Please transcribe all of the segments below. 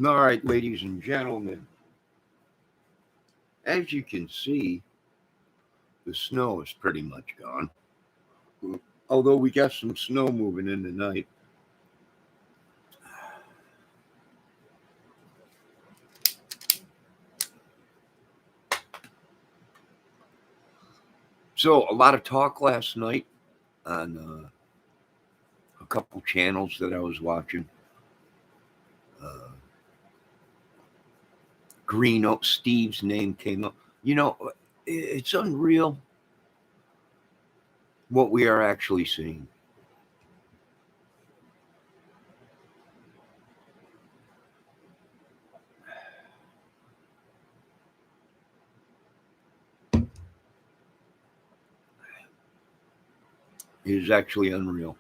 All right, ladies and gentlemen, as you can see, the snow is pretty much gone. Although we got some snow moving in tonight. So, a lot of talk last night on a couple channels that I was watching. Green Oak, Steve's name came up. You know, it's unreal what we are actually seeing. It is actually unreal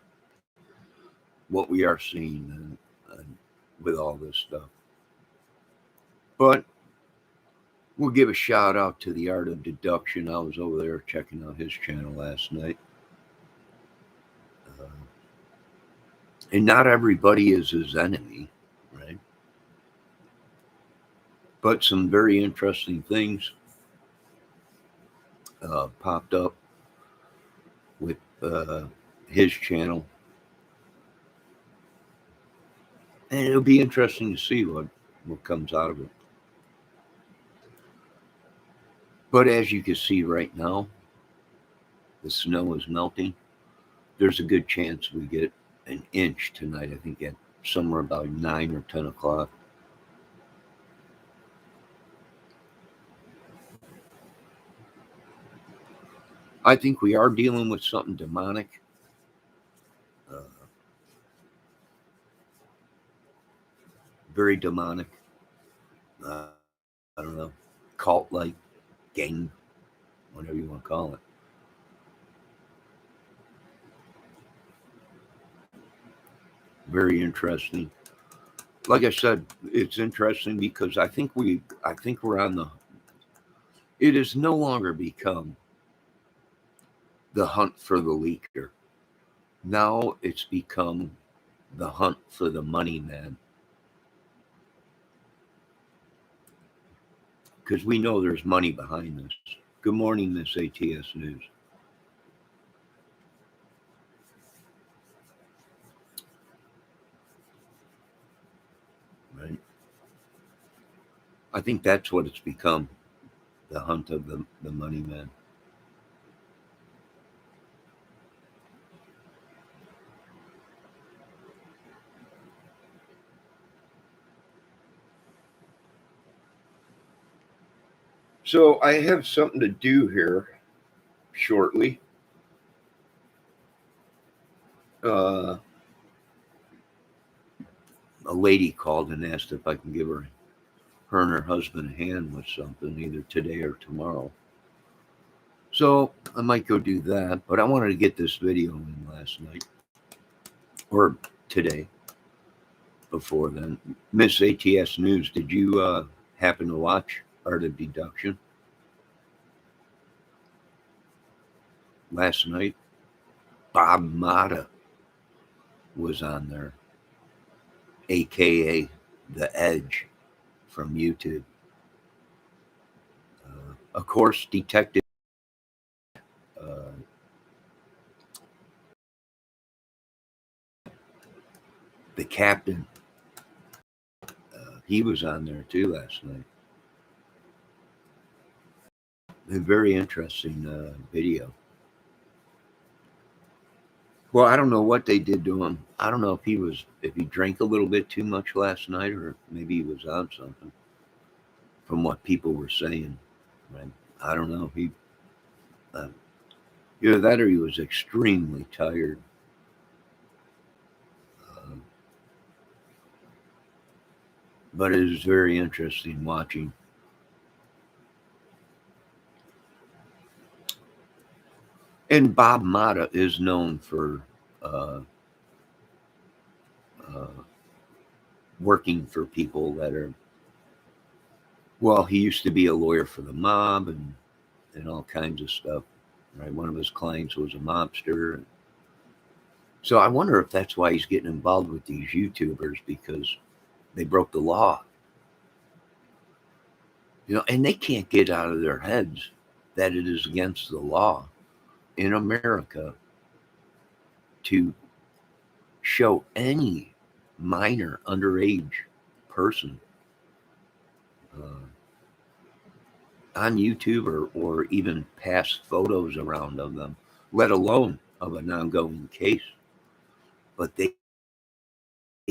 what we are seeing and with all this stuff. But we'll give a shout out to the Art of Deduction. I was over there checking out his channel last night. And not everybody is his enemy, right? But some very interesting things popped up with his channel. And it'll be interesting to see what comes out of it. But as you can see right now, the snow is melting. There's a good chance we get an inch tonight. I think at somewhere about 9 or 10 o'clock. I think we are dealing with something demonic. Very demonic. I don't know, cult-like, gang, whatever you want to call it. Very interesting. Like I said, it's interesting because I think we're on the. It has no longer become the hunt for the leaker. Now it's become the hunt for the money man. Because we know there's money behind this. Good morning, Miss ATS News. Right? I think that's what it's become, the hunt of the money man. So I have something to do here shortly. A lady called and asked if I can give her and her husband a hand with something either today or tomorrow. So I might go do that, but I wanted to get this video in last night or today. Before then, Miss ATS News, did you happen to watch Art of Deduction last night? Bob Mata was on there, aka The Edge from YouTube. Of course, Detective the Captain, he was on there too last night. A very interesting video. Well, I don't know what they did to him. I don't know if he drank a little bit too much last night, or maybe he was on something. From what people were saying, right? I don't know. He, either that or he was extremely tired. But it is very interesting watching. And Bob Mata is known for working for people that are, well, he used to be a lawyer for the mob and all kinds of stuff. Right? One of his clients was a mobster. So I wonder if that's why he's getting involved with these YouTubers, because they broke the law. And they can't get out of their heads that it is against the law in America to show any minor underage person uh, on YouTube or even pass photos around of them, let alone of an ongoing case. But they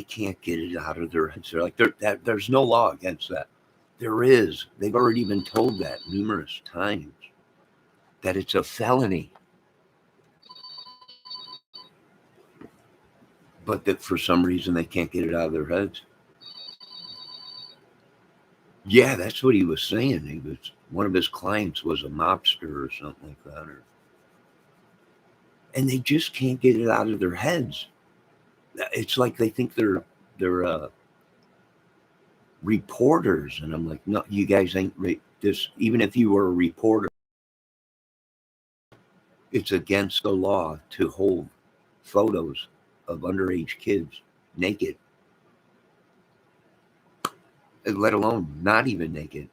can't get it out of their heads. They're like, there's no law against that. There is. They've already been told that numerous times that it's a felony. But that for some reason they can't get it out of their heads. Yeah, that's what he was saying. He was one of his clients was a mobster or something like that, and they just can't get it out of their heads. It's like they think they're reporters, and I'm like, no, you guys ain't this. Even if you were a reporter, it's against the law to hold photos of underage kids naked, let alone not even naked.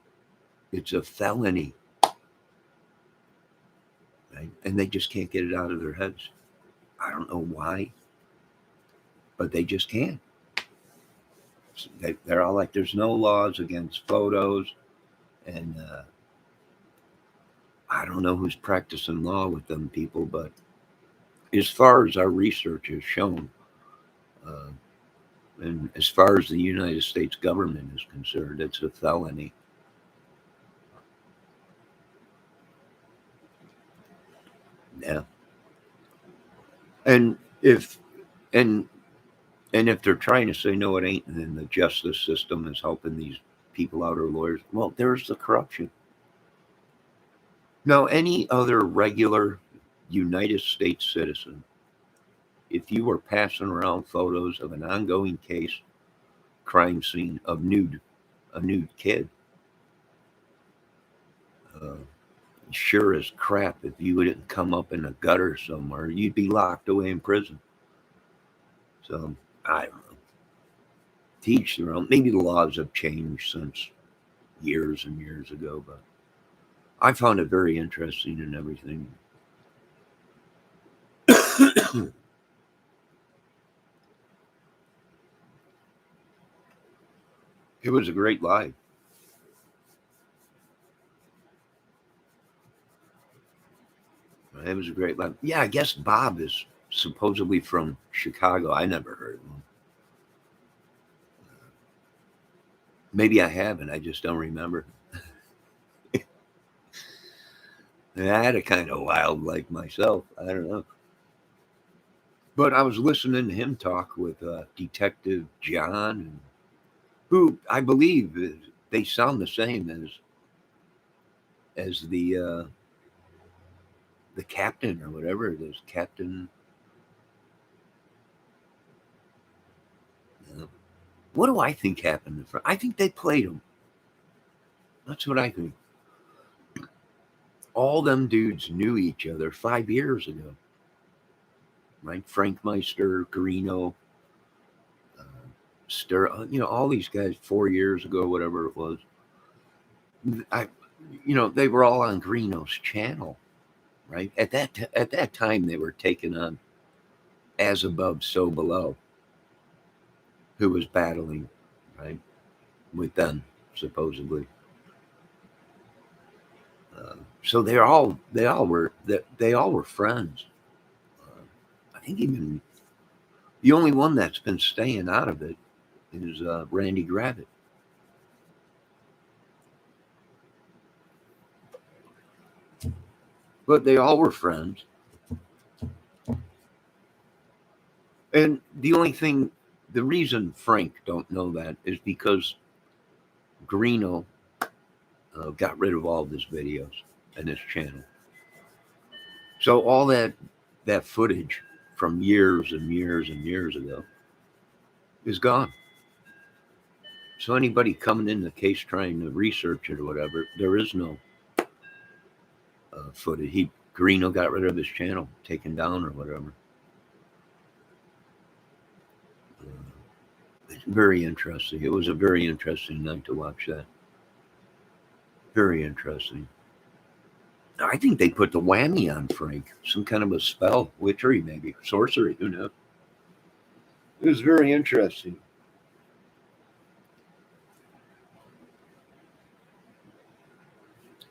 It's a felony, right? And they just can't get it out of their heads. I don't know why, but they just can't. They're all like, there's no laws against photos, and I don't know who's practicing law with them people, but as far as our research has shown, uh, and as far as the United States government is concerned, it's a felony. Yeah, and if and and if they're trying to say no, it ain't, and then the justice system is helping these people out or lawyers, well, there's the corruption. Now, any other regular United States citizen, if you were passing around photos of an ongoing case, crime scene of a nude kid, uh, sure as crap, if you didn't come up in a gutter somewhere, you'd be locked away in prison. So I don't know. Teach their own. Maybe the laws have changed since years and years ago, but I found it very interesting and everything. It was a great live. It was a great live. Yeah, I guess Bob is supposedly from Chicago. I never heard of him. Maybe I haven't. I just don't remember. I had a kind of wild like myself. I don't know. But I was listening to him talk with Detective John, who I believe they sound the same as the captain or whatever it is, Captain. What do I think happened? I think they played him. That's what I think. All them dudes knew each other 5 years ago, right? Frank Meister, Greeno, uh, all these guys 4 years ago, whatever it was. I, they were all on Greeno's channel, right? At that time, they were taking on As Above, So Below, who was battling, right, with them supposedly. So they all were friends. I think even the only one that's been staying out of it is Randy Gravett. But they all were friends. And the reason Frank don't know that is because Greeno got rid of all of his videos and his channel. So all that footage from years and years and years ago is gone. So anybody coming in the case trying to research it or whatever, there is no footage. Greeno got rid of his channel, taken down or whatever. It's very interesting. It was a very interesting night to watch that. Very interesting. I think they put the whammy on Frank. Some kind of a spell, witchery, maybe sorcery. Who knows? It was very interesting.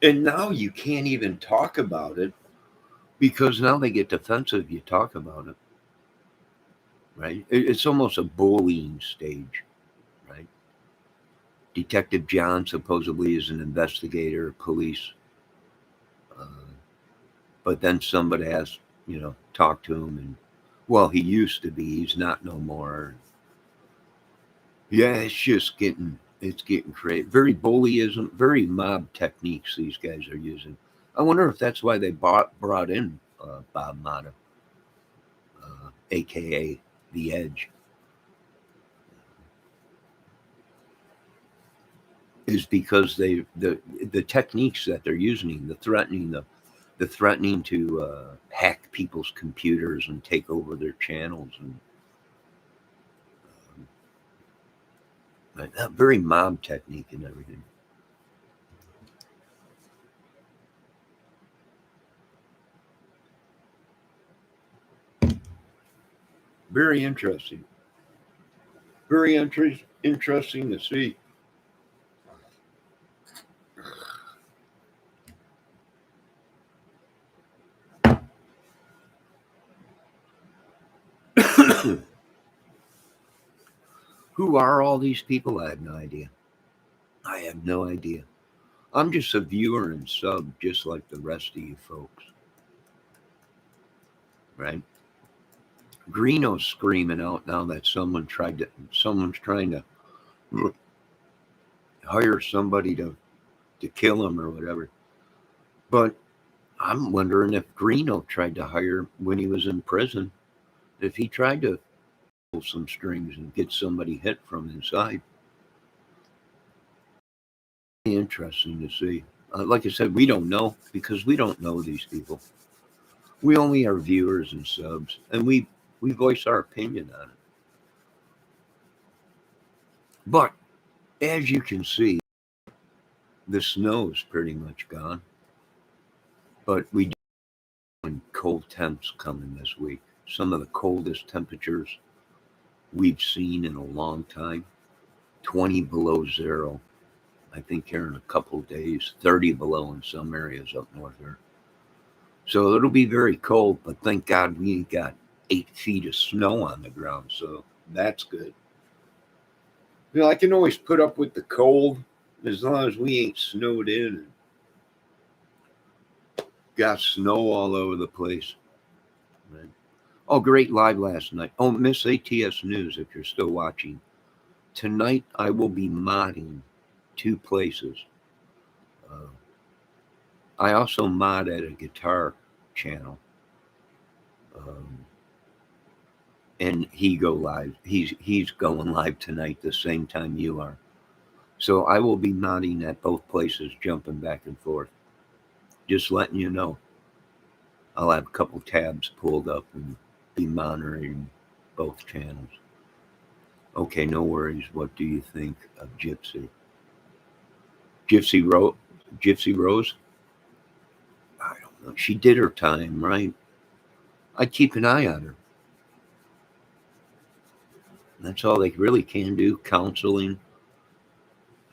And now you can't even talk about it because now they get defensive. You talk about it, right? It's almost a bullying stage, right? Detective John supposedly is an investigator, police, uh, but then somebody has, talk to him, and well, he used to be. He's not no more. Yeah, it's getting crazy. Very bullyism, very mob techniques these guys are using. I wonder if that's why they brought in Bob Mata, aka the Edge, is because the techniques that they're using, the threatening to hack people's computers and take over their channels, and that very mob technique and everything. Very interesting. Very interesting to see. Who are all these people? I have no idea. I have no idea. I'm just a viewer and sub, just like the rest of you folks, right? Greeno's screaming out now that someone's trying to hire somebody to kill him or whatever. But I'm wondering if Greeno tried to hire when he was in prison, if he tried to pull some strings and get somebody hit from inside. Interesting to see. Like I said, we don't know because we don't know these people. We only are viewers and subs, and we voice our opinion on it. But as you can see, the snow is pretty much gone. But we do have cold temps coming this week. Some of the coldest temperatures we've seen in a long time. 20 below zero, I think, here in a couple of days. 30 below in some areas up north here. So it'll be very cold, but thank God we ain't got 8 feet of snow on the ground. So that's good. I can always put up with the cold as long as we ain't snowed in and got snow all over the place. Right? Oh, great live last night. Oh, Miss ATS News, if you're still watching. Tonight I will be modding 2 places. Uh, I also mod at a guitar channel. Um, and he go live. He's going live tonight the same time you are. So I will be modding at both places, jumping back and forth. Just letting you know. I'll have a couple tabs pulled up and be monitoring both channels. Okay, no worries. What do you think of Gypsy? Gypsy Rose? Gypsy Rose? I don't know. She did her time, right? I'd keep an eye on her. That's all they really can do. Counseling.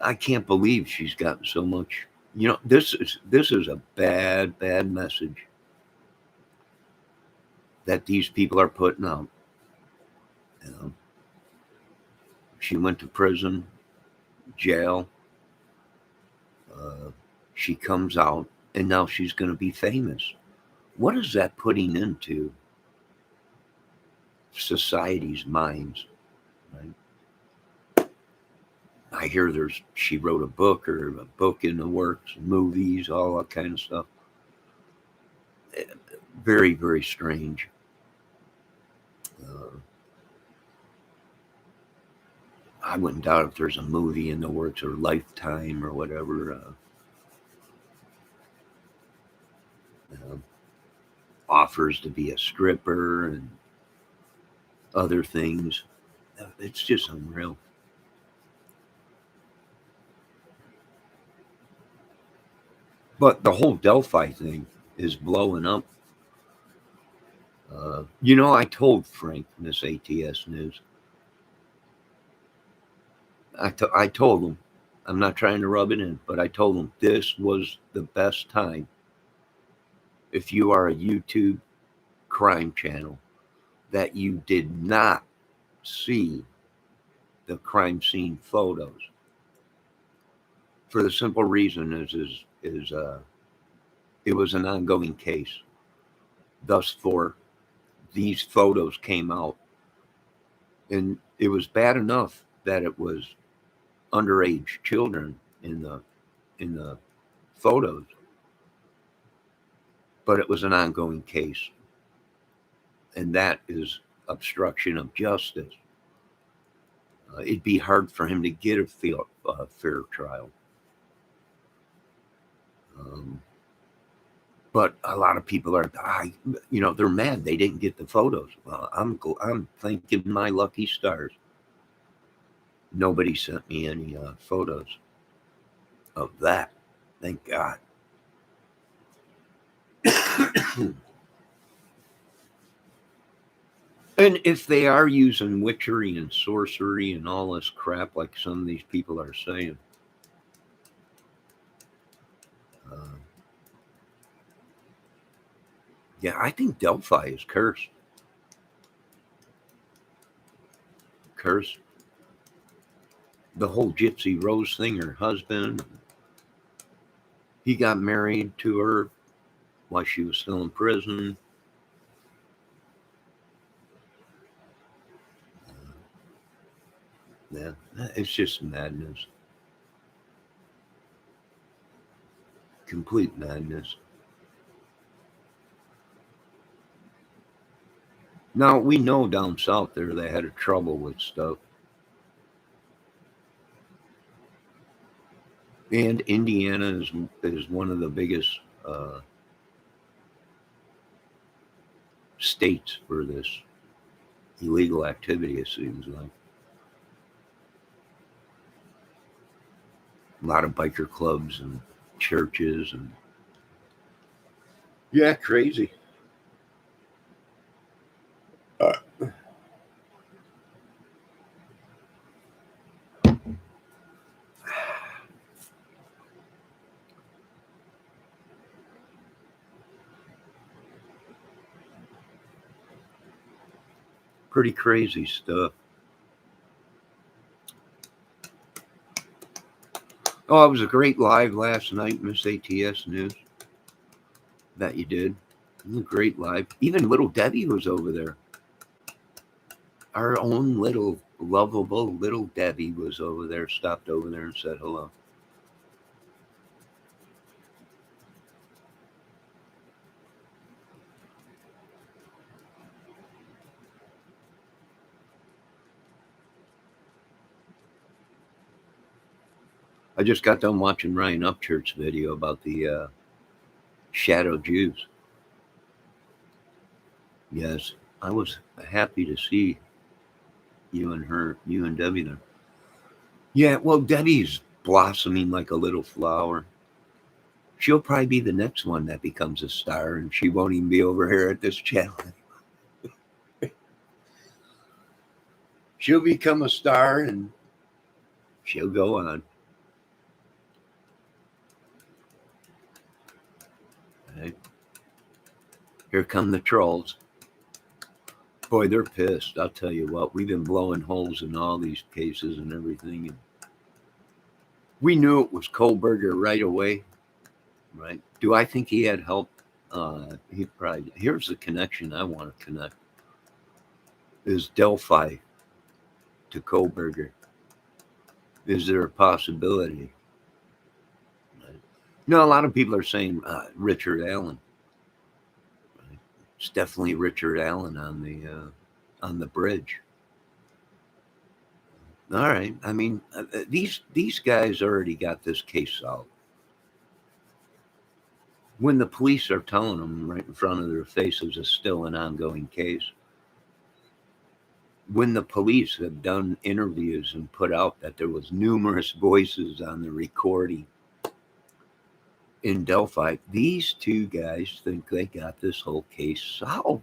I can't believe she's gotten so much. This is a bad message that these people are putting out. You know, she went to prison, jail. Uh, she comes out, and now she's going to be famous. What is that putting into society's minds? Right? I hear she wrote a book or a book in the works, movies, all that kind of stuff. Very, very strange. Uh, I wouldn't doubt if there's a movie in the works or Lifetime or whatever. Uh, offers to be a stripper and other things. It's just unreal. But the whole Delphi thing is blowing up. You know, I told Frank in this ATS news, I told him, I'm not trying to rub it in, but I told him this was the best time if you are a YouTube crime channel that you did not see the crime scene photos for the simple reason is it was an ongoing case. Thus, for these photos came out, and it was bad enough that it was underage children in the photos, but it was an ongoing case, and that is obstruction of justice. It'd be hard for him to get a fair trial. Um, but a lot of people are, they're mad they didn't get the photos. Well, I'm thanking my lucky stars. Nobody sent me any photos of that. Thank God. And if they are using witchery and sorcery and all this crap, like some of these people are saying, uh, yeah, I think Delphi is cursed. Cursed. The whole Gypsy Rose thing, her husband, he got married to her while she was still in prison. Yeah, it's just madness. Complete madness. Now, we know down south there they had a trouble with stuff. And Indiana is one of the biggest states for this illegal activity, it seems like. A lot of biker clubs and churches and yeah, crazy. Pretty crazy stuff. Oh, it was a great live last night, Miss ATS News, that you did. It was a great live. Even little Debbie was over there. Our own little lovable little Debbie was over there, stopped over there and said hello. I just got done watching Ryan Upchurch's video about the shadow Jews. Yes, I was happy to see you and Debbie there. Yeah, well, Debbie's blossoming like a little flower. She'll probably be the next one that becomes a star, and she won't even be over here at this channel. She'll become a star, and she'll go on. Right. Here come the trolls. Boy, they're pissed. I'll tell you what, we've been blowing holes in all these cases and everything. And we knew it was Kohlberger right away, right? Do I think he had help? He probably. Here's the connection I want to connect: is Delphi to Kohlberger? Is there a possibility? Right? No, a lot of people are saying Richard Allen. Right? It's definitely Richard Allen on the bridge. All right. I mean, these guys already got this case solved. When the police are telling them right in front of their faces it's still an ongoing case. When the police have done interviews and put out that there was numerous voices on the recording, in Delphi. These two guys think they got this whole case solved.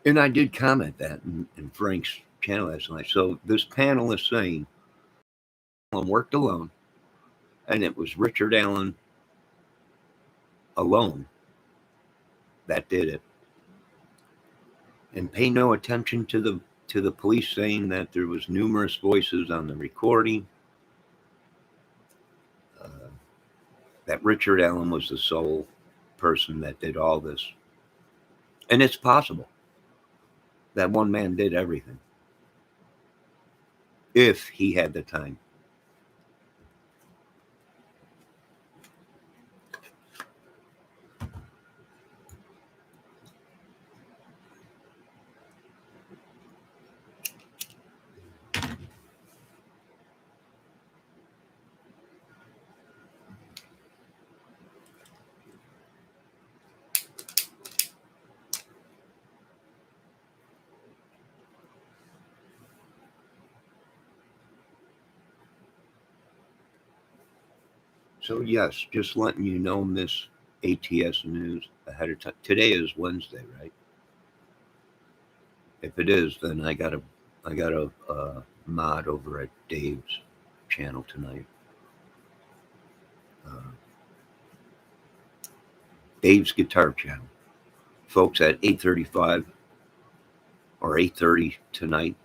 And I did comment that in Frank's channel last night. So this panel is saying Allen worked alone, and it was Richard Allen alone that did it. And pay no attention to the police saying that there was numerous voices on the recording. That Richard Allen was the sole person that did all this. And it's possible that one man did everything if he had the time. So yes, just letting you know, Miss ATS News ahead of time. Today is Wednesday, right? If it is, then I got a mod over at Dave's channel tonight. Dave's Guitar Channel, folks, at 8:35 or 8:30 tonight.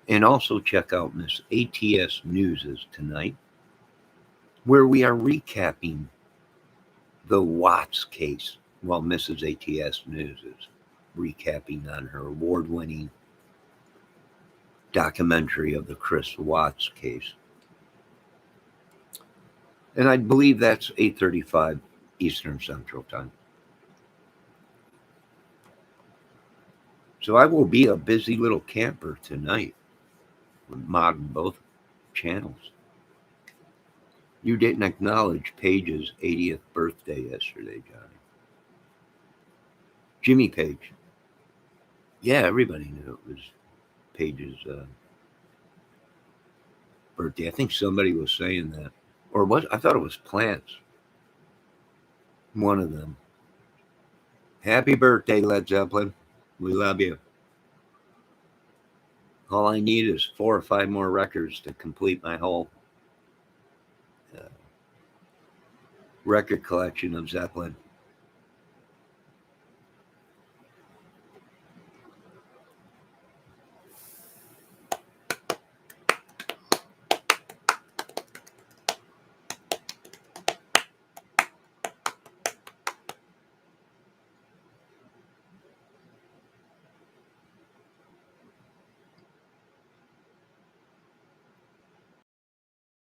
And also check out Miss ATS News's tonight, where we are recapping the Watts case, while Mrs. ATS News is recapping on her award-winning documentary of the Chris Watts case. And I believe that's 8:35 Eastern Central Time. So I will be a busy little camper tonight, modding both channels. You didn't acknowledge Paige's 80th birthday yesterday, Johnny. Jimmy Page. Yeah, everybody knew it was Paige's birthday. I think somebody was saying that. Or was I thought it was Plants. One of them. Happy birthday, Led Zeppelin. We love you. All I need is 4 or 5 more records to complete my whole record collection of Zeppelin.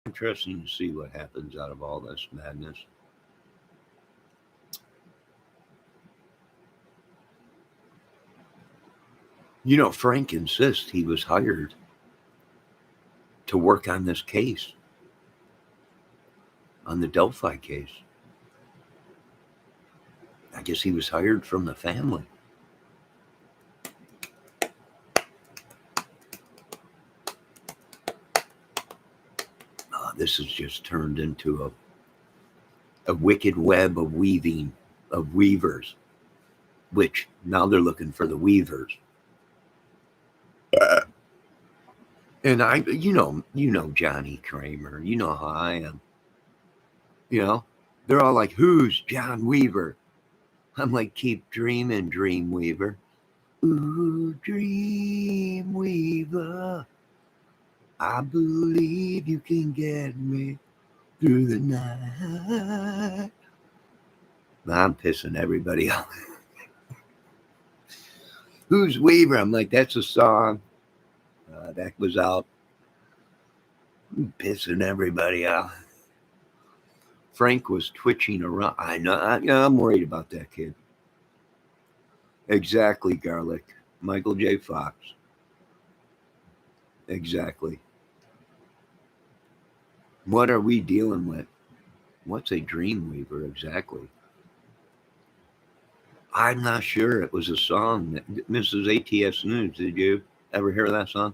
Interesting to see what happens out of all this madness. You know, Frank insists he was hired to work on this case, on the Delphi case. I guess he was hired from the family. This has just turned into a wicked web of weaving, of weavers, which now they're looking for the weavers. And you know Johnny Kramer, you know how I am. You know, they're all like, "Who's John Weaver?" I'm like, "Keep dreaming, Dreamweaver. Ooh, Dreamweaver, I believe you can get me through the night." I'm pissing everybody off. Who's Weaver? I'm like, that's a song that was out. I'm pissing everybody off. Frank was twitching around. I know. I'm worried about that kid. Exactly, Garlic. Michael J. Fox. Exactly. What are we dealing with? What's a Dreamweaver exactly? I'm not sure. It was a song that Mrs. ATS News. Did you ever hear that song?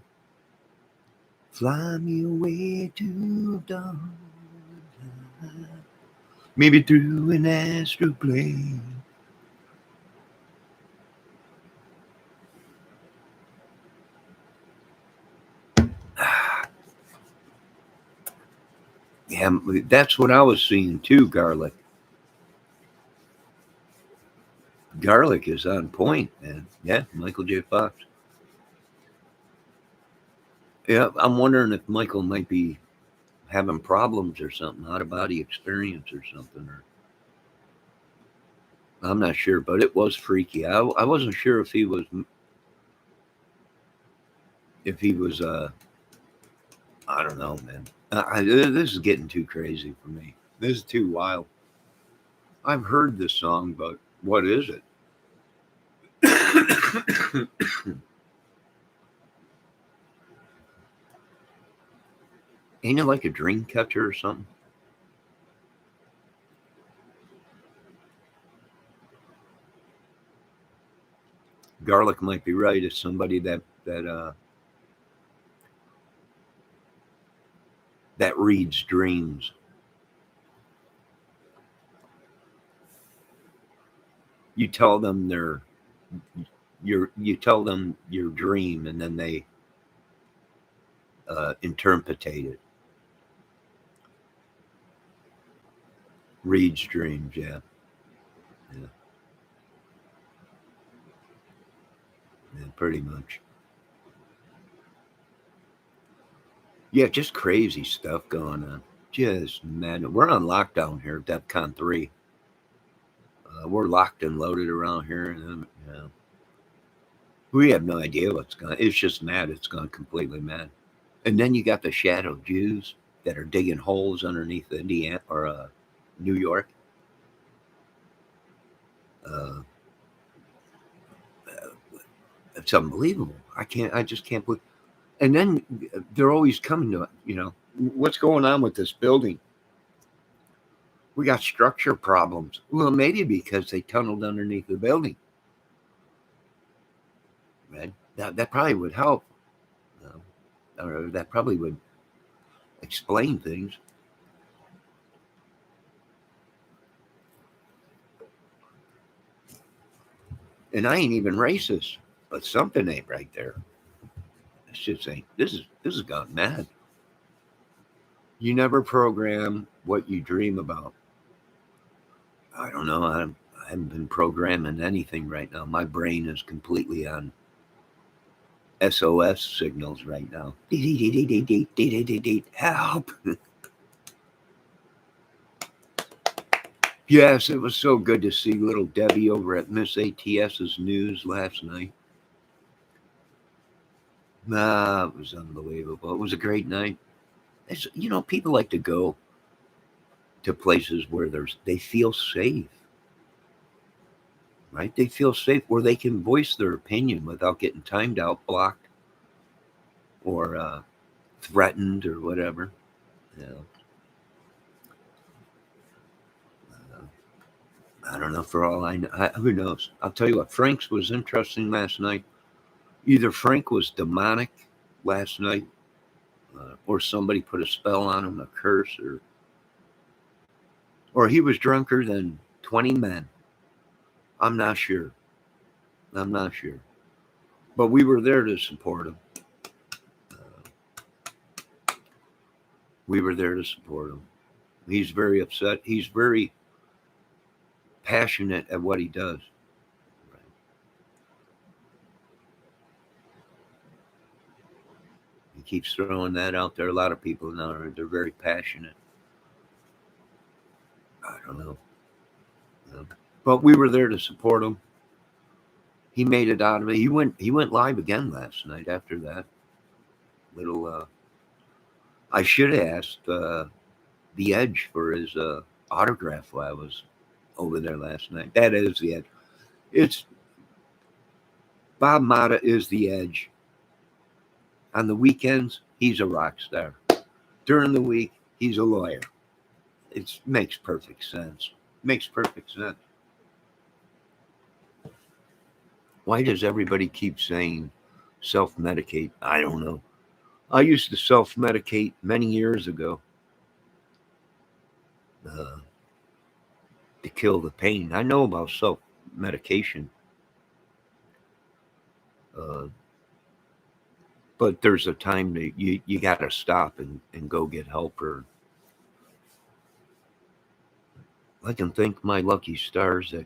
Fly me away to dawn, maybe through an astral plane. Yeah, that's what I was seeing too, garlic. Garlic is on point, man. Yeah, Michael J. Fox. Yeah, I'm wondering if Michael might be having problems or something, out of body experience or something. Or I'm not sure, but it was freaky. I wasn't sure if he was I don't know, man. This is getting too crazy for me. This is too wild. I've heard this song, but what is it? Ain't it like a dream catcher or something? Garlic might be right. It's somebody that reads dreams. You tell them you tell them your dream, and then they interpretate it. Reads dreams, yeah, yeah, yeah, pretty much. Yeah, just crazy stuff going on. Just mad. We're on lockdown here, DEFCON 3. We're locked and loaded around here, and we have no idea what's going. It's just mad. It's gone completely mad. And then you got the shadow Jews that are digging holes underneath Indiana or New York. Uh, it's unbelievable. I can't. I just can't believe. And then they're always coming to it. What's going on with this building? We got structure problems. Well, maybe because they tunneled underneath the building. Right? That probably would help. Or that probably would explain things. And I ain't even racist, but something ain't right there. This shit ain't. This has gone mad. You never program what you dream about. I don't know. I haven't been programming anything right now. My brain is completely on SOS signals right now. Help. Yes, it was so good to see little Debbie over at Miss ATS's news last night. It was unbelievable. It was a great night. People like to go to places where they feel safe, right? They feel safe where they can voice their opinion without getting timed out, blocked, or threatened, or whatever. You know, I don't know. For all I know, who knows? I'll tell you what. Frank's was interesting last night. Either Frank was demonic last night, or somebody put a spell on him, a curse, or he was drunker than 20 men. I'm not sure. I'm not sure. But we were there to support him. We were there to support him. He's very upset. He's very passionate at what he does. He keeps throwing that out there. A lot of people now they're very passionate. I don't know. But we were there to support him. He made it out of it. He went live again last night after that. Little I should have asked the Edge for his autograph while I was over there last night. That is the Edge. It's Bob Mata is the Edge. On the weekends, he's a rock star. During the week, he's a lawyer. It makes perfect sense. Makes perfect sense. Why does everybody keep saying self medicate? I don't know. I used to self-medicate many years ago uh, to kill the pain. I know about self-medication, uh, but there's a time that you got to stop and go get help. Or I can thank my lucky stars that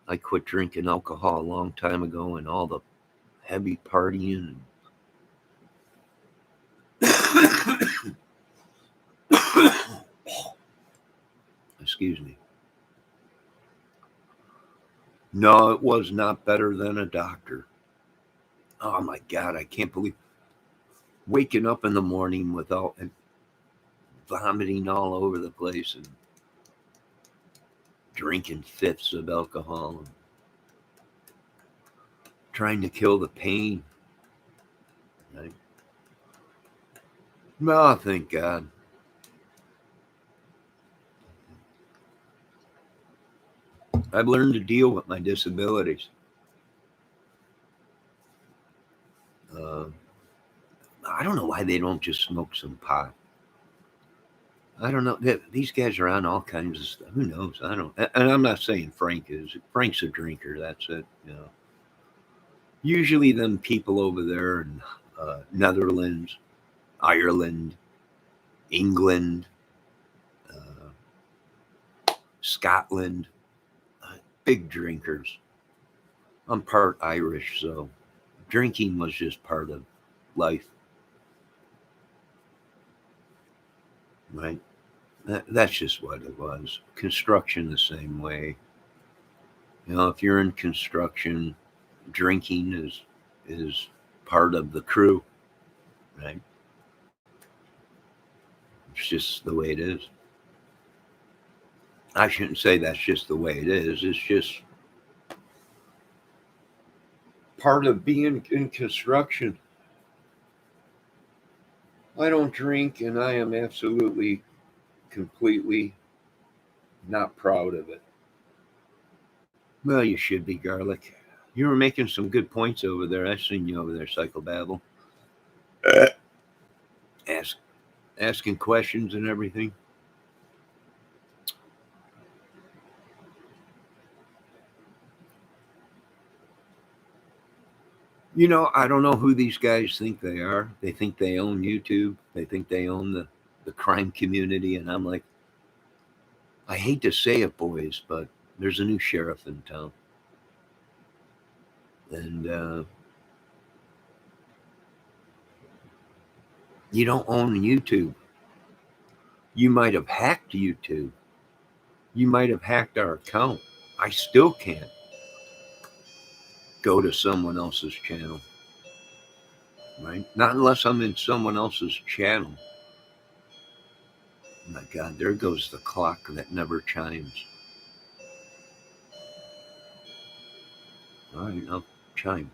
I quit drinking alcohol a long time ago and all the heavy partying. Excuse me. No, it was not better than a doctor. Oh my God, I can't believe waking up in the morning without and vomiting all over the place and drinking fifths of alcohol and trying to kill the pain. Right? Oh, thank God. I've learned to deal with my disabilities. Uh, I don't know why they don't just smoke some pot. I don't know. These guys are on all kinds of stuff. Who knows? I don't. And I'm not saying Frank is. Frank's a drinker. That's it. You know. Usually, them people over there in Netherlands, Ireland, England, uh, Scotland, big drinkers. I'm part Irish, so drinking was just part of life, right? That's just what it was. Construction, the same way. You know, if you're in construction, drinking is part of the crew, right? It's just the way it is. I shouldn't say that's just the way it is. It's just part of being in construction. I don't drink, and I am absolutely, completely not proud of it. Well, you should be, Garlic. You were making some good points over there. I seen you over there, Psychobabble. Ask, asking questions and everything. You know, I don't know who these guys think they are. They think they own YouTube. They think they own the crime community. And I'm like, I hate to say it, boys, but there's a new sheriff in town. And you don't own YouTube. You might have hacked YouTube. You might have hacked our account. I still can't go to someone else's channel, right? Not unless I'm in someone else's channel. My God, there goes the clock that never chimes. All right, I'll chime.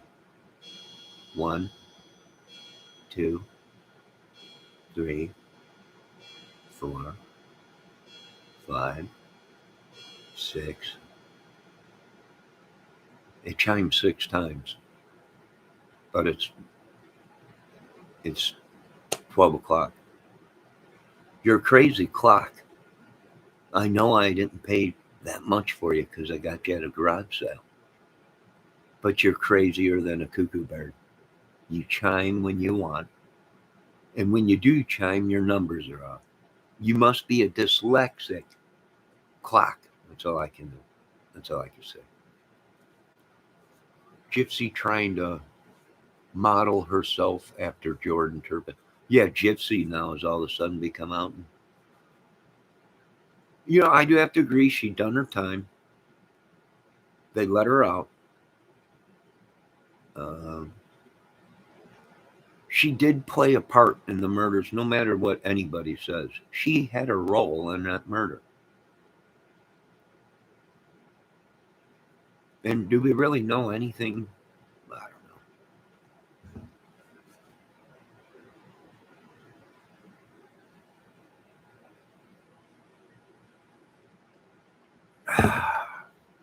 1, 2, 3, 4, 5, 6. It chimes 6 times, but it's 12 o'clock. You're a crazy clock. I know I didn't pay that much for you because I got you at a garage sale, but you're crazier than a cuckoo bird. You chime when you want, and when you do chime, your numbers are off. You must be a dyslexic clock. That's all I can do. That's all I can say. Gypsy trying to model herself after Jordan Turpin. Yeah, Gypsy now has all of a sudden become out. You know, I do have to agree she done her time. They let her out. Um, she did play a part in the murders, no matter what anybody says. She had a role in that murder. And do we really know anything? I don't know.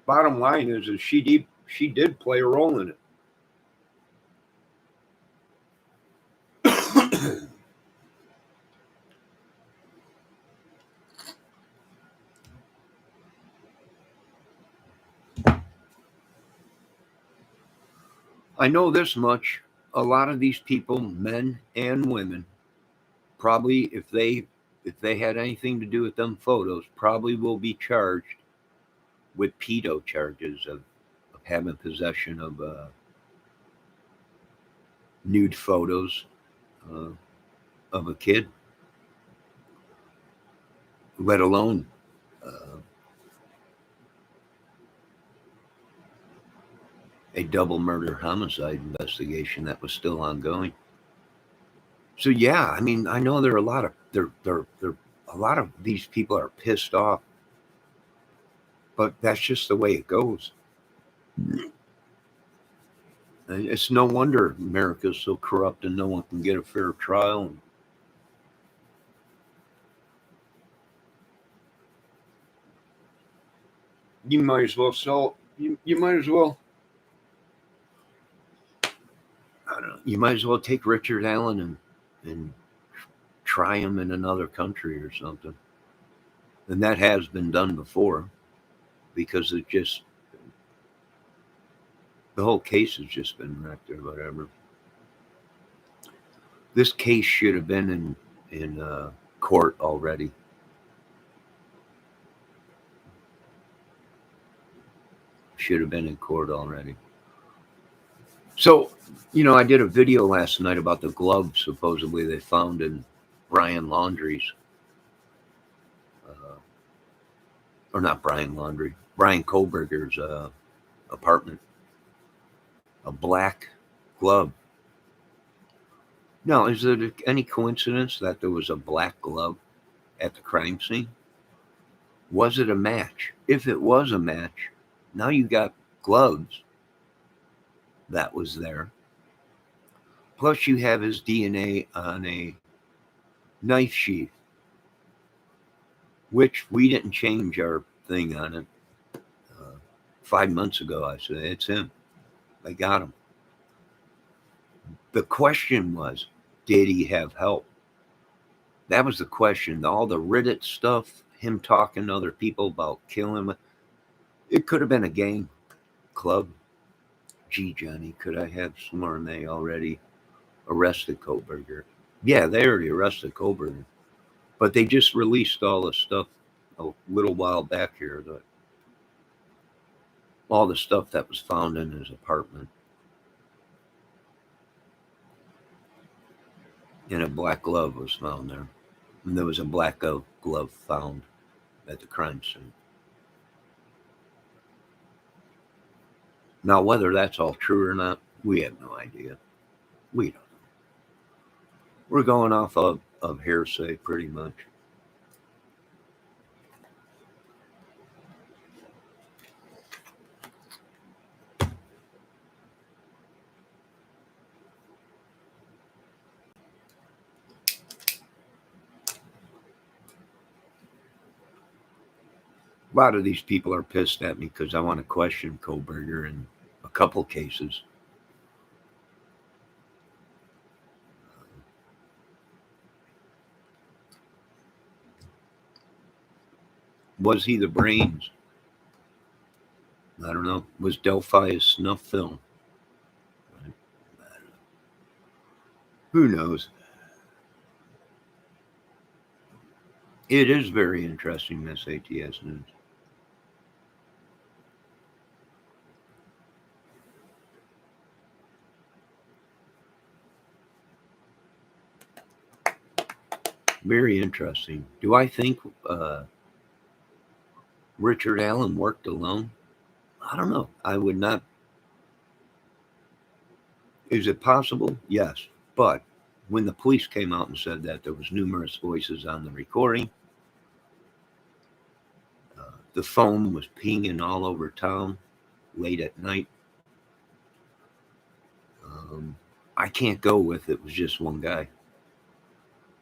Bottom line is she did play a role in it. I know this much. A lot of these people, men and women, probably if they had anything to do with them photos, probably will be charged with pedo charges of having possession of nude photos uh, of a kid, let alone uh, a double murder homicide investigation that was still ongoing. So yeah, I mean, I know there are a lot of a lot of these people are pissed off, but that's just the way it goes. It's no wonder America's so corrupt and no one can get a fair trial. You might as well sell. You might as well. I don't know. You might as well take Richard Allen and try him in another country or something. And that has been done before because it just the whole case has just been wrecked or whatever. This case should have been in court already. Should have been in court already. So, I did a video last night about the gloves supposedly they found in Brian Laundrie's, uh, or not Brian Laundrie, Brian Kohlberger's apartment. A black glove. Now, is it any coincidence that there was a black glove at the crime scene? Was it a match? If it was a match, now you got gloves that was there. Plus, you have his DNA on a knife sheath, which we didn't change our thing on it. 5 months ago, I said, it's him. I got him. The question was, did he have help? That was the question. All the Reddit stuff, him talking to other people about killing him, it could have been a gang club. Gee, Johnny, could I have sworn they already arrested Kohlberger? Yeah, they already arrested Kohlberger. But they just released all the stuff a little while back here. All the stuff that was found in his apartment. And a black glove was found there. And there was a black glove found at the crime scene. Now, whether that's all true or not, we have no idea. We don't know. We're going off of hearsay pretty much. A lot of these people are pissed at me because I want to question Kohlberger in a couple cases. Was he the brains? I don't know. Was Delphi a snuff film? Who knows? It is very interesting, Miss ATS News. Very interesting. Do I think Richard Allen worked alone? I don't know. I would not. Is it possible? Yes. But when the police came out and said that there was numerous voices on the recording, the phone was pinging all over town late at night. Um, I can't go with it was just one guy.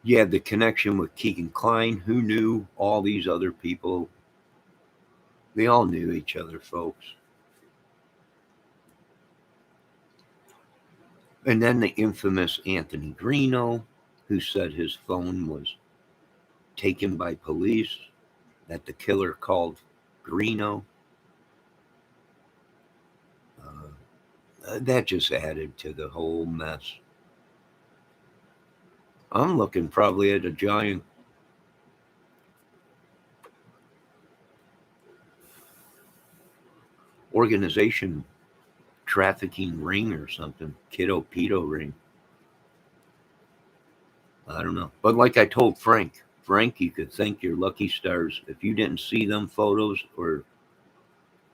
You had the connection with Keegan Klein, who knew all these other people. They all knew each other, folks. And then the infamous Anthony Greeno, who said his phone was taken by police, that the killer called Greeno. Uh, That just added to the whole mess. I'm looking probably at a giant organization trafficking ring or something, kiddo pedo ring. I don't know. But like I told Frank, you could thank your lucky stars if you didn't see them photos or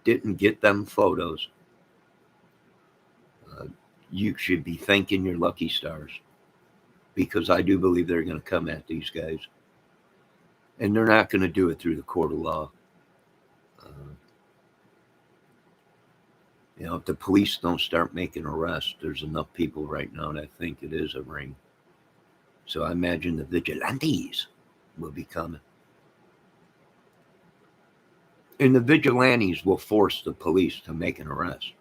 didn't get them photos. Uh, you should be thanking your lucky stars because I do believe they're going to come at these guys, and they're not going to do it through the court of law. Uh, if the police don't start making arrests, there's enough people right now that think it is a ring. So I imagine the vigilantes will be coming. And the vigilantes will force the police to make an arrest.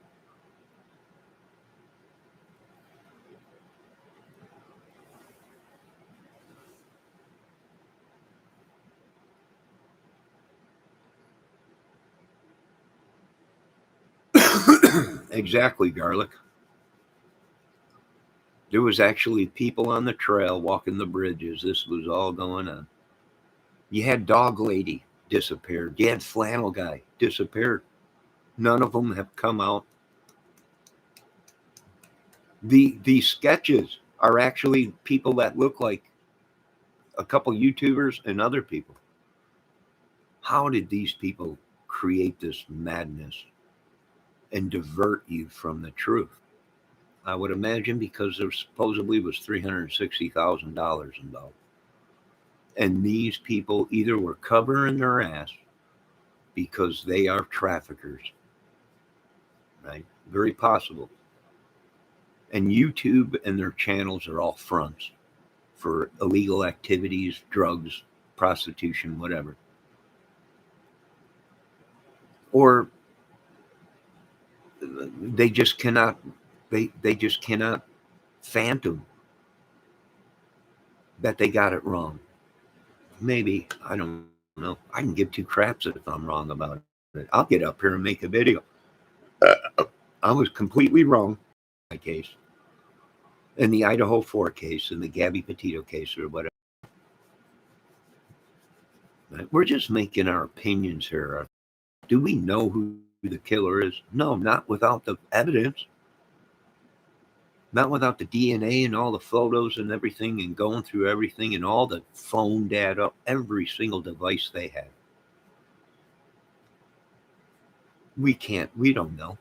Exactly, Garlic. There was actually people on the trail walking the bridges. This was all going on. You had Dog Lady disappeared. You had Flannel Guy disappeared. None of them have come out. The sketches are actually people that look like a couple YouTubers and other people. How did these people create this madness and divert you from the truth? I would imagine because there supposedly was $360,000 involved. And these people either were covering their ass because they are traffickers, right? Very possible. And YouTube and their channels are all fronts for illegal activities, drugs, prostitution, whatever. Or they just cannot they just cannot phantom that they got it wrong. Maybe, I don't know. I can give two craps if I'm wrong about it. I'll get up here and make a video. I was completely wrong in my case. In the Idaho 4 case, in the Gabby Petito case, or whatever. We're just making our opinions here. Do we know who the killer is? No, not without the evidence. Not without the DNA and all the photos and everything and going through everything and all the phone data, every single device they had. We don't know.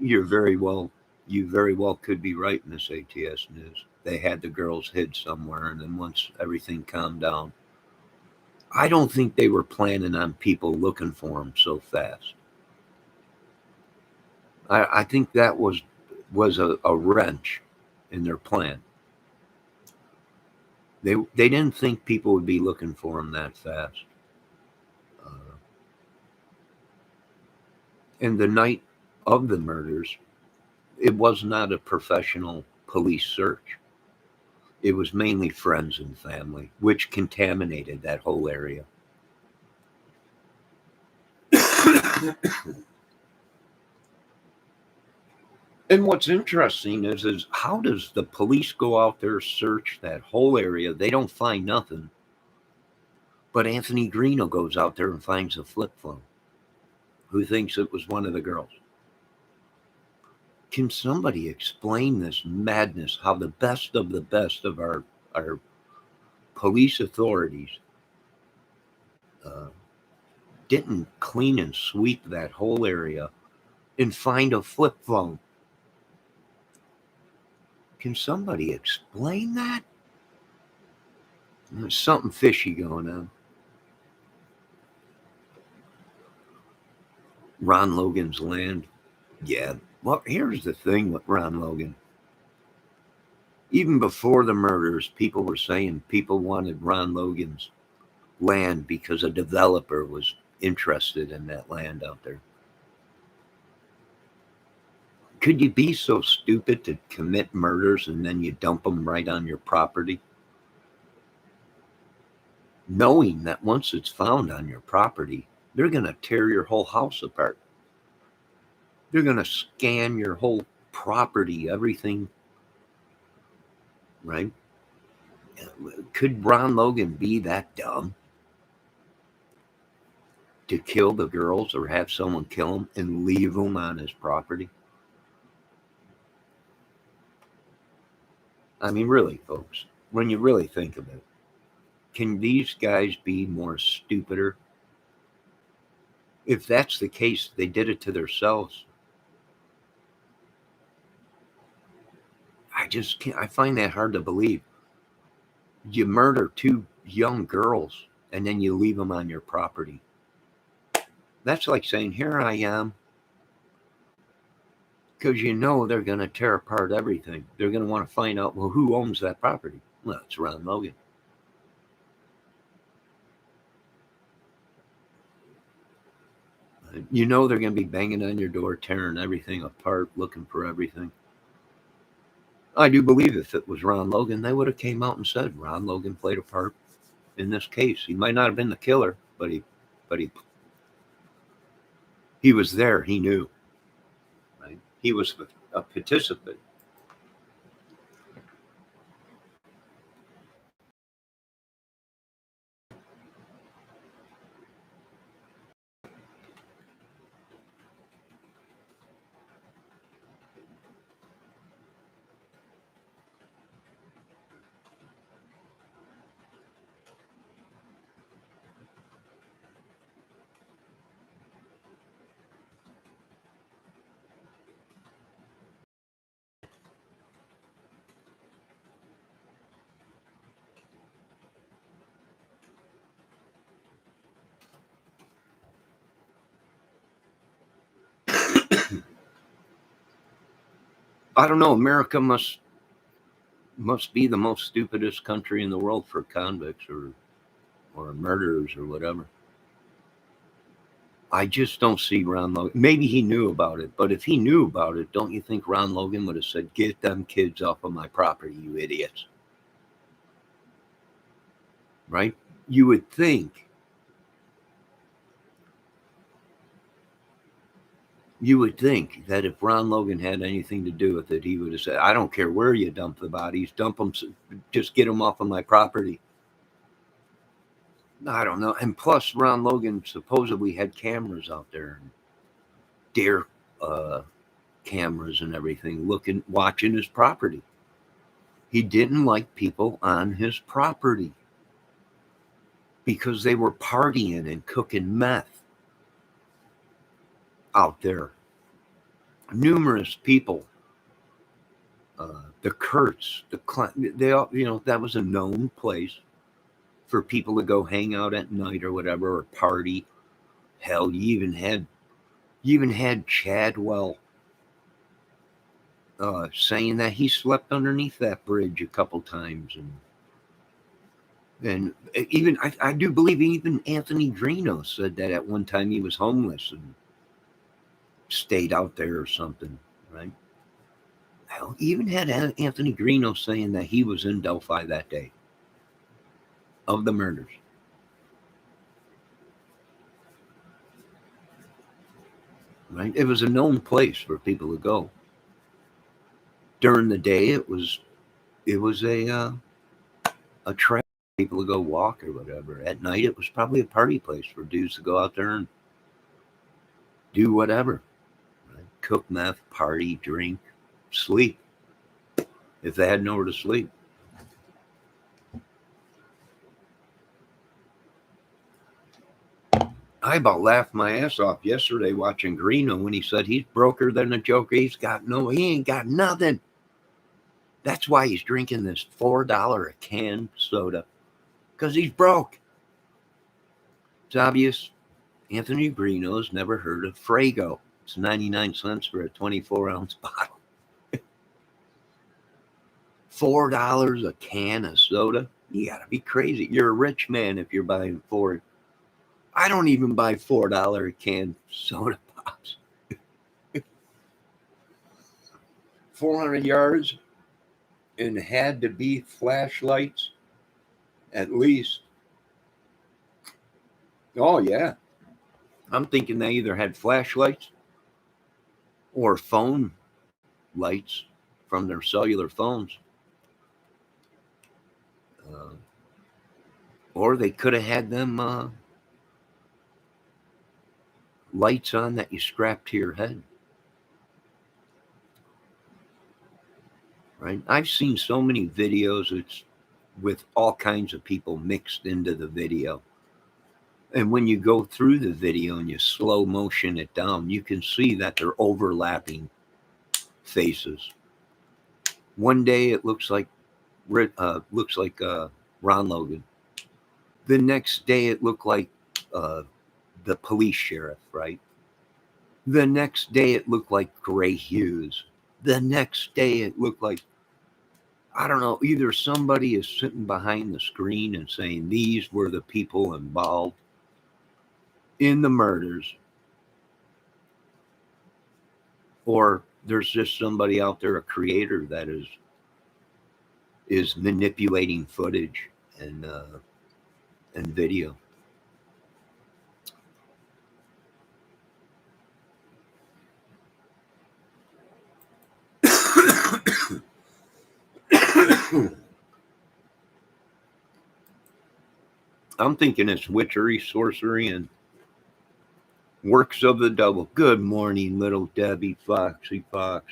You very well could be right in this ATS news. They had the girls hid somewhere, and then once everything calmed down, I don't think they were planning on people looking for them so fast. I think that was a wrench in their plan. They didn't think people would be looking for them that fast. Uh, and the night of the murders, it was not a professional police search. It was mainly friends and family, which contaminated that whole area. And what's interesting is how does the police go out there search that whole area? They don't find nothing, but Anthony Greeno goes out there and finds a flip phone. Who thinks it was one of the girls? Can somebody explain this madness? How the best of our police authorities uh, didn't clean and sweep that whole area and find a flip phone? Can somebody explain that? There's something fishy going on. Ron Logan's land. Yeah. Well, here's the thing with Ron Logan. Even before the murders, people were saying people wanted Ron Logan's land because a developer was interested in that land out there. Could you be so stupid to commit murders and then you dump them right on your property? knowing that once it's found on your property, they're going to tear your whole house apart. They're going to scan your whole property, everything, right? Could Ron Logan be that dumb to kill the girls or have someone kill them and leave them on his property? I mean, really, folks, when you really think of it, can these guys be more stupider? If that's the case, they did it to themselves. I just can't, I find that hard to believe. You murder two young girls and then you leave them on your property. That's like saying, here I am, because you know they're going to tear apart everything. They're going to want to find out, well, who owns that property? Well, it's Ron Logan. You know they're going to be banging on your door, tearing everything apart, looking for everything. I do believe if it was Ron Logan, they would have came out and said Ron Logan played a part in this case. He might not have been the killer, but he was there. He knew. Right? He was a participant. I don't know. America must be the most stupidest country in the world for convicts or murderers or whatever. I just don't see Ron Logan. Maybe he knew about it, but if he knew about it, don't you think Ron Logan would have said, "Get them kids off of my property, you idiots"? Right? You would think. You would think that if Ron Logan had anything to do with it, he would have said, "I don't care where you dump the bodies, dump them, just get them off of my property." I don't know. And plus, Ron Logan supposedly had cameras out there, deer uh, cameras and everything, watching his property. He didn't like people on his property because they were partying and cooking meth out there. Numerous people, the Kurtz, they all, that was a known place for people to go hang out at night or whatever, or party. Hell, you even had Chadwell saying that he slept underneath that bridge a couple times, and even I do believe even Anthony Drino said that at one time he was homeless and stayed out there or something, right? Hell, even had Anthony Drino saying that he was in Delphi that day of the murders. Right? It was a known place for people to go. During the day, it was a track for people to go walk or whatever. At night, it was probably a party place for dudes to go out there and do whatever. Right? Cook meth, party, drink, sleep. If they had nowhere to sleep. I about laughed my ass off yesterday watching Greeno when he said he's broker than a joker. He ain't got nothing. That's why he's drinking this $4 a can soda, because he's broke. It's obvious Anthony Greeno's never heard of Frago. It's 99 cents for a 24-ounce bottle. $4 a can of soda? You gotta be crazy. You're a rich man if you're buying four. I don't even buy $4 a can soda pops. 400 yards and had to be flashlights at least. Oh, yeah. I'm thinking they either had flashlights or phone lights from their cellular phones. Uh, or they could have had them lights on that you strap to your head. Right? I've seen so many videos. It's with all kinds of people mixed into the video. And when you go through the video and you slow motion it down, you can see that they're overlapping faces. One day it looks like Ron Logan. The next day it looked like uh, the police sheriff, right? The next day it looked like Gray Hughes. The next day it looked like, I don't know, either somebody is sitting behind the screen and saying these were the people involved in the murders, or there's just somebody out there, a creator that is manipulating footage and video. I'm thinking it's witchery, sorcery, and works of the devil. Good morning, little Debbie Foxy Fox.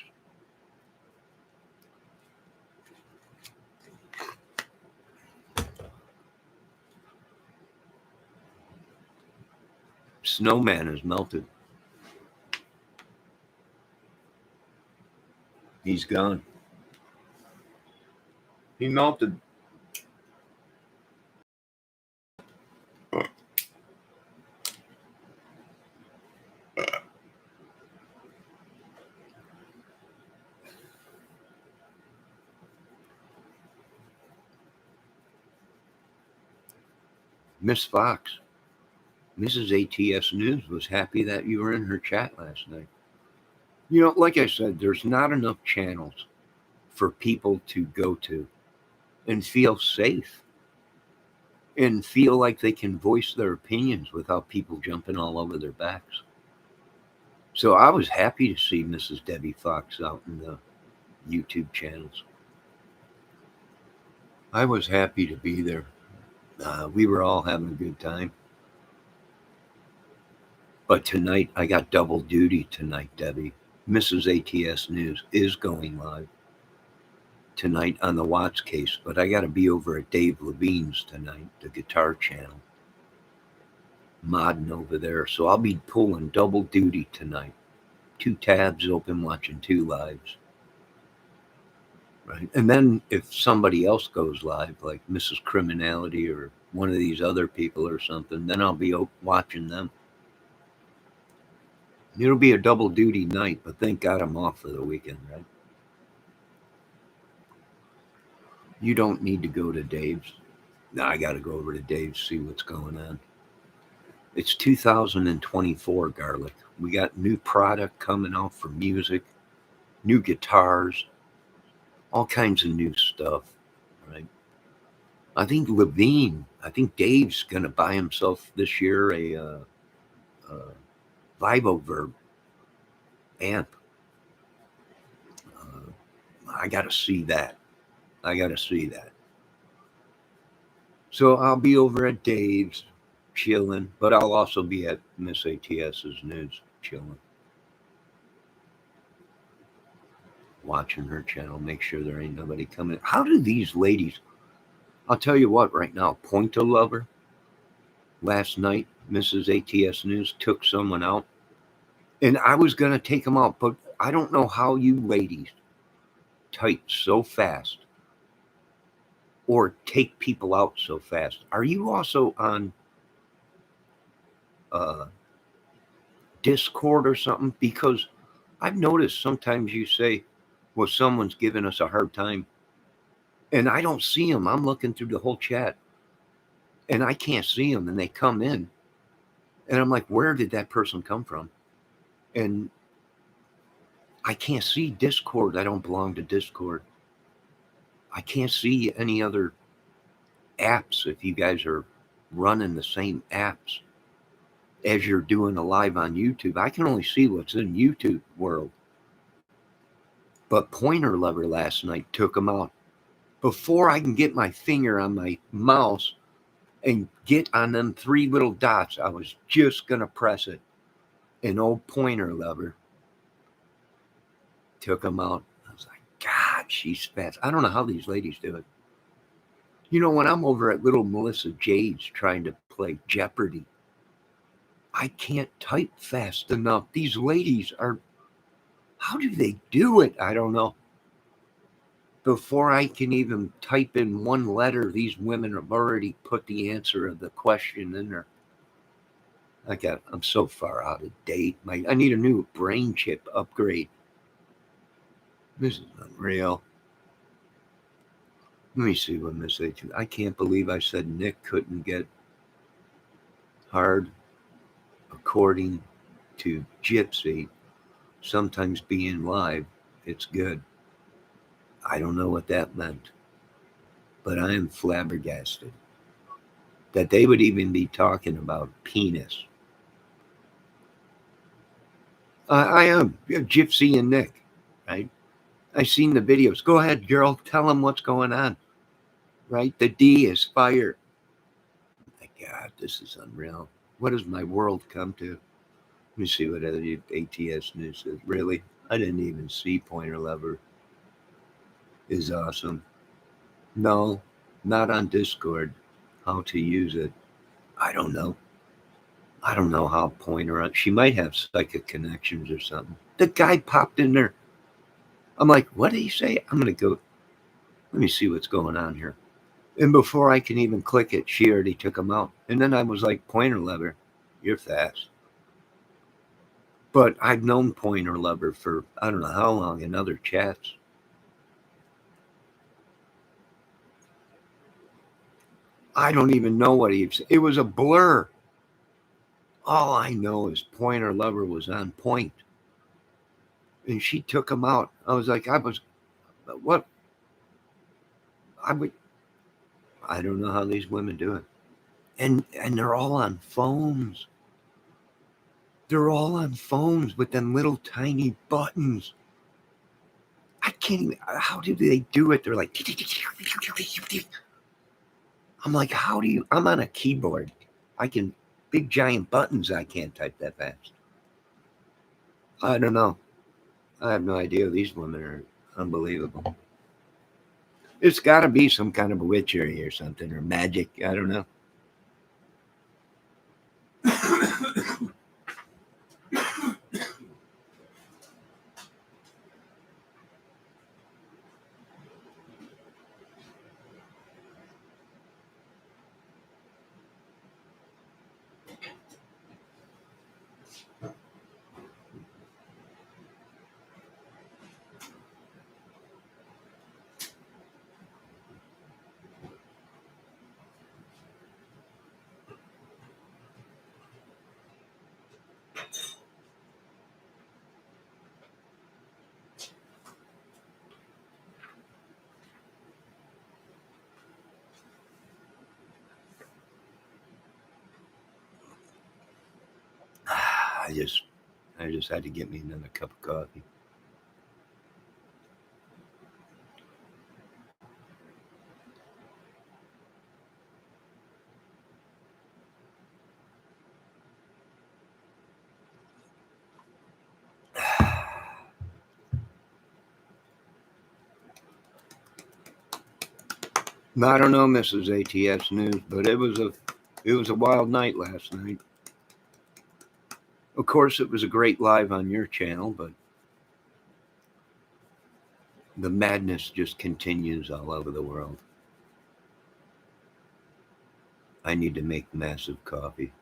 Snowman has melted. He's gone. He melted. Miss Fox, Mrs. ATS News was happy that you were in her chat last night. You know, like I said, there's not enough channels for people to go to and feel safe and feel like they can voice their opinions without people jumping all over their backs. So I was happy to see Mrs. Debbie Fox out in the YouTube channels. I was happy to be there. We were all having a good time. But tonight, I got double duty tonight, Debbie. Mrs. ATS News is going live tonight on the Watts case, but I got to be over at Dave Levine's tonight, the guitar channel, modding over there. So I'll be pulling double duty tonight. 2 tabs open, watching 2 lives. Right. And then if somebody else goes live, like Mrs. Criminality or one of these other people or something, then I'll be watching them. It'll be a double duty night, but thank God I'm off for the weekend, right? You don't need to go to Dave's. No, I got to go over to Dave's, see what's going on. It's 2024, Garlic. We got new product coming out for music, new guitars, all kinds of new stuff, right? I think Dave's going to buy himself this year a Vivoverb amp. I got to see that. I got to see that. So I'll be over at Dave's chilling, but I'll also be at Miss ATS's News chilling, watching her channel, make sure there ain't nobody coming. How do these ladies? I'll tell you what, right now, Point a Lover. Last night, Mrs. ATS News took someone out, and I was gonna take them out, but I don't know how you ladies type so fast or take people out so fast. Are you also on uh, Discord or something? Because I've noticed sometimes you say, well, someone's giving us a hard time, and I don't see them. I'm looking through the whole chat, and I can't see them, and they come in, and I'm like, where did that person come from? And I can't see Discord. I don't belong to Discord. I can't see any other apps if you guys are running the same apps. as you're doing a live on YouTube. I can only see what's in YouTube world. But Pointer Lover last night took them out. Before I can get my finger on my mouse and get on them three little dots, I was just going to press it. An old Pointer Lover took them out. I was like, God, she's fast. I don't know how these ladies do it. You know, when I'm over at little Melissa Jade's trying to play Jeopardy, I can't type fast enough. These ladies are, how do they do it? I don't know. Before I can even type in one letter, these women have already put the answer of the question in there. I'm so far out of date. I need a new brain chip upgrade. This is unreal. Let me see what Miss H. I can't believe I said Nick couldn't get hard. According to Gypsy, sometimes being live, it's good. I don't know what that meant, but I am flabbergasted that they would even be talking about penis. I am Gypsy and Nick, right? I seen the videos. Go ahead, girl. Tell them what's going on, right? The D is fire. My God, this is unreal. What has my world come to? Let me see what other ATS news is. Really? I didn't even see Pointer Lover. Is awesome. No, not on Discord. How to use it? I don't know. I don't know how Pointer. She might have psychic connections or something. The guy popped in there. I'm like, what did he say? I'm gonna go. Let me see what's going on here. And before I can even click it, she already took him out. And then I was like, Pointer Lover, you're fast. But I've known Pointer Lover for I don't know how long in other chats. I don't even know what he said. It was a blur. All I know is Pointer Lover was on point. And she took him out. I was like, what? I don't know how these women do it. And they're all on phones. They're all on phones with them little tiny buttons. I can't even, how do they do it? They're like, I'm like, how do you, I'm on a keyboard. Big giant buttons, I can't type that fast. I don't know. I have no idea. These women are unbelievable. It's got to be some kind of witchery or something or magic. I don't know. I just had to get me another cup of coffee. I don't know, Mrs. ATS News, but it was a wild night last night. Of course, it was a great live on your channel, but the madness just continues all over the world. I need to make massive coffee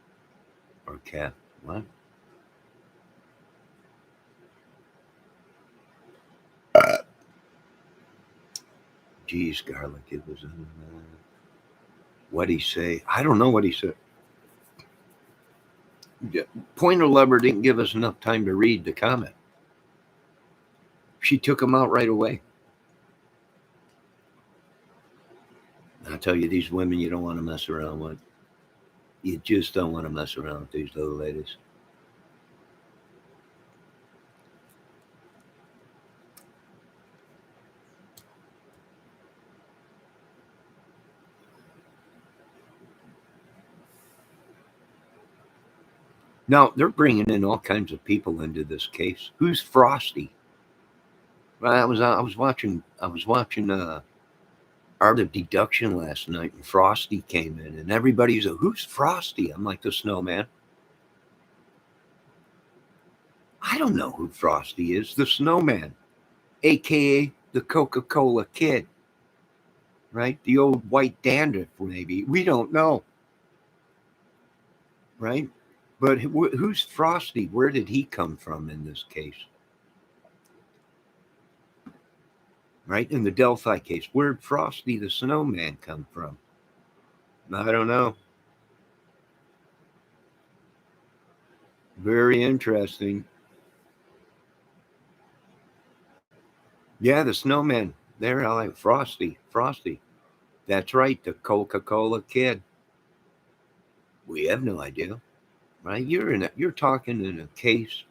or cat. What? Geez, garlic. It was. What'd he say? I don't know what he said. Pointer Lover didn't give us enough time to read the comment. She took him out right away. I'll tell you, these women you don't want to mess around with. You just don't want to mess around with these little ladies. Now they're bringing in all kinds of people into this case. Who's Frosty? I was watching Art of Deduction last night, and Frosty came in, and everybody's like, "Who's Frosty?" I'm like, "The snowman." I don't know who Frosty is. The snowman, aka the Coca-Cola kid, right? The old white dandruff, maybe. We don't know, right? But who's Frosty? Where did he come from in this case? Right? In the Delphi case, where'd Frosty the snowman come from? I don't know. Very interesting. Yeah, the snowman. There, I like Frosty. Frosty. That's right, the Coca-Cola kid. We have no idea, right? You're talking in a case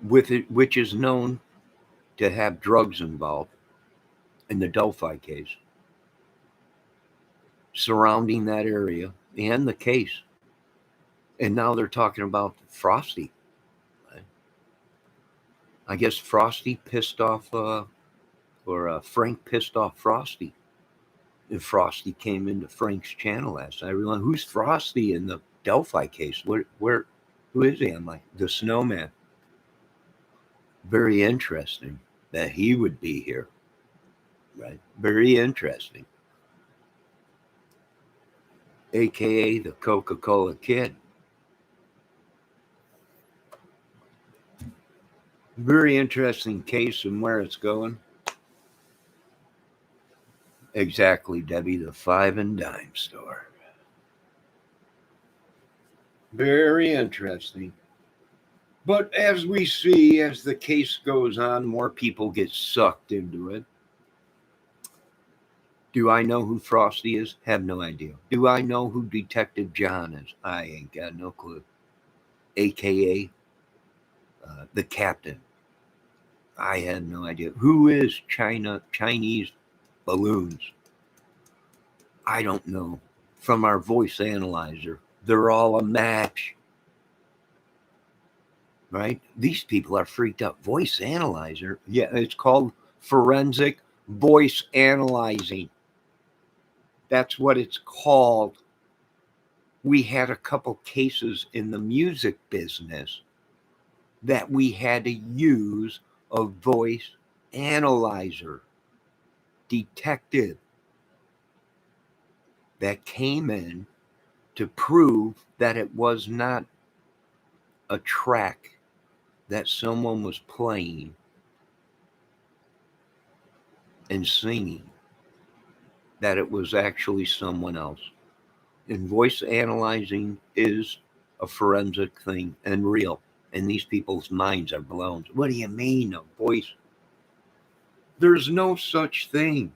with it, which is known to have drugs involved in the Delphi case, surrounding that area and the case. And now they're talking about Frosty. Right? I guess Frosty pissed off, or Frank pissed off Frosty. And Frosty came into Frank's channel last night. I realized, who's Frosty in the Delphi case? Who is he? I'm like, the snowman. Very interesting that he would be here. Right? Very interesting. AKA the Coca-Cola kid. Very interesting case and where it's going. Exactly, Debbie, the five and dime store. Very interesting. But as we see, as the case goes on, more people get sucked into it. Do I know who Frosty is? Have no idea. Do I know who Detective John is? I ain't got no clue. AKA the captain. I had no idea. Who is Chinese balloons? I don't know. From our voice analyzer, they're all a match. Right? These people are freaked out. Voice analyzer? Yeah, it's called forensic voice analyzing. That's what it's called. We had a couple cases in the music business that we had to use a voice analyzer detective that came in to prove that it was not a track that someone was playing and singing, that it was actually someone else. And voice analyzing is a forensic thing and real. And these people's minds are blown. What do you mean, a voice? There's no such thing.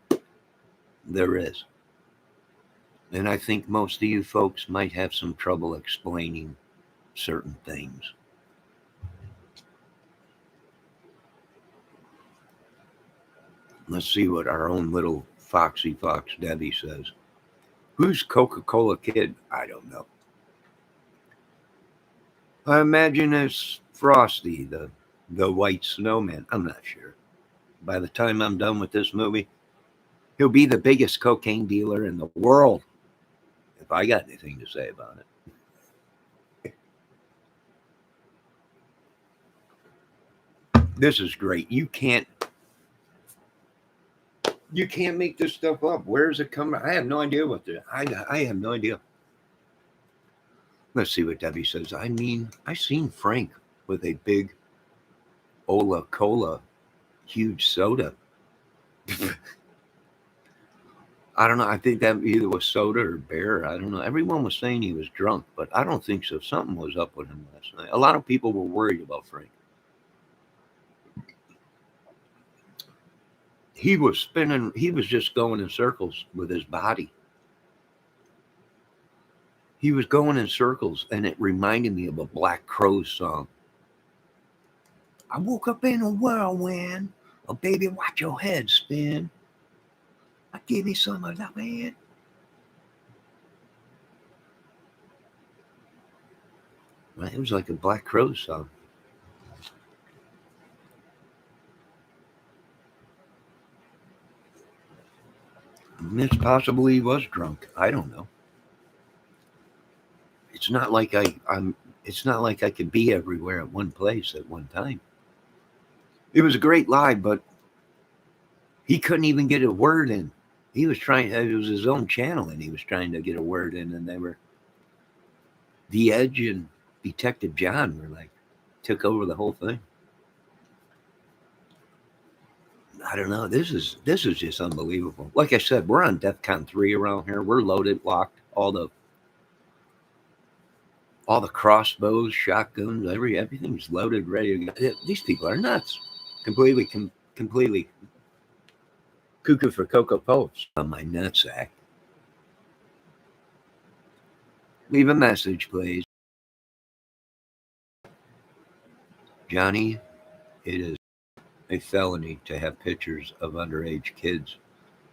There is. And I think most of you folks might have some trouble explaining certain things. Let's see what our own little Foxy Fox Debbie says. Who's Coca-Cola kid? I don't know. I imagine it's Frosty, the white snowman. I'm not sure. By the time I'm done with this movie, he'll be the biggest cocaine dealer in the world, if I got anything to say about it. This is great. You can't make this stuff up. Where is it coming? I have no idea what the I have no idea. Let's see what Debbie says. I mean, I seen Frank with a big Ola Cola, huge soda. I don't know. I think that either was soda or beer. I don't know. Everyone was saying he was drunk, but I don't think so. Something was up with him last night. A lot of people were worried about Frank. He was spinning. He was just going in circles with his body. He was going in circles, and it reminded me of a Black Crowes song. I woke up in a whirlwind. Oh, baby, watch your head spin. I give you some of that, man. It was like a Black Crowes song. It's possible he was drunk. I don't know. It's not like I'm. It's not like I could be everywhere at one place at one time. It was a great live, but he couldn't even get a word in. He was trying. It was his own channel, and he was trying to get a word in, and they were. The Edge and Detective John were like, took over the whole thing. I don't know. This is just unbelievable. Like I said, we're on DEFCON 3 around here. We're loaded, locked, all the crossbows, shotguns, everything's loaded, ready to go. These people are nuts. Completely cuckoo for Cocoa Puffs on my nutsack. Leave a message, please. Johnny, it is a felony to have pictures of underage kids.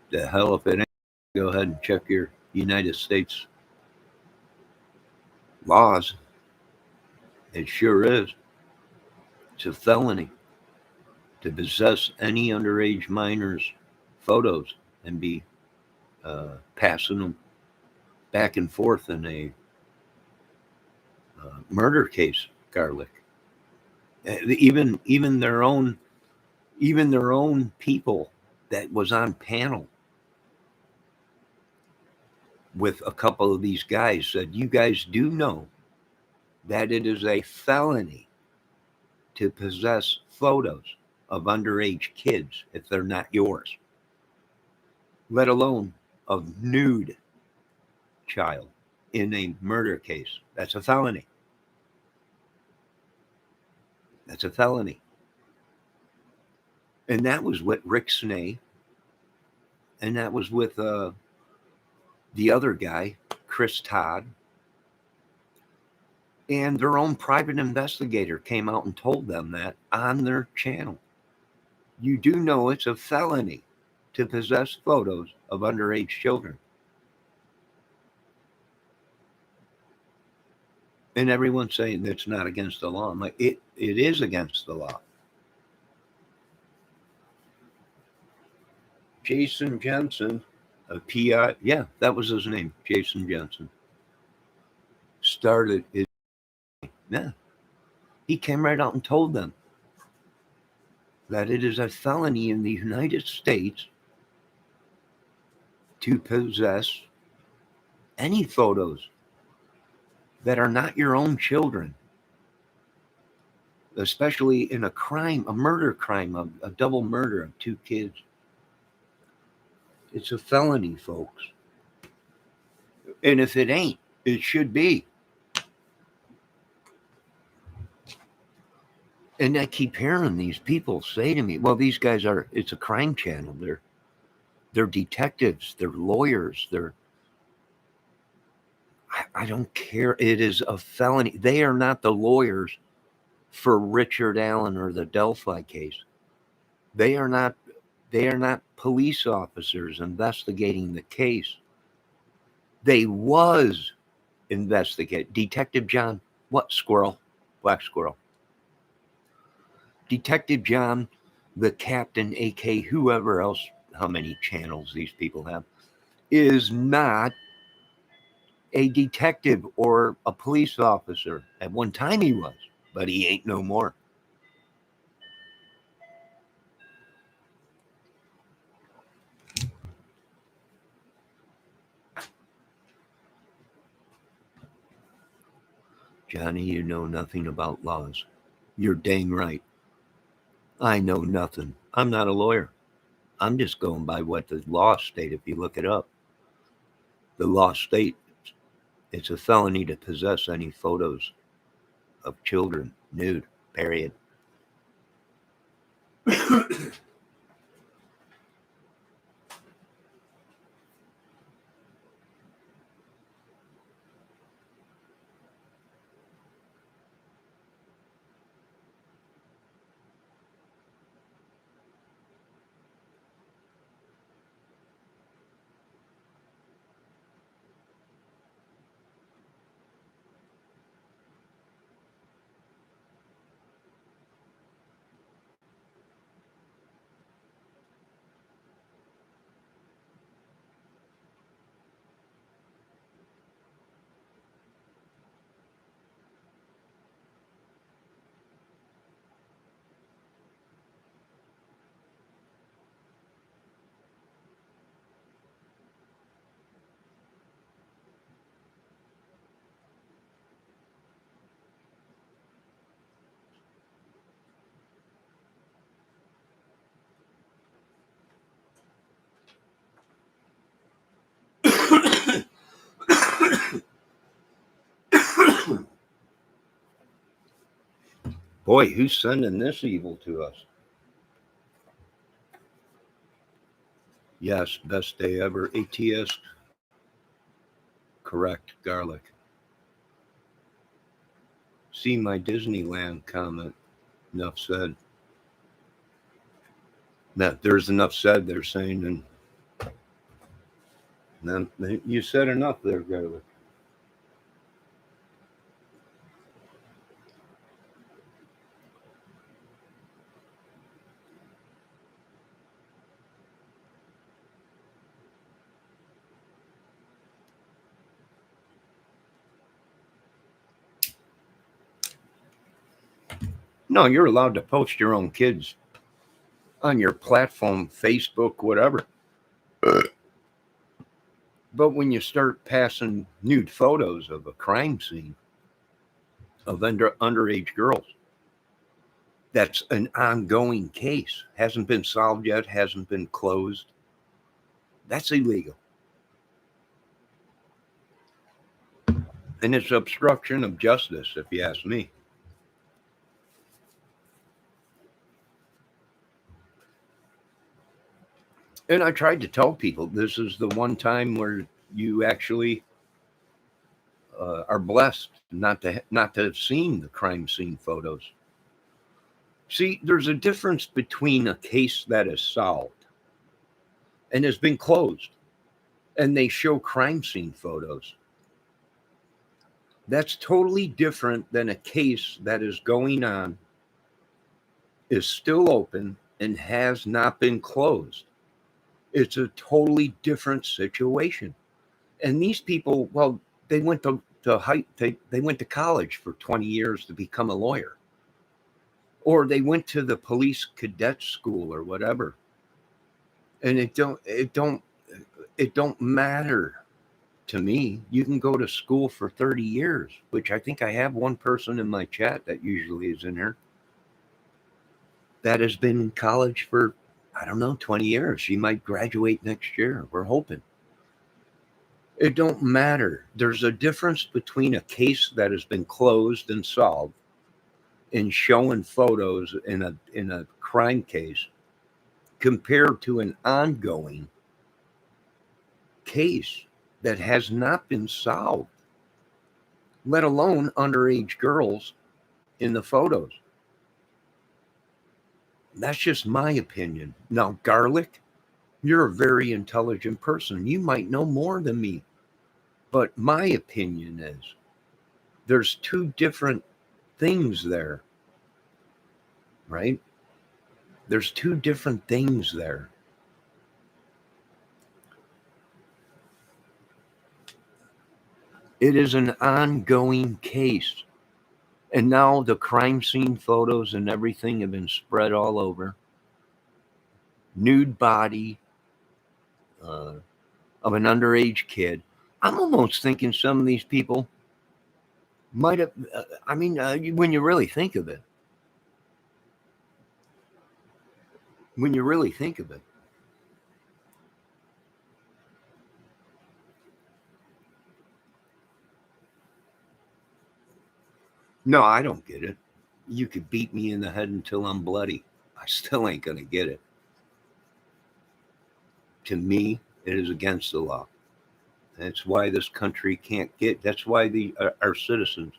The hell if it ain't, go ahead and check your United States laws. It sure is. It's a felony to possess any underage minor's photos and be passing them back and forth in a murder case, Garlic. Even their own people that was on panel with a couple of these guys said, you guys do know that it is a felony to possess photos of underage kids if they're not yours, let alone a nude child in a murder case. That's a felony. That's a felony. And that was with Rick Snay, and that was with the other guy, Chris Todd. And their own private investigator came out and told them that on their channel. You do know it's a felony to possess photos of underage children. And everyone's saying it's not against the law. I'm like, it is against the law. Jason Jensen, a PI, yeah, that was his name, Jason Jensen, started it. Yeah, he came right out and told them that it is a felony in the United States to possess any photos that are not your own children, especially in a murder crime, a double murder of two kids. It's a felony, folks. And if it ain't, it should be. And I keep hearing these people say to me, well, these guys it's a crime channel. They're detectives, they're lawyers, I don't care. It is a felony. They are not the lawyers for Richard Allen or the Delphi case. They are not police officers investigating the case. They was investigate Detective John, what squirrel? Black squirrel. Detective John, the captain, AK, whoever else, how many channels these people have, is not a detective or a police officer. At one time he was, but he ain't no more. Johnny, you know nothing about laws. You're dang right. I know nothing. I'm not a lawyer. I'm just going by what the law state, if you look it up. The law state, it's a felony to possess any photos of children nude, period. Boy, who's sending this evil to us? Yes, best day ever. ATS, correct, garlic. See my Disneyland comment. Enough said. That there's enough said, they're saying, and then you said enough there, garlic. No, you're allowed to post your own kids on your platform, Facebook, whatever. But when you start passing nude photos of a crime scene of underage girls, that's an ongoing case. Hasn't been solved yet, hasn't been closed. That's illegal. And it's obstruction of justice, if you ask me. And I tried to tell people this is the one time where you actually are blessed not to have seen the crime scene photos. See, there's a difference between a case that is solved and has been closed, and they show crime scene photos. That's totally different than a case that is going on, is still open, and has not been closed. It's a totally different situation. And these people, well, they went to they went to college for 20 years to become a lawyer, or they went to the police cadet school or whatever. And it don't matter to me. You can go to school for 30 years, which I think I have one person in my chat that usually is in here that has been in college for, I don't know, 20 years. She might graduate next year. We're hoping. It don't matter. There's a difference between a case that has been closed and solved and showing photos in a crime case compared to an ongoing case that has not been solved, let alone underage girls in the photos. That's just my opinion. Now, garlic, you're a very intelligent person. You might know more than me. But my opinion is there's two different things there, right? There's two different things there. It is an ongoing case. And now the crime scene photos and everything have been spread all over. Nude body uh, of an underage kid. I'm almost thinking some of these people might have, when you really think of it, when you really think of it, no, I don't get it. You could beat me in the head until I'm bloody. I still ain't going to get it. To me, it is against the law. That's why this country can't get, that's why our citizens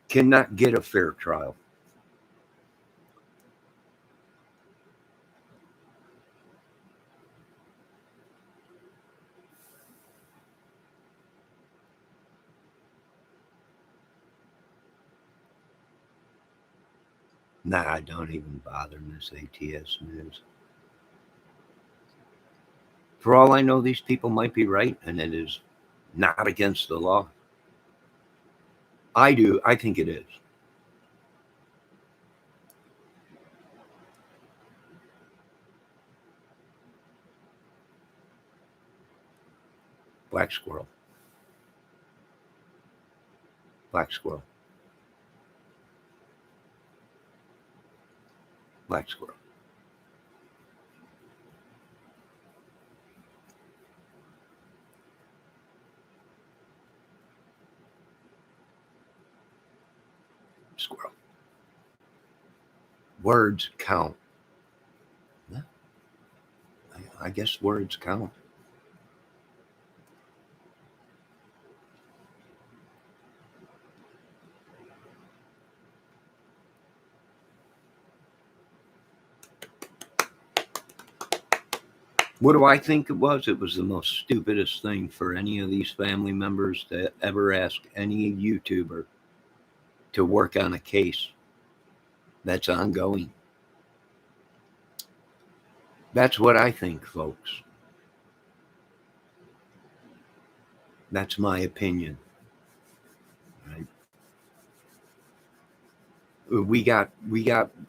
cannot get a fair trial. Nah, don't even bother, Miss ATS News. For all I know, these people might be right, and it is not against the law. I do. I think it is. Black squirrel. Black squirrel. Black squirrel. Squirrel. Words count. Yeah, I guess words count. What do I think it was? It was the most stupidest thing for any of these family members to ever ask any YouTuber to work on a case that's ongoing. That's what I think, folks. That's my opinion. Right? We got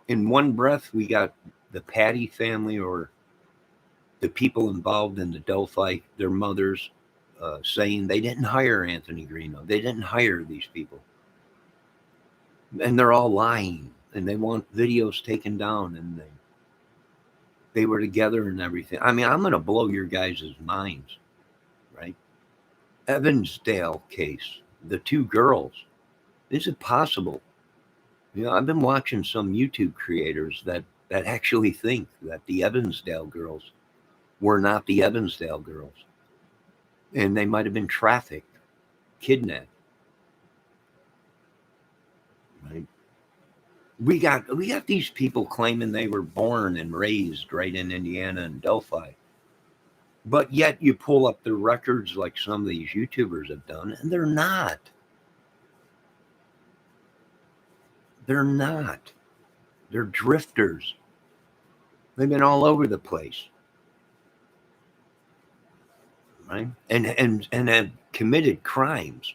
in one breath we got the Patty family or the people involved in the Delphi, their mothers, saying they didn't hire Anthony Greeno. They didn't hire these people, and they're all lying, and they want videos taken down, and they were together and everything. I mean, I'm going to blow your guys' minds, right? Evansdale case, the two girls. Is it possible? You know, I've been watching some YouTube creators that actually think that the Evansdale girls were not the Evansdale girls, and they might have been trafficked, kidnapped. Right? We got these people claiming they were born and raised right in Indiana and Delphi, but yet you pull up their records like some of these YouTubers have done, and they're not. They're not. They're drifters. They've been all over the place, right? And have committed crimes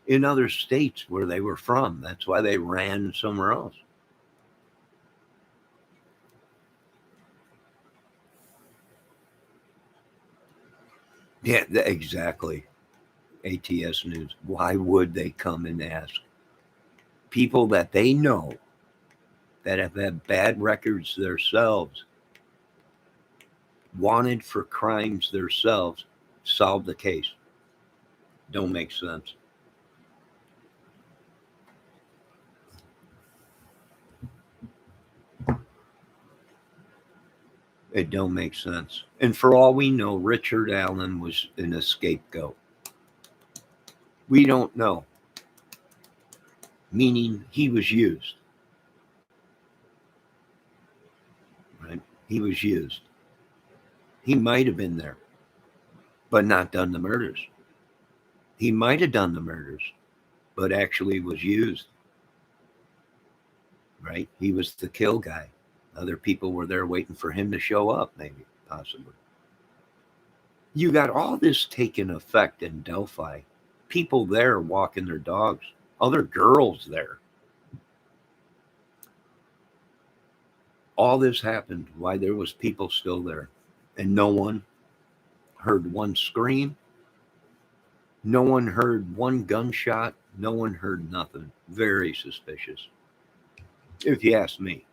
in other states where they were from. That's why they ran somewhere else. Yeah, exactly. ATS News. Why would they come and ask people that they know that have had bad records themselves, wanted for crimes themselves, solve the case? Don't make sense. It don't make sense. And for all we know, Richard Allen was an scapegoat. We don't know, meaning he was used, right? He was used. He might have been there, but not done the murders. He might have done the murders, but actually was used, right? He was the kill guy. Other people were there waiting for him to show up, maybe, possibly. You got all this taking effect in Delphi. People there walking their dogs, other girls there. All this happened while there was people still there, and no one heard one scream. No one heard one gunshot. No one heard nothing. Very suspicious, if you ask me.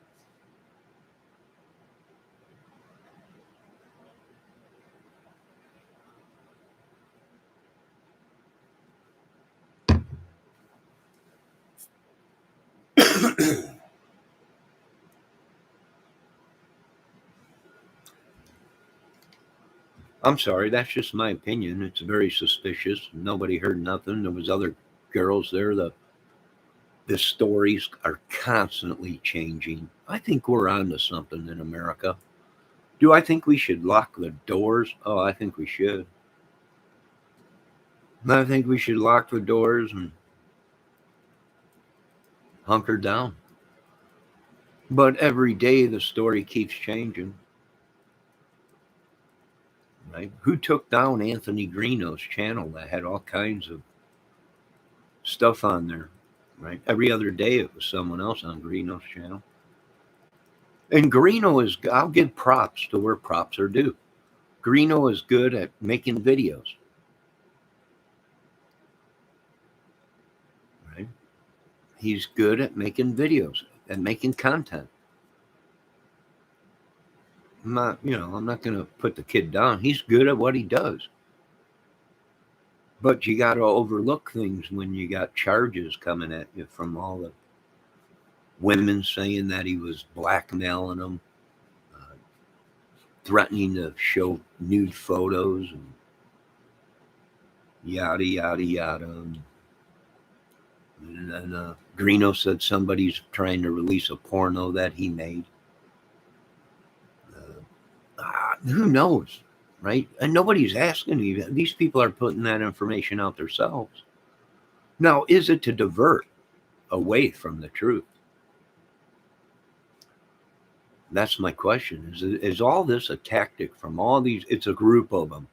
I'm sorry, that's just my opinion. It's very suspicious. Nobody heard nothing. There was other girls there. The stories are constantly changing. I think we're onto something in America. Do I think we should lock the doors? Oh, I think we should. I think we should lock the doors and hunker down. But every day the story keeps changing. Right? Who took down Anthony Greeno's channel that had all kinds of stuff on there? Right? Every other day it was someone else on Greeno's channel. And Greeno is, I'll give props to where props are due. Greeno is good at making videos. Right? He's good at making videos and making content. I'm not going to put the kid down. He's good at what he does. But you got to overlook things when you got charges coming at you from all the women saying that he was blackmailing them, uh, threatening to show nude photos, and yada, yada, yada. And then Greeno said somebody's trying to release a porno that he made. Who knows, right? And nobody's asking you. These people are putting that information out themselves. Now, is it to divert away from the truth? That's my question. Is all this a tactic from all these? It's a group of them.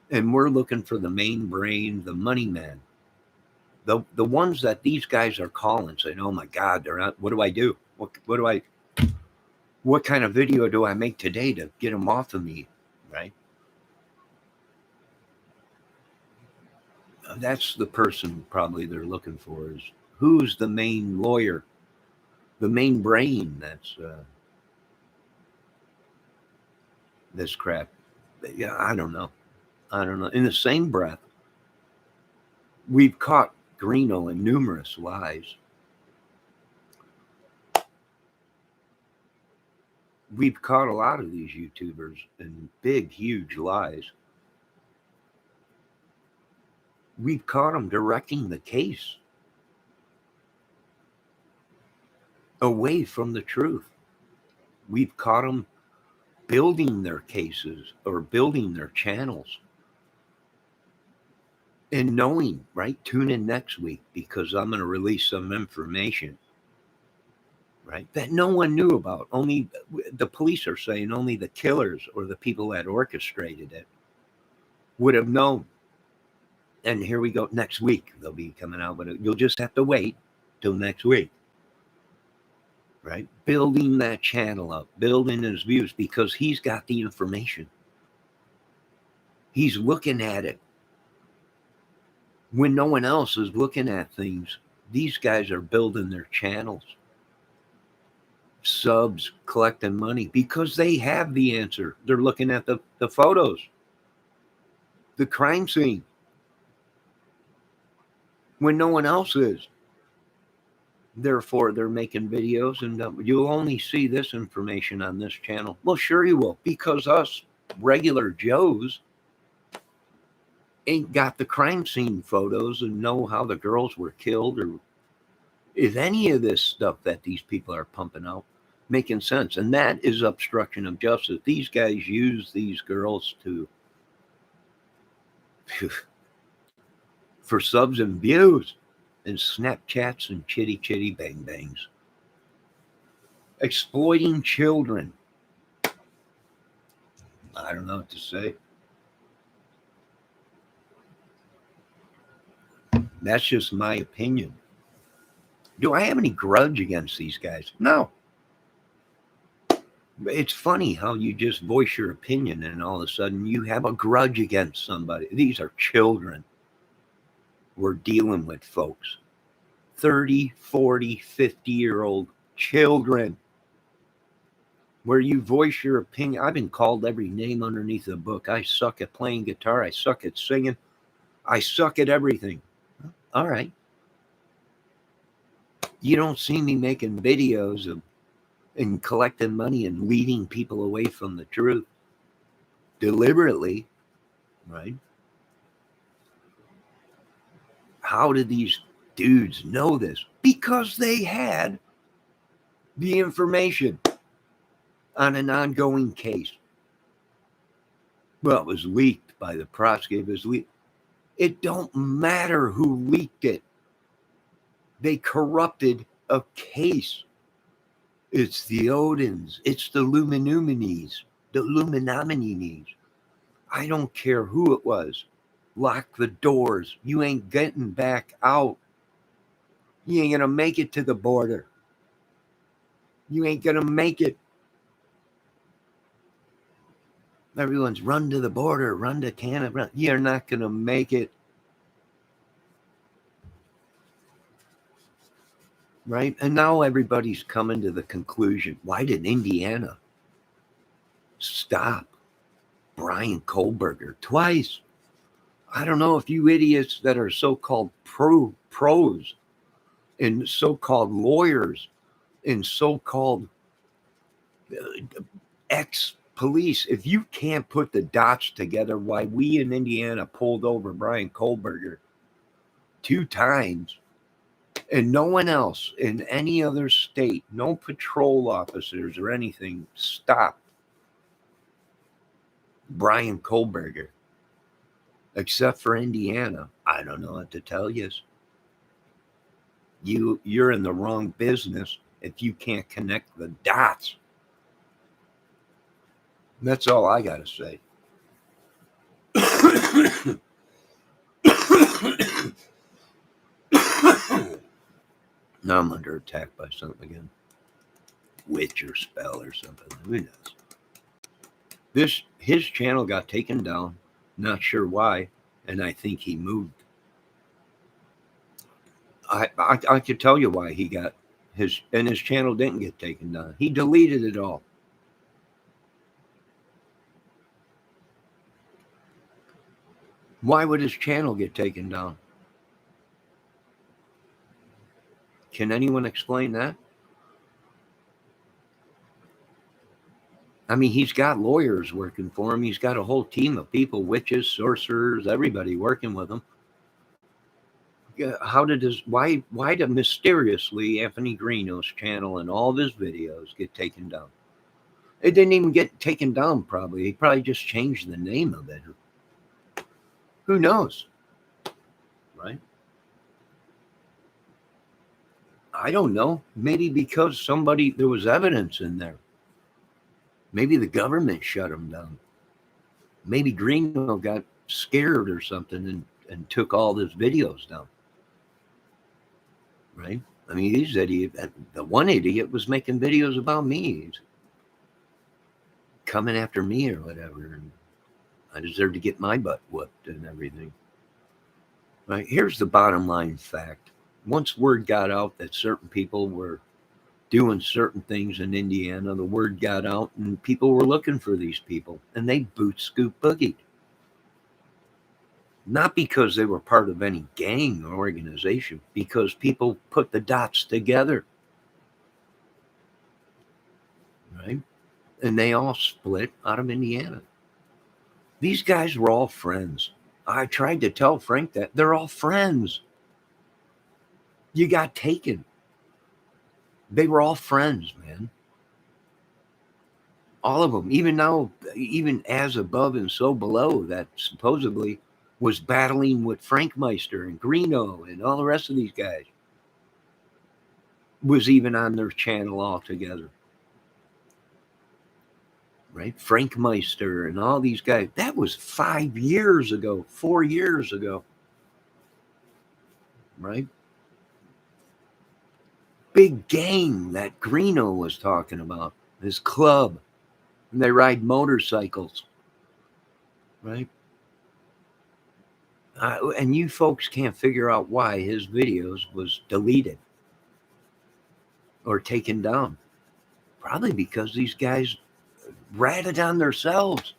And we're looking for the main brain, the money man. The ones that these guys are calling saying, oh my God, they're not, what do I do? What kind of video do I make today to get them off of me? Right? That's the person probably they're looking for, is who's the main lawyer, the main brain that's this crap. Yeah, I don't know. In the same breath, we've caught Greeno in numerous lies. We've caught a lot of these YouTubers in big, huge lies. We've caught them directing the case away from the truth. We've caught them building their cases or building their channels and knowing, right? Tune in next week because I'm going to release some information, right? That no one knew about. Only the police are saying only the killers or the people that orchestrated it would have known. And here we go. Next week, they'll be coming out with it. You'll just have to wait till next week, right? Building that channel up, building his views because he's got the information. He's looking at it. When no one else is looking at things, these guys are building their channels. Subs, collecting money because they have the answer. They're looking at the photos, the crime scene, when no one else is. Therefore, they're making videos, and you'll only see this information on this channel. Well, sure you will, because us regular Joes ain't got the crime scene photos and know how the girls were killed, or is any of this stuff that these people are pumping out making sense. And that is obstruction of justice. These guys use these girls for subs and views and Snapchats and chitty bang bangs. Exploiting children. I don't know what to say. That's just my opinion. Do I have any grudge against these guys? No. It's funny how you just voice your opinion and all of a sudden you have a grudge against somebody. These are children we're dealing with, folks. 30, 40, 50-year-old children. Where you voice your opinion. I've been called every name underneath the book. I suck at playing guitar. I suck at singing. I suck at everything. All right. You don't see me making videos of and collecting money and leading people away from the truth deliberately, right? How did these dudes know this? Because they had the information on an ongoing case. Well, it was leaked by the prosecutor. It don't matter who leaked it. They corrupted a case. It's the Odins. It's the Luminuminis, the Luminominis. I don't care who it was. Lock the doors. You ain't getting back out. You ain't going to make it to the border. You ain't going to make it. Everyone's run to the border, run to Canada. You're not going to make it. Right? And now everybody's coming to the conclusion. Why did Indiana stop Brian Kohlberger twice? I don't know if you idiots that are so-called pros and so-called lawyers and so-called ex-police, if you can't put the dots together why we in Indiana pulled over Brian Kohlberger 2 times and no one else in any other state, no patrol officers or anything stopped Brian Kohlberger except for Indiana, I don't know what to tell you. You're in the wrong business if you can't connect the dots. That's all I got to say. Now I'm under attack by something again. Witch or spell or something. Who knows? His channel got taken down. Not sure why. And I think he moved. I could tell you why he got his channel didn't get taken down. He deleted it all. Why would his channel get taken down? Can anyone explain that? I mean, he's got lawyers working for him. He's got a whole team of people, witches, sorcerers, everybody working with him. Why did mysteriously Anthony Greeno's channel and all of his videos get taken down? It didn't even get taken down, probably. He probably just changed the name of it. Who knows? Right? I don't know. Maybe because there was evidence in there. Maybe the government shut him down. Maybe Greeno got scared or something and took all his videos down. Right? I mean, these idiots, the one idiot was making videos about me. He's coming after me or whatever. And I deserve to get my butt whooped and everything. Right? Here's the bottom line fact. Once word got out that certain people were doing certain things in Indiana, the word got out and people were looking for these people and they boot scoop boogied. Not because they were part of any gang or organization, because people put the dots together. Right? And they all split out of Indiana. These guys were all friends. I tried to tell Frank that they're all friends. You got taken. They were all friends, man. All of them. Even now, even as above and so below, that supposedly was battling with Frank Meister and Greeno and all the rest of these guys, was even on their channel altogether. Right? Frank Meister and all these guys. That was 5 years ago, 4 years ago. Right? Big gang that Greeno was talking about, his club. And they ride motorcycles. Right? And you folks can't figure out why his videos was deleted or taken down. Probably because these guys ratted on themselves.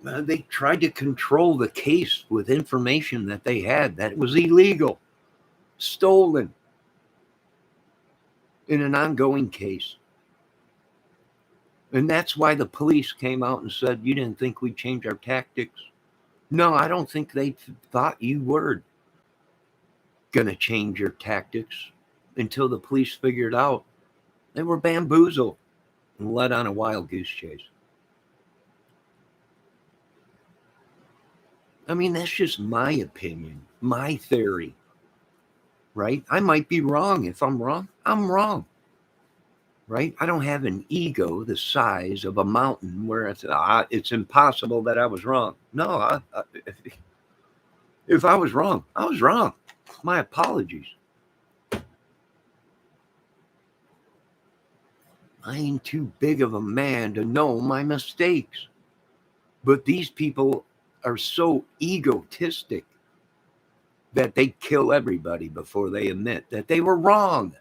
They tried to control the case with information that they had that was illegal, stolen in an ongoing case. And that's why the police came out and said, you didn't think we'd change our tactics? No, I don't think they thought you were going to change your tactics until the police figured out they were bamboozled and led on a wild goose chase. I mean, that's just my opinion, my theory, right? I might be wrong. If I'm wrong, I'm wrong, right? I don't have an ego the size of a mountain where it's impossible that I was wrong. No, if I was wrong, I was wrong. My apologies. I ain't too big of a man to know my mistakes. But these people are so egotistic that they kill everybody before they admit that they were wrong.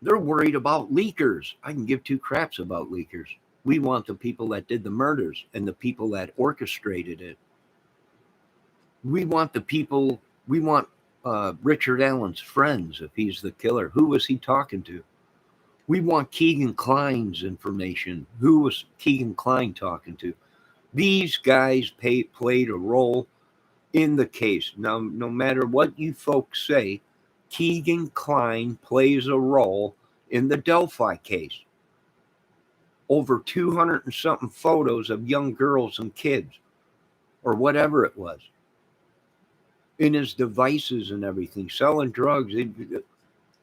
They're worried about leakers. I can give two craps about leakers. We want the people that did the murders and the people that orchestrated it. We want the people, we want Richard Allen's friends if he's the killer. Who was he talking to? We want Keegan Klein's information. Who was Keegan Klein talking to? These guys played a role in the case. Now, no matter what you folks say, Keegan Klein plays a role in the Delphi case. Over 200 and something photos of young girls and kids, or whatever it was, in his devices and everything, selling drugs.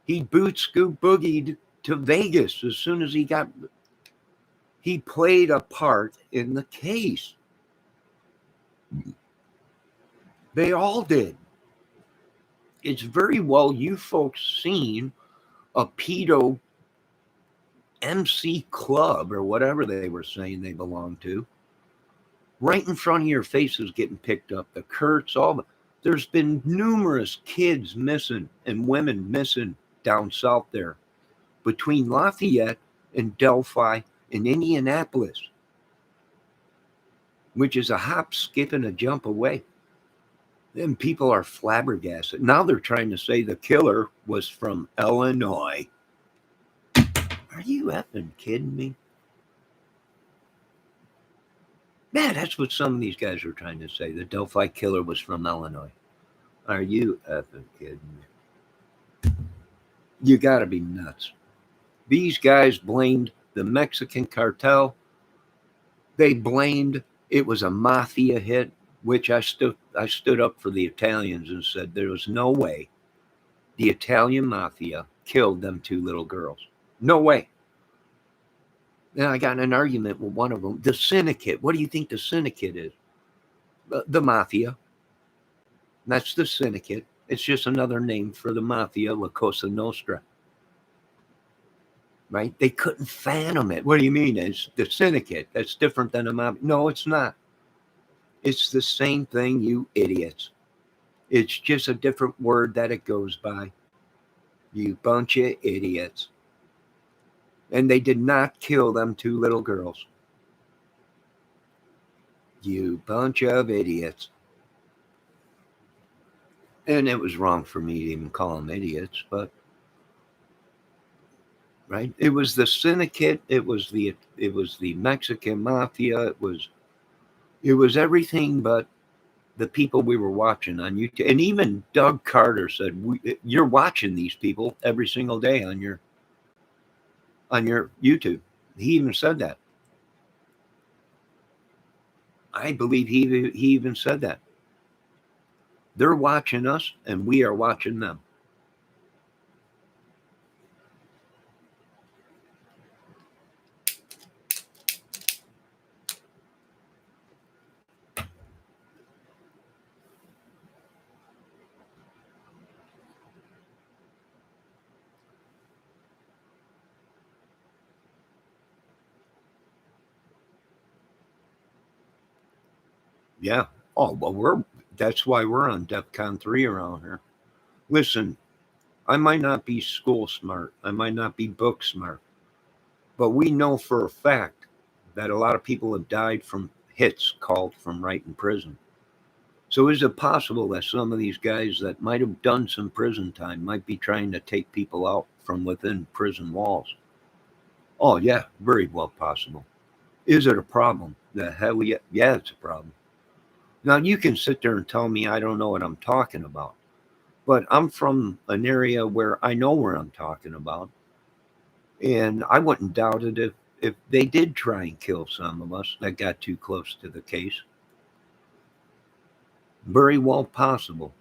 He boot scoop boogied to Vegas as soon as he played a part in the case. They all did. It's very well you folks seen a pedo MC club or whatever they were saying they belonged to, right in front of your faces getting picked up. The Kurtz, there's been numerous kids missing and women missing down south there between Lafayette and Delphi and Indianapolis, which is a hop, skip, and a jump away. Then people are flabbergasted. Now they're trying to say the killer was from Illinois. Are you effing kidding me? Man, that's what some of these guys are trying to say. The Delphi killer was from Illinois. Are you effing kidding me? You got to be nuts. These guys blamed the Mexican cartel. They blamed it was a mafia hit, which I stood up for the Italians and said there was no way the Italian mafia killed them two little girls. No way. Then I got in an argument with one of them. The syndicate. What do you think the syndicate is? The mafia. That's the syndicate. It's just another name for the mafia, La Cosa Nostra. Right? They couldn't fathom it. What do you mean? It's the syndicate. That's different than a mafia. No, it's not. It's the same thing, you idiots. It's just a different word that it goes by. You bunch of idiots. And they did not kill them two little girls. You bunch of idiots. And it was wrong for me to even call them idiots, but right? It was the syndicate, it was the Mexican mafia, it was everything but the people we were watching on YouTube. And even Doug Carter said, "You're watching these people every single day on your YouTube." He even said that. I believe he even said that. They're watching us, and we are watching them. Yeah. Oh, well, that's why we're on DEFCON 3 around here. Listen, I might not be school smart, I might not be book smart, but we know for a fact that a lot of people have died from hits called from right in prison. So is it possible that some of these guys that might have done some prison time might be trying to take people out from within prison walls? Oh, yeah, very well possible. Is it a problem? The hell yeah, yeah, it's a problem. Now, you can sit there and tell me I don't know what I'm talking about, but I'm from an area where I know where I'm talking about. And I wouldn't doubt it if they did try and kill some of us that got too close to the case. Very well possible.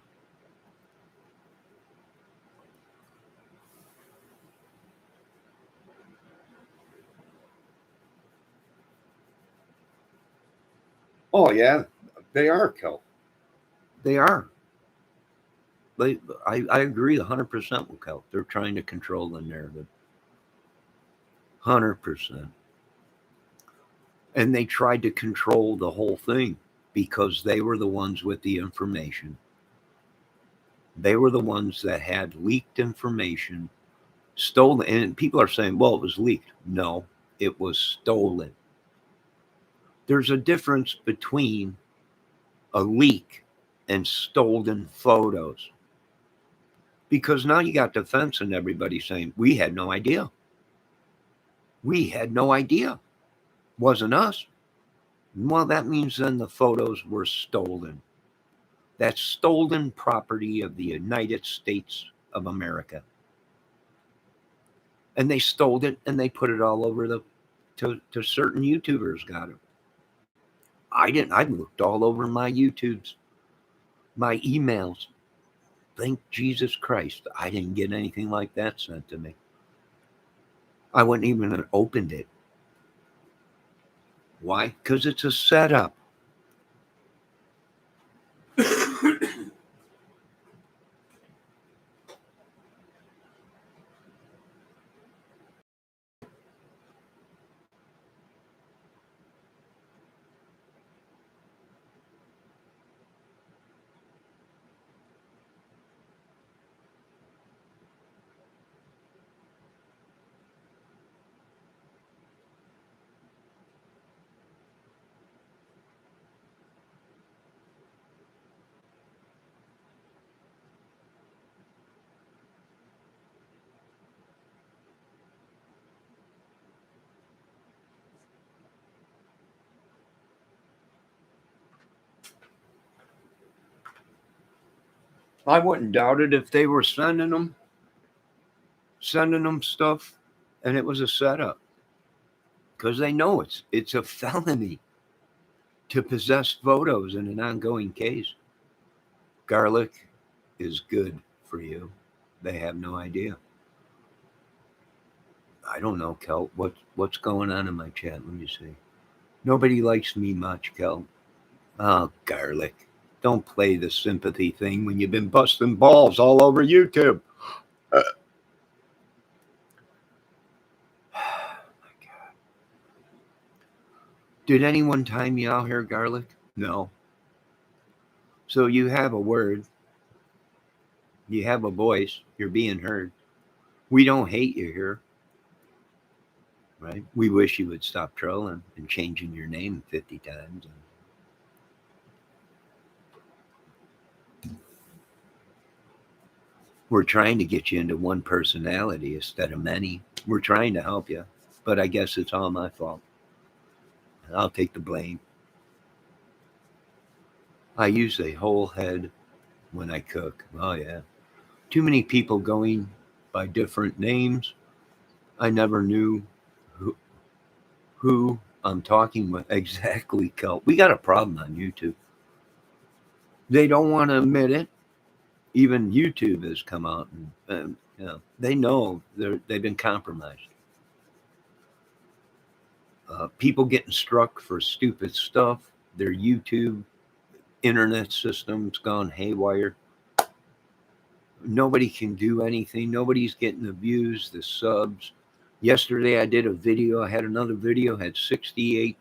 Oh, yeah, they are killed. They are. I agree 100% with Kel. They're trying to control the narrative. 100%. And they tried to control the whole thing because they were the ones with the information. They were the ones that had leaked information Stolen. And people are saying, well, it was leaked. No, it was stolen. There's a difference between a leak and stolen photos. Because now you got defense and everybody saying, we had no idea. We had no idea. Wasn't us. Well, that means then the photos were stolen. That's stolen property of the United States of America. And they stole it and they put it all over to certain YouTubers got it. I didn't. I looked all over my YouTubes, my emails. Thank Jesus Christ, I didn't get anything like that sent to me. I wouldn't even opened it. Why? Because it's a setup. I wouldn't doubt it if they were sending them stuff, and it was a setup because they know it's a felony to possess photos in an ongoing case. Garlic is good for you. They have no idea. I don't know, Kel. What's going on in my chat? Let me see. Nobody likes me much, Kel. Oh, garlic. Don't play the sympathy thing when you've been busting balls all over YouTube. Oh my God. Did anyone time you out here, garlic? No. So you have a word, you have a voice, you're being heard. We don't hate you here, right? We wish you would stop trolling and changing your name 50 times. We're trying to get you into one personality instead of many. We're trying to help you, but I guess it's all my fault. I'll take the blame. I use a whole head when I cook. Oh, yeah. Too many people going by different names. I never knew who I'm talking with. Exactly, Kel. We got a problem on YouTube. They don't want to admit it. Even YouTube has come out and they know they've been compromised. People getting struck for stupid stuff. Their YouTube internet system's gone haywire. Nobody can do anything. Nobody's getting the views, the subs. Yesterday I did a video. I had another video, had 68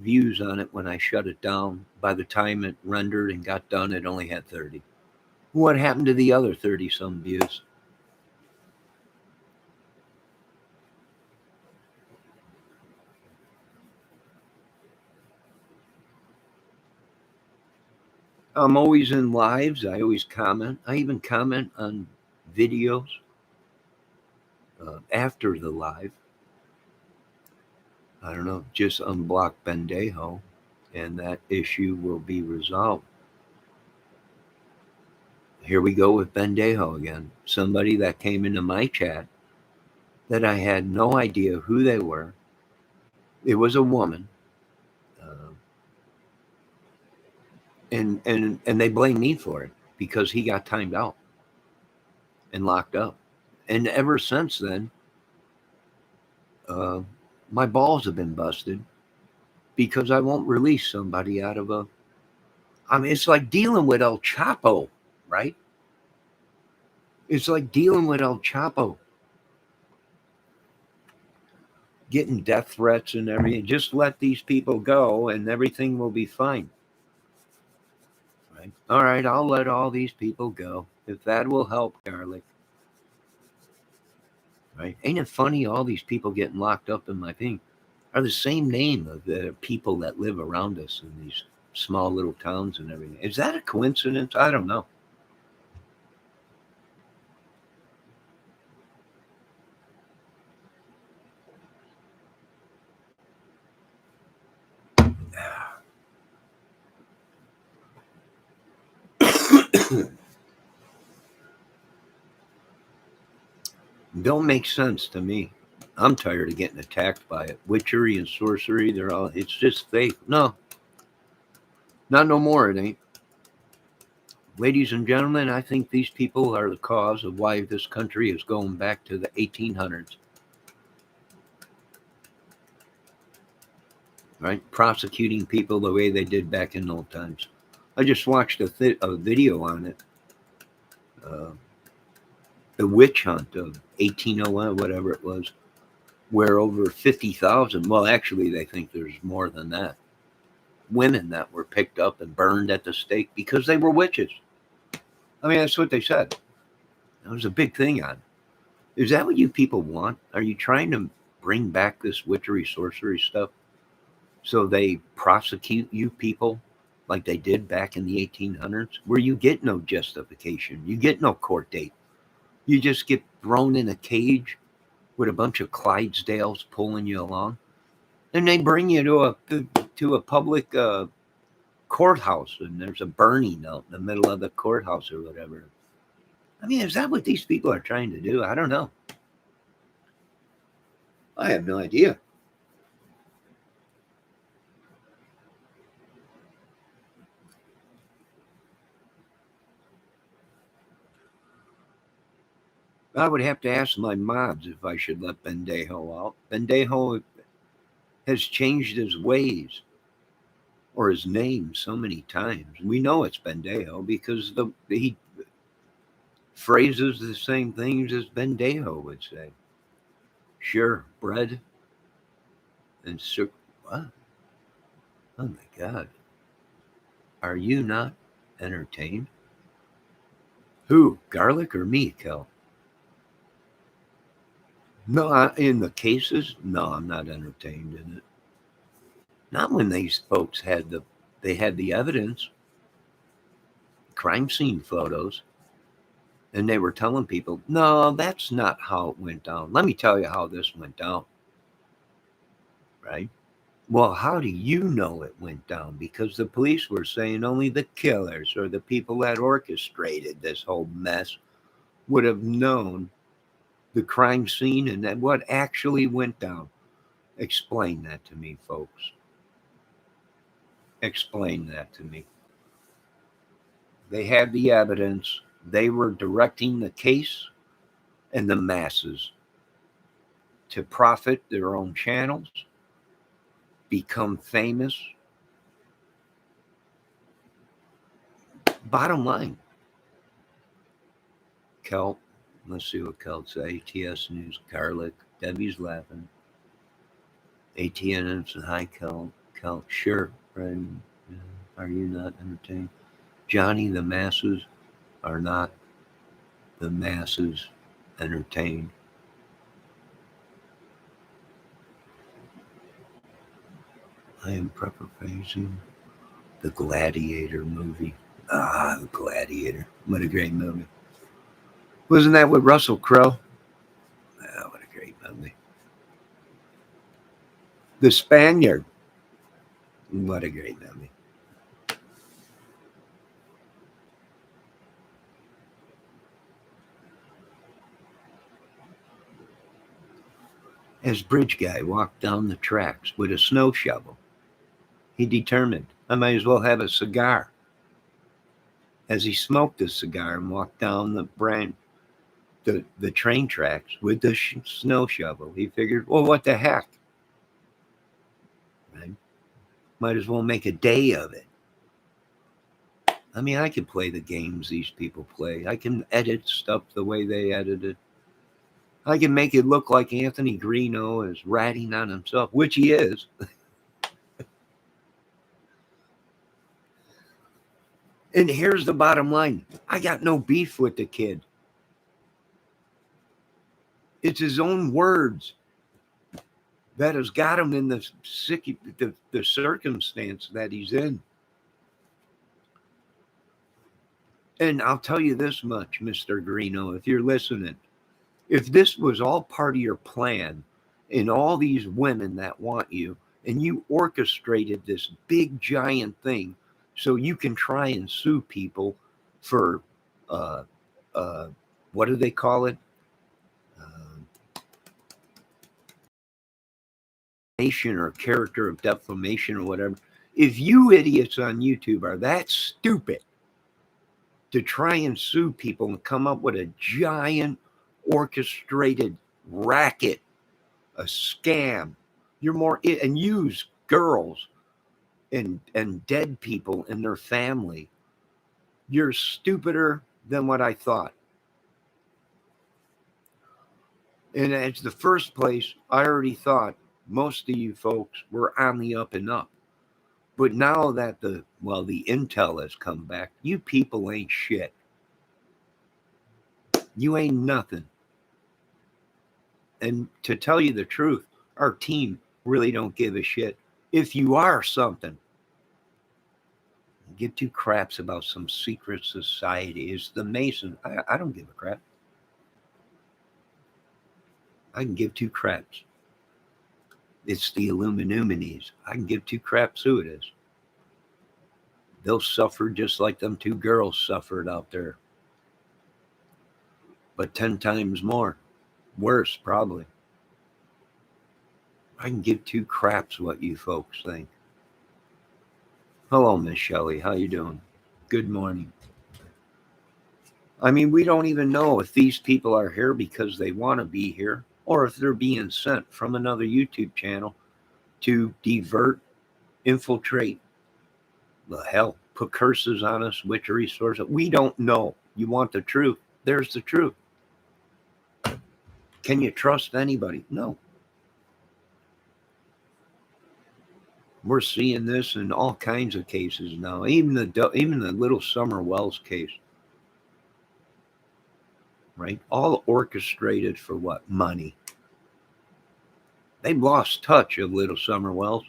views on it when I shut it down. By the time it rendered and got done, it only had 30. What happened to the other 30 some views? I'm always in lives. I always comment. I even comment on videos after the live. I don't know, just unblock Bendejo and that issue will be resolved. Here we go with Bendejo again. Somebody that came into my chat that I had no idea who they were. It was a woman. And they blame me for it because he got timed out and locked up. And ever since then, my balls have been busted because I won't release somebody out of a. I mean, it's like dealing with El Chapo, right? It's like dealing with El Chapo, getting death threats and everything. Just let these people go, and everything will be fine. Right? All right, I'll let all these people go if that will help, garlic. right? Ain't it funny? All these people getting locked up in my thing are the same name of the people that live around us in these small little towns and everything. Is that a coincidence? I don't know. Don't make sense to me. I'm tired of getting attacked by it. Witchery and sorcery, they're all, it's just fake. No, not no more, it ain't. Ladies and gentlemen, I think these people are the cause of why this country is going back to the 1800s, right? Prosecuting people the way they did back in old times. I just watched a video on it, uh, the witch hunt of 1801, whatever it was, where over 50,000, well, actually, they think there's more than that, women that were picked up and burned at the stake because they were witches. I mean, that's what they said. That was a big thing on. Is that what you people want? Are you trying to bring back this witchery sorcery stuff so they prosecute you people like they did back in the 1800s, where you get no justification, you get no court date, you just get thrown in a cage with a bunch of Clydesdales pulling you along, and they bring you to a public courthouse, and there's a burning out in the middle of the courthouse or whatever. I mean, is that what these people are trying to do? I don't know. I have no idea. I would have to ask my mods if I should let Bendejo out. Bendejo has changed his ways or his name so many times. We know it's Bendejo because he phrases the same things as Bendejo would say. Sure, bread and soup. What? Oh my God. Are you not entertained? Who? Garlic or me, Kel? No, in the cases, no, I'm not entertained in it. Not when these folks had the evidence, crime scene photos, and they were telling people, no, that's not how it went down. Let me tell you how this went down, right? Well, how do you know it went down? Because the police were saying only the killers or the people that orchestrated this whole mess would have known the crime scene and that what actually went down. Explain that to me, folks. Explain that to me. They had the evidence. They were directing the case and the masses to profit their own channels, become famous. Bottom line, Kelp. Let's see what Kelp says. ATS News, Garlic. Debbie's laughing. ATN says, hi, Kelp. Kelp, sure, friend. Are you not entertained? Johnny, the masses are not the masses entertained. I am paraphrasing the Gladiator movie. Ah, the Gladiator. What a great movie. Wasn't that with Russell Crowe? Ah, what a great movie. The Spaniard. What a great movie. As Bridge Guy walked down the tracks with a snow shovel, he determined I might as well have a cigar. As he smoked his cigar and walked down the train tracks with the snow shovel, he figured, well, what the heck? Right? Might as well make a day of it. I mean, I can play the games these people play. I can edit stuff the way they edit it. I can make it look like Anthony Greeno is ratting on himself, which he is. And here's the bottom line. I got no beef with the kid. It's his own words that has got him in the circumstance that he's in. And I'll tell you this much, Mr. Greeno, if you're listening, if this was all part of your plan and all these women that want you, and you orchestrated this big giant thing so you can try and sue people for uh, uh, what do they call it? Nation or character of defamation or whatever. If you idiots on YouTube are that stupid to try and sue people and come up with a giant orchestrated racket, a scam, you're more and use girls and dead people and their family. You're stupider than what I thought. And as the first place, I already thought most of you folks were on the up and up. But now that the intel has come back, you people ain't shit. You ain't nothing. And to tell you the truth, our team really don't give a shit. If you are something, give two craps about some secret society. It's the Mason. I don't give a crap. I can give two craps. It's the Illuminuminis. I can give two craps who it is. They'll suffer just like them two girls suffered out there. But 10 times more. Worse, probably. I can give two craps what you folks think. Hello, Miss Shelley. How you doing? Good morning. I mean, we don't even know if these people are here because they want to be here or if they're being sent from another YouTube channel to divert, infiltrate, the hell, put curses on us, witchery sources. We don't know. You want the truth? There's the truth. Can you trust anybody? No. We're seeing this in all kinds of cases now. Even the little Summer Wells case, right? All orchestrated for what? Money. They've lost touch of little Summer Wells.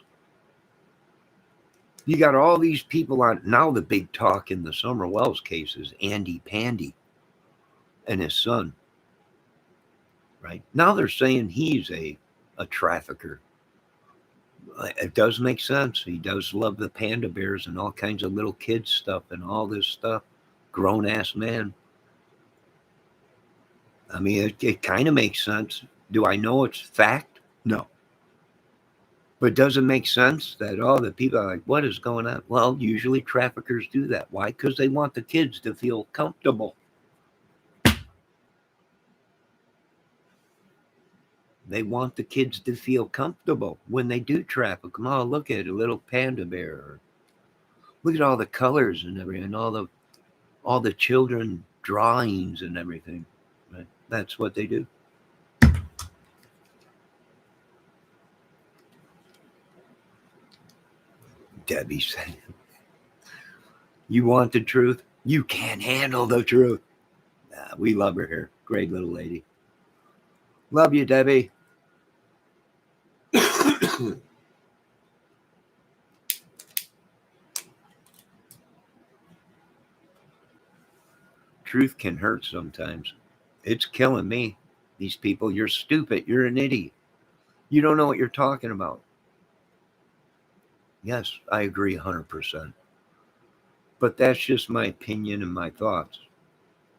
You got all these people on now. The big talk in the Summer Wells case is Andy Pandy and his son. Right now, they're saying he's a trafficker. It does make sense. He does love the panda bears and all kinds of little kids stuff and all this stuff. Grown ass man. I mean, it kind of makes sense. Do I know it's fact? No. But does it make sense that all the people are like, what is going on? Well, usually traffickers do that. Why? Because they want the kids to feel comfortable. They want the kids to feel comfortable when they do traffic them. Oh, look at a little panda bear. Look at all the colors and everything, all the children drawings and everything. Right? That's what they do. Debbie said, you want the truth? You can't handle the truth. Nah, we love her here. Great little lady. Love you, Debbie. Truth can hurt sometimes. It's killing me. These people, you're stupid. You're an idiot. You don't know what you're talking about. Yes, I agree 100%. But that's just my opinion and my thoughts.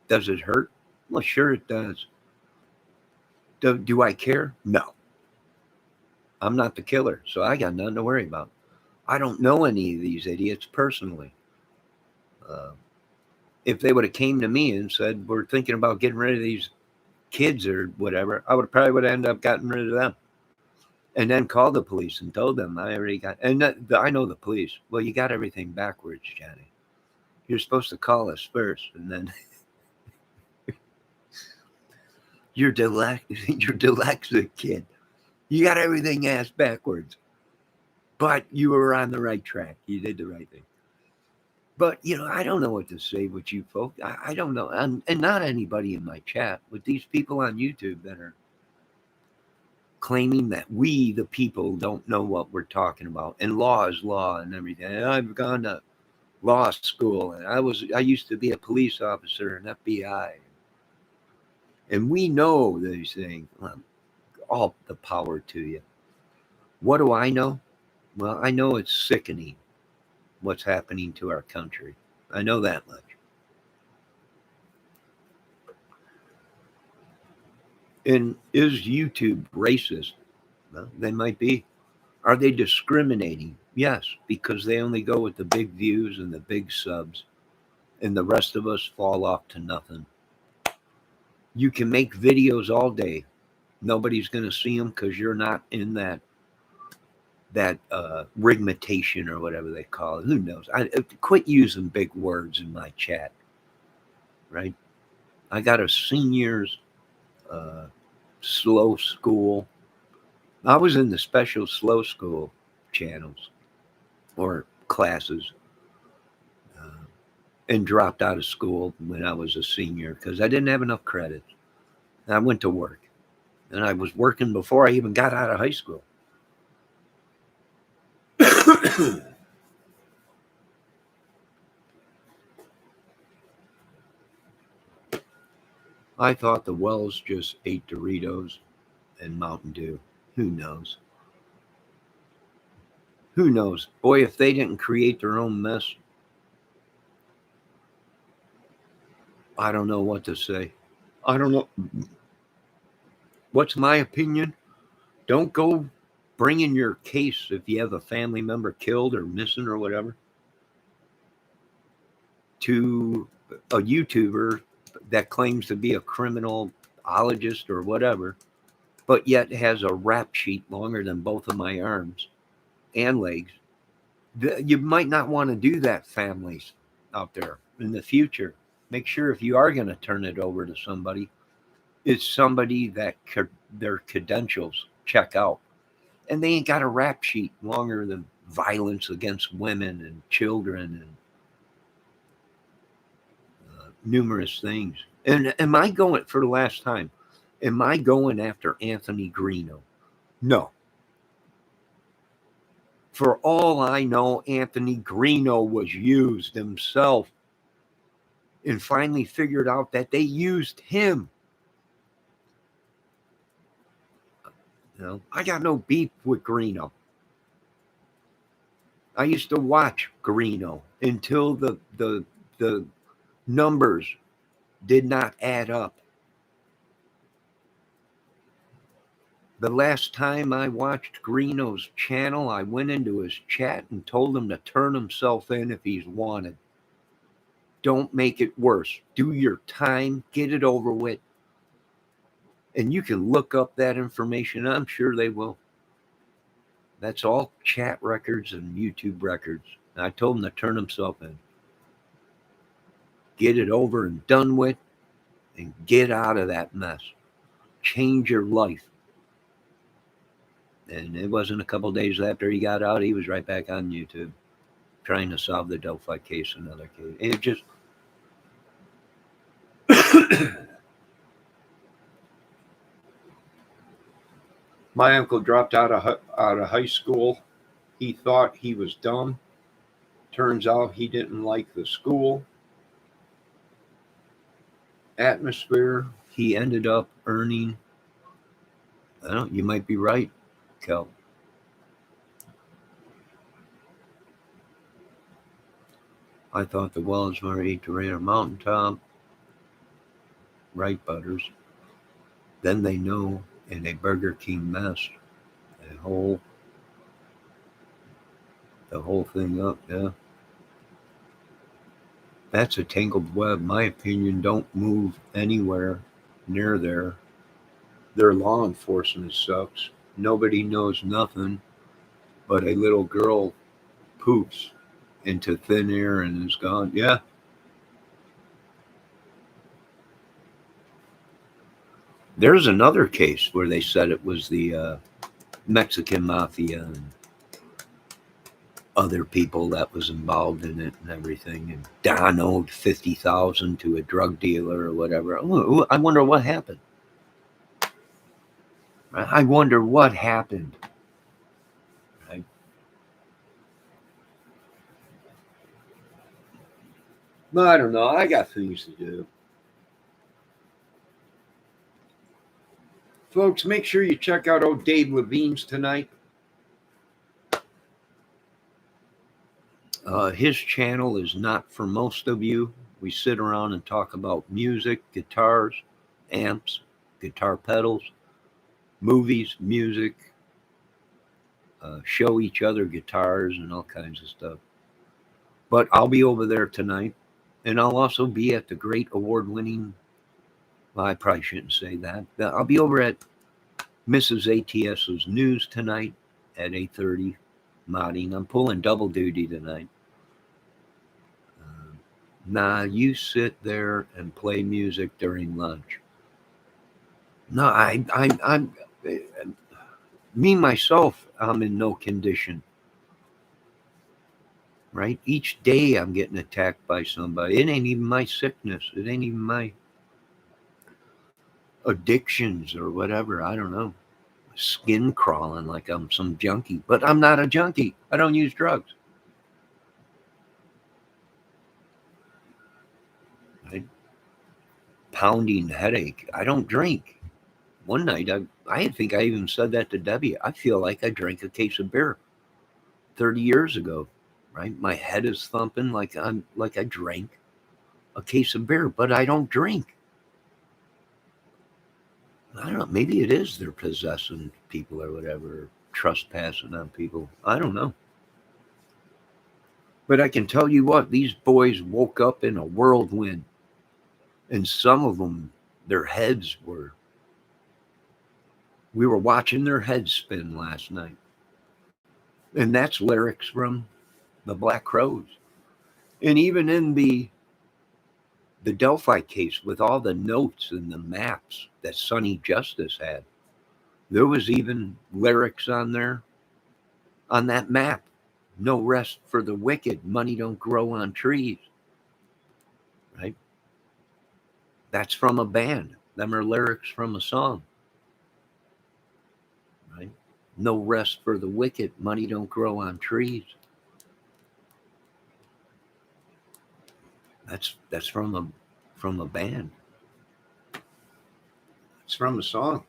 Does it hurt? Well, sure it does. Do I care? No. I'm not the killer, so I got nothing to worry about. I don't know any of these idiots personally. Uh, if they would have came to me and said, we're thinking about getting rid of these kids or whatever, I would have ended up getting rid of them. And then called the police and told them I already got, and I know the police. Well, you got everything backwards, Johnny. You're supposed to call us first, and then you're dyslexic kid. You got everything ass backwards. But you were on the right track. You did the right thing. But, I don't know what to say with you folks. I don't know. And not anybody in my chat, with these people on YouTube that are claiming that we, the people, don't know what we're talking about. And law is law and everything. And I've gone to law school, and I used to be a police officer in FBI. And we know these things. Well, all the power to you. What do I know? Well, I know it's sickening what's happening to our country. I know that much. And is YouTube racist? Well, they might be. Are they discriminating? Yes, because they only go with the big views and the big subs, and the rest of us fall off to nothing. You can make videos all day. Nobody's going to see them because you're not in that rigmentation or whatever they call it. Who knows? Quit using big words in my chat, right? I got a seniors uh, slow school. I was in the special slow school channels or classes, and dropped out of school when I was a senior because I didn't have enough credits. And I went to work, and I was working before I even got out of high school. I thought the Wells just ate Doritos and Mountain Dew. Who knows? Who knows? Boy, if they didn't create their own mess, I don't know what to say. I don't know. What's my opinion? Don't go bringing your case if you have a family member killed or missing or whatever to a YouTuber that claims to be a criminologist or whatever, but yet has a rap sheet longer than both of my arms and legs. You might not want to do that, families out there in the future. Make sure if you are going to turn it over to somebody, it's somebody that their credentials check out. And they ain't got a rap sheet longer than violence against women and children and numerous things. And am I going, for the last time, am I going after Anthony Greeno? No. For all I know, Anthony Greeno was used himself and finally figured out that they used him. I got no beef with Greeno. I used to watch Greeno until the numbers did not add up. The last time I watched Greeno's channel, I went into his chat and told him to turn himself in if he's wanted. Don't make it worse. Do your time, get it over with. And you can look up that information. I'm sure they will. That's all chat records and YouTube records. And I told him to turn himself in. Get it over and done with and get out of that mess. Change your life. And it wasn't a couple days after he got out, he was right back on YouTube trying to solve the Delphi case, another case. And it just... My uncle dropped out of high school. He thought he was dumb. Turns out he didn't like the school atmosphere. He ended up earning... you might be right, Kel. I thought the Wells were ate to rain a mountaintop. Right, Butters. Then they know in a Burger King mess the whole thing up, yeah. That's a tangled web. My opinion, don't move anywhere near there. Their law enforcement sucks. Nobody knows nothing, but a little girl poops into thin air and is gone. Yeah. There's another case where they said it was the Mexican mafia and other people that was involved in it and everything. And Don owed $50,000 to a drug dealer or whatever. I wonder what happened. I wonder what happened. Right? But I don't know. I got things to do. Folks, make sure you check out old Dave Levine's tonight. His channel is not for most of you. We sit around and talk about music, guitars, amps, guitar pedals, movies, music, show each other guitars and all kinds of stuff. But I'll be over there tonight, and I'll also be at the great award-winning. Well, I probably shouldn't say that. I'll be over at Mrs. ATS's news tonight at 8:30, modding. I'm pulling double duty tonight. Nah, you sit there and play music during lunch. No, I'm me myself. I'm in no condition. Right? Each day I'm getting attacked by somebody. It ain't even my sickness. It ain't even my addictions or whatever. I don't know. Skin crawling like I'm some junkie, but I'm not a junkie. I don't use drugs. Right? Pounding headache. I don't drink. One night I think I even said that to Debbie. I feel like I drank a case of beer 30 years ago. Right? My head is thumping like I drank a case of beer, but I don't drink. I don't know. Maybe it is they're possessing people or whatever, trespassing on people. I don't know. But I can tell you what, these boys woke up in a whirlwind. And some of them, their heads were, we were watching their heads spin last night. And that's lyrics from the Black Crows. And even in the Delphi case with all the notes and the maps that Sonny Justice had, there was even lyrics on there on that map. No rest for the wicked. Money don't grow on trees. Right? That's from a band. Them are lyrics from a song. Right? No rest for the wicked. Money don't grow on trees. That's from a band. It's from a song.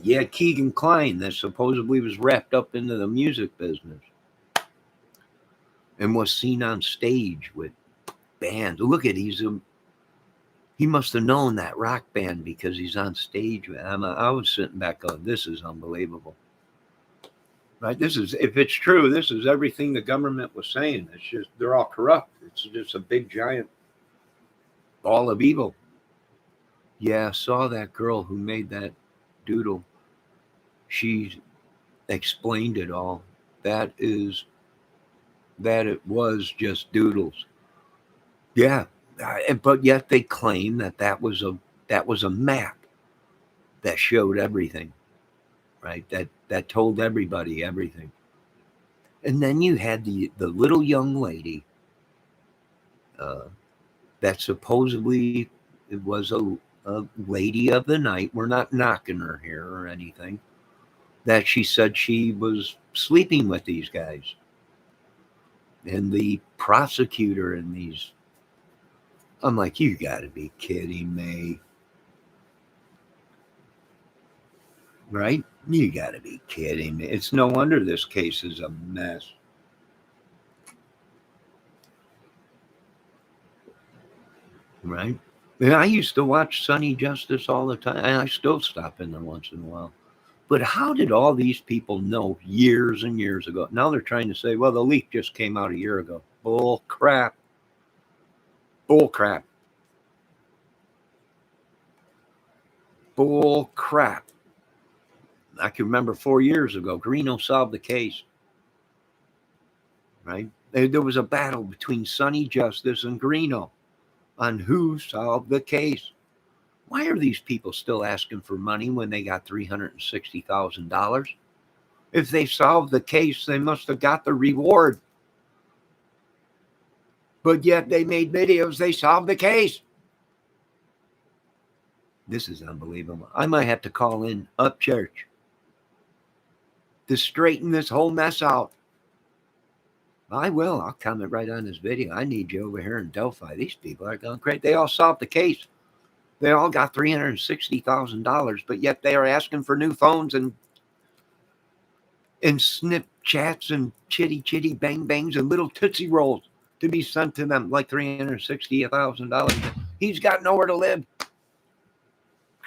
Yeah, Keegan Kline that supposedly was wrapped up into the music business and was seen on stage with bands. Look at he must have known that rock band because he's on stage. I was sitting back going, this is unbelievable. Right? This is, if it's true, this is everything the government was saying. It's just they're all corrupt. It's just a big giant ball of evil. Yeah, I saw that girl who made that doodle. She explained it all. That it was just doodles. Yeah, but yet they claim that was a map that showed everything, right? That told everybody everything. And then you had the little young lady that supposedly it was a lady of the night. We're not knocking her here or anything. That she said she was sleeping with these guys. And the prosecutor and these, I'm like, you got to be kidding me. Right? You got to be kidding me. It's no wonder this case is a mess. Right? And I used to watch Sonny Justice all the time, and I still stop in there once in a while. But how did all these people know years and years ago? Now they're trying to say, well, the leak just came out a year ago. Bull crap. Bull crap. Bull crap. I can remember 4 years ago, Greeno solved the case. Right? There was a battle between Sonny Justice and Greeno on who solved the case. Why are these people still asking for money when they got $360,000? If they solved the case, they must have got the reward. But yet they made videos, they solved the case. This is unbelievable. I might have to call in up church to straighten this whole mess out. I will. I'll comment right on this video. I need you over here in Delphi. These people are going crazy. They all solved the case. They all got $360,000, but yet they are asking for new phones and snip chats and chitty bang bangs and little tootsie rolls to be sent to them like $360,000. He's got nowhere to live.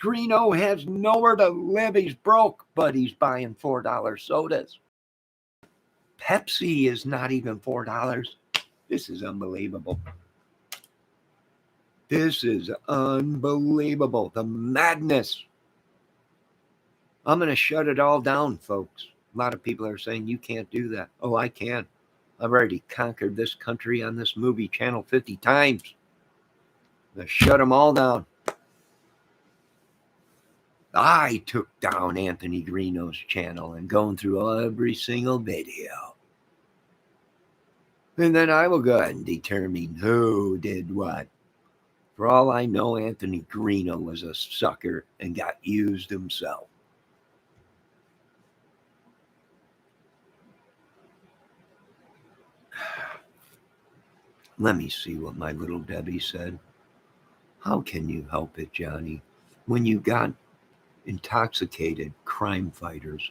Greeno has nowhere to live. He's broke, but he's buying $4 sodas. Pepsi is not even $4. This is unbelievable. This is unbelievable. The madness. I'm going to shut it all down, folks. A lot of people are saying you can't do that. Oh, I can. I've already conquered this country on this movie channel 50 times. I'm going to shut them all down. I took down Anthony Greeno's channel and going through every single video. And then I will go ahead and determine who did what. For all I know, Anthony Greeno was a sucker and got used himself. Let me see what my little Debbie said. How can you help it, Johnny, when you got intoxicated crime fighters?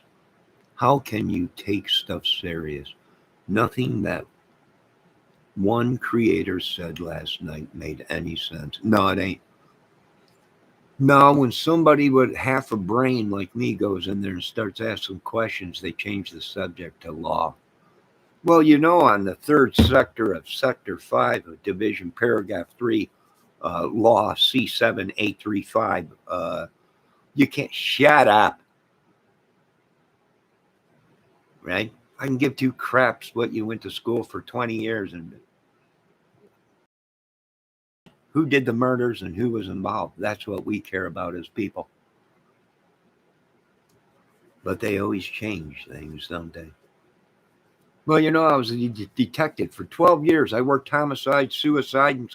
How can you take stuff serious? Nothing that one creator said last night made any sense. No, it ain't. No, when somebody with half a brain like me goes in there and starts asking questions, they change the subject to law. Well, you know, on the third sector of Sector 5 of Division Paragraph 3, Law C7835, you can't shut up. Right? I can give two craps what you went to school for 20 years and who did the murders and who was involved. That's what we care about as people. But they always change things, don't they? Well, you know, I was a detective for 12 years. I worked homicide, suicide,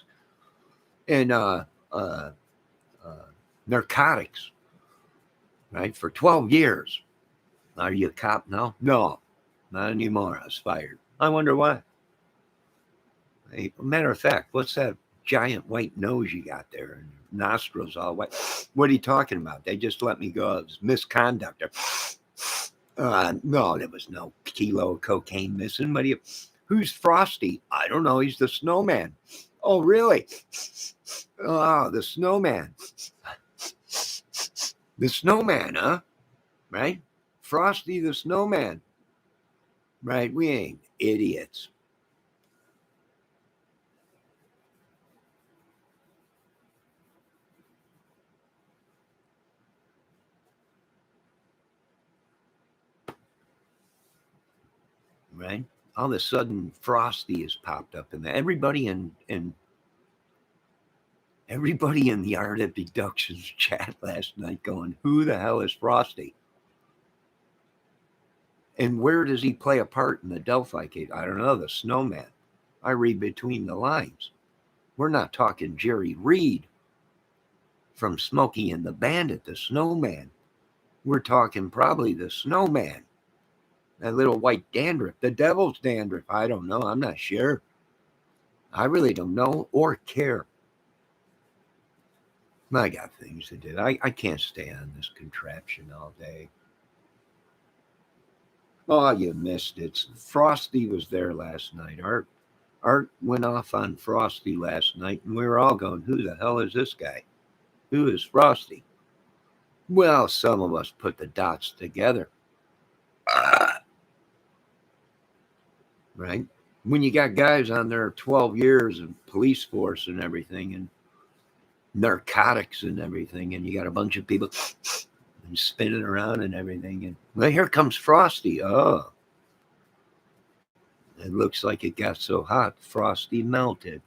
and narcotics, right, for 12 years. Are you a cop now? No, not anymore. I was fired. I wonder why. Hey, matter of fact, what's that giant white nose you got there and nostrils all white? What are you talking about? They just let me go. It was misconduct. No, there was no kilo of cocaine missing. But who's Frosty? I don't know. He's the snowman. Oh, really? Oh, the snowman. The snowman, huh? Right? Frosty the snowman. Right? We ain't idiots. Right? All of a sudden, Frosty has popped up in there. Everybody in the Art of Deductions chat last night going, who the hell is Frosty? And where does he play a part in the Delphi case? I don't know, the snowman. I read between the lines. We're not talking Jerry Reed from Smokey and the Bandit, the snowman. We're talking probably the snowman. That little white dandruff, the devil's dandruff. I don't know. I'm not sure. I really don't know or care. I got things to do. I can't stay on this contraption all day. Oh, you missed it. Frosty was there last night. Art went off on Frosty last night, and we were all going, who the hell is this guy? Who is Frosty? Well, some of us put the dots together. Right? When you got guys on there 12 years of police force and everything and narcotics and everything, and you got a bunch of people and spinning around and everything, and well, here comes Frosty. Oh, it looks like it got so hot, Frosty melted.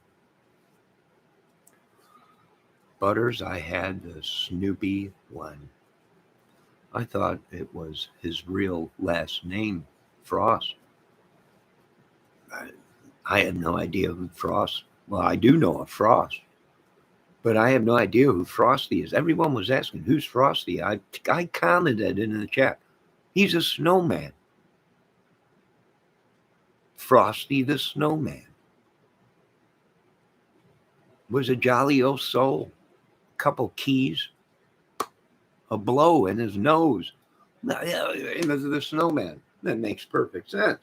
Butters, I had the Snoopy one. I thought it was his real last name, Frost. I had no idea who Frost. Well, I do know a Frost. But I have no idea who Frosty is. Everyone was asking, who's Frosty? I commented in the chat. He's a snowman. Frosty the Snowman was a jolly old soul. Couple keys, a blow in his nose. It was the snowman. That makes perfect sense.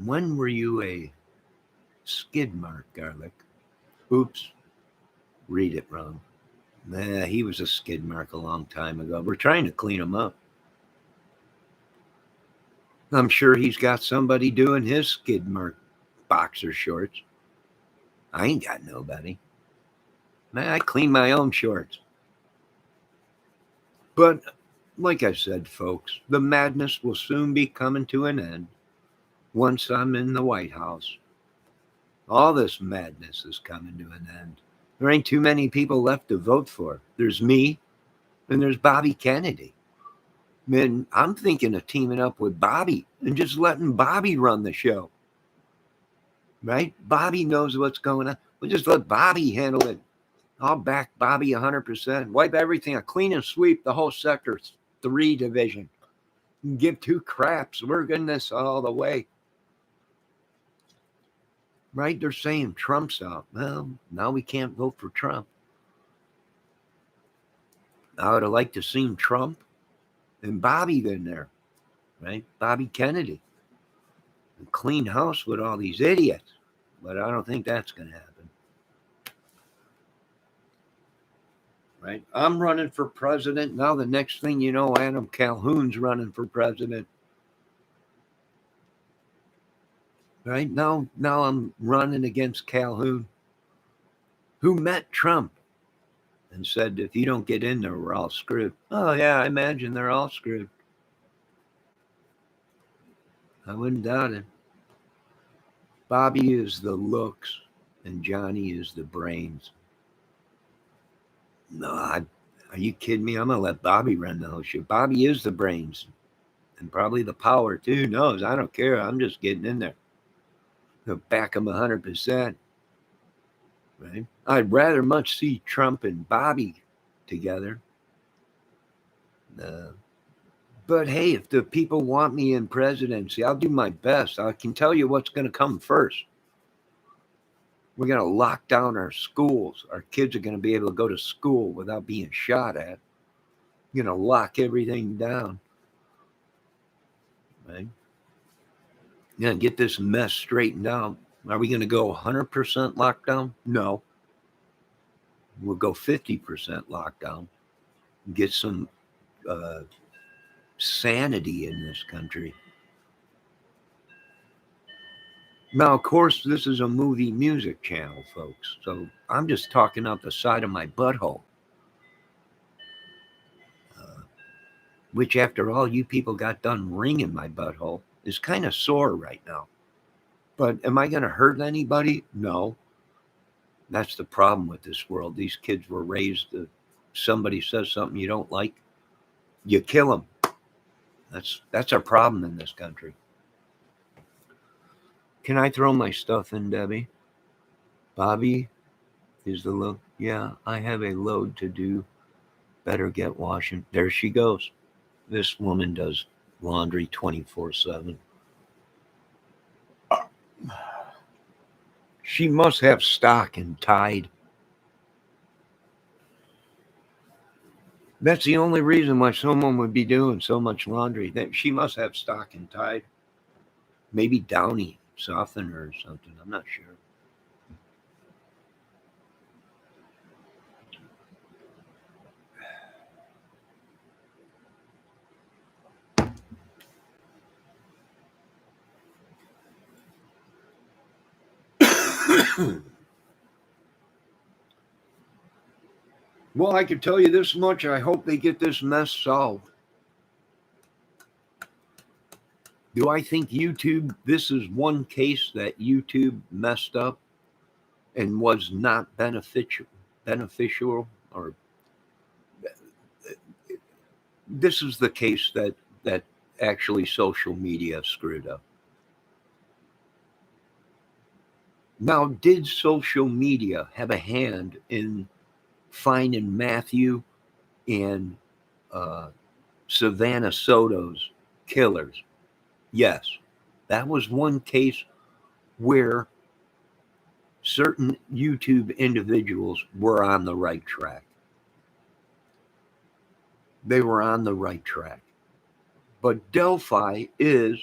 When were you a skid mark, Garlic? Oops, read it wrong. Nah, he was a skid mark a long time ago. We're trying to clean him up. I'm sure he's got somebody doing his skid mark boxer shorts. I ain't got nobody. Man, I clean my own shorts. But like I said, folks, the madness will soon be coming to an end once I'm in the White House. All this madness is coming to an end. There ain't too many people left to vote for. There's me and there's Bobby Kennedy. Man, I'm thinking of teaming up with Bobby and just letting Bobby run the show. Right? Bobby knows what's going on. We'll just let Bobby handle it. I'll back Bobby 100%. Wipe everything. A clean and sweep the whole Sector 3 division. Give two craps. We're getting this all the way. Right? They're saying Trump's out. Well, now we can't vote for Trump. I would have liked to seen Trump and Bobby in there. Right? Bobby Kennedy. And clean house with all these idiots. But I don't think that's going to happen. Right? I'm running for president. Now the next thing you know, Adam Calhoun's running for president. Right? Now I'm running against Calhoun, who met Trump and said, if you don't get in there, we're all screwed. Oh, yeah, I imagine they're all screwed. I wouldn't doubt it. Bobby is the looks and Johnny is the brains. No, are you kidding me? I'm going to let Bobby run the whole show. Bobby is the brains and probably the power too. Who knows? I don't care. I'm just getting in there. I'll back him 100%. Right? I'd rather much see Trump and Bobby together. But hey, if the people want me in presidency, I'll do my best. I can tell you what's going to come first. We're going to lock down our schools. Our kids are going to be able to go to school without being shot at. We're going to lock everything down. Right? We're going to get this mess straightened out. Are we going to go 100% lockdown? No. We'll go 50% lockdown. Get some sanity in this country. Now, of course, this is a movie music channel, folks. So I'm just talking out the side of my butthole. Which, after all, you people got done ringing my butthole, is kind of sore right now. But am I going to hurt anybody? No. That's the problem with this world. These kids were raised to, somebody says something you don't like, you kill them. That's our problem in this country. Can I throw my stuff in, Debbie? Bobby is the load. Yeah, I have a load to do. Better get washing. There she goes. This woman does laundry 24/7. She must have stock in Tide. That's the only reason why someone would be doing so much laundry. That she must have stock in Tide. Maybe Downy softener or something. I'm not sure. Well, I can tell you this much. I hope they get this mess solved. Do I think YouTube, this is one case that YouTube messed up and was not beneficial, or this is the case that actually social media screwed up. Now, did social media have a hand in finding Matthew and uh, Savannah Soto's killers? Yes. That was one case where certain YouTube individuals were on the right track. They were on the right track. But Delphi is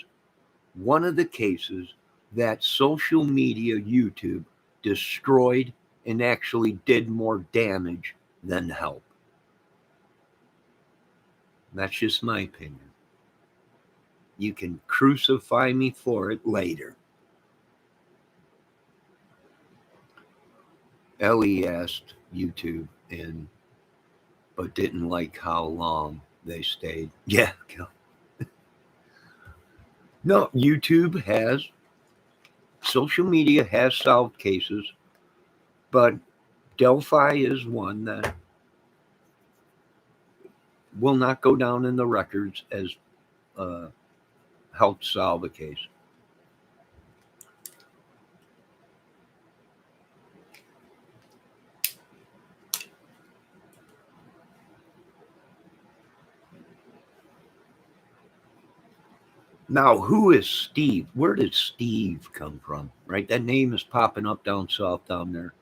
one of the cases that social media, YouTube, destroyed and actually did more damage than help. That's just my opinion. You can crucify me for it later. Ellie asked YouTube but didn't like how long they stayed. Yeah. No, YouTube has, social media has solved cases, but Delphi is one that will not go down in the records as uh, helped solve a case. Now, who is Steve? Where did Steve come from? Right, that name is popping up down south down there.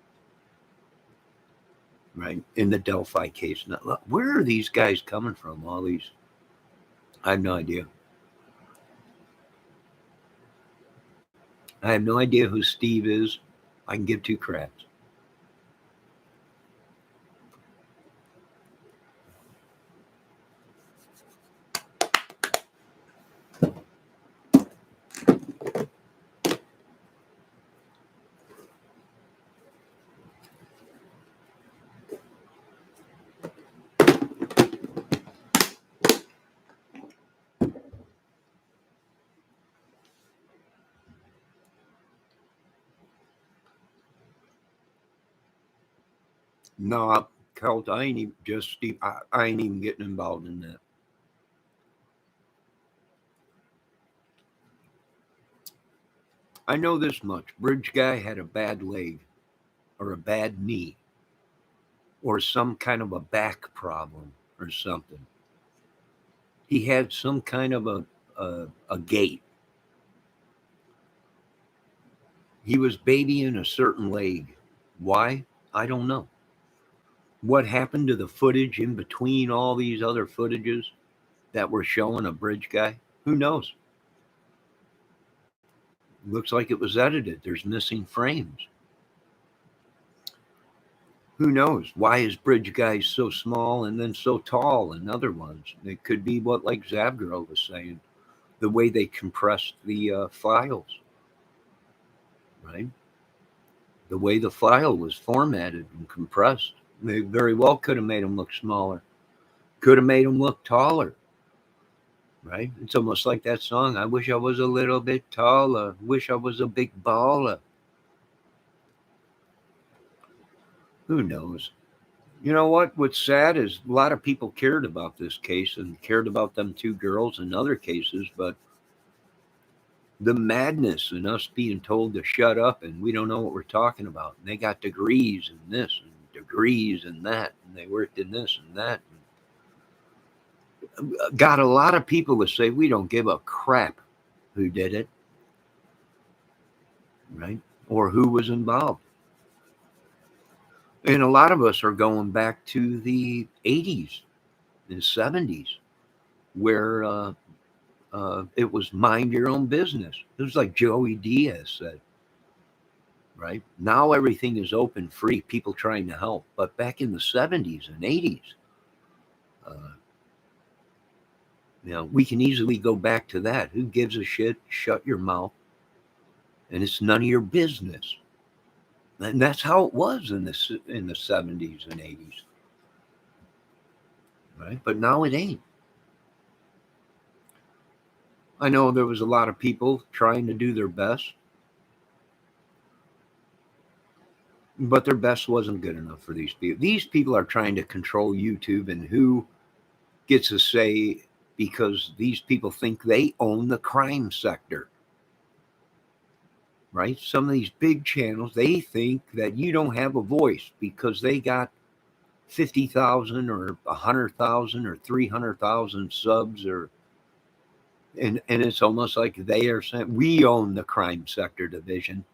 Right, in the Delphi case. Now, where are these guys coming from? All these, I have no idea. I have no idea who Steve is. I can give two craps. No, Colt, I ain't even, just Steve. I ain't even getting involved in that. I know this much. Bridge guy had a bad leg or a bad knee or some kind of a back problem or something. He had some kind of a gait. He was babying a certain leg. Why? I don't know. What happened to the footage in between all these other footages that were showing a bridge guy? Who knows? Looks like it was edited. There's missing frames. Who knows? Why is bridge guys so small and then so tall in other ones? It could be what, like Zabgirl was saying, the way they compressed the files, right? The way the file was formatted and compressed. They very well could have made them look smaller, could have made them look taller, right? It's almost like that song, I wish I was a little bit taller, wish I was a big baller. Who knows? You know what? What's sad is a lot of people cared about this case and cared about them two girls in other cases, but the madness in us being told to shut up and we don't know what we're talking about. And they got degrees in this and degrees in that, and they worked in this and that. And got a lot of people to say we don't give a crap who did it, right? Or who was involved. And a lot of us are going back to the 80s and 70s where it was mind your own business. It was like Joey Diaz said, right? Now everything is open, free, people trying to help. But back in the 70s and 80s, uh, we can easily go back to that. Who gives a shit? Shut your mouth. And it's none of your business. And that's how it was in the 70s and 80s, right? But now it ain't. I know there was a lot of people trying to do their best, but their best wasn't good enough for these people. These people are trying to control YouTube and who gets a say because these people think they own the crime sector, right? Some of these big channels, they think that you don't have a voice because they got 50,000 or 100,000 or 300,000 subs, or and it's almost like they are saying we own the crime sector division,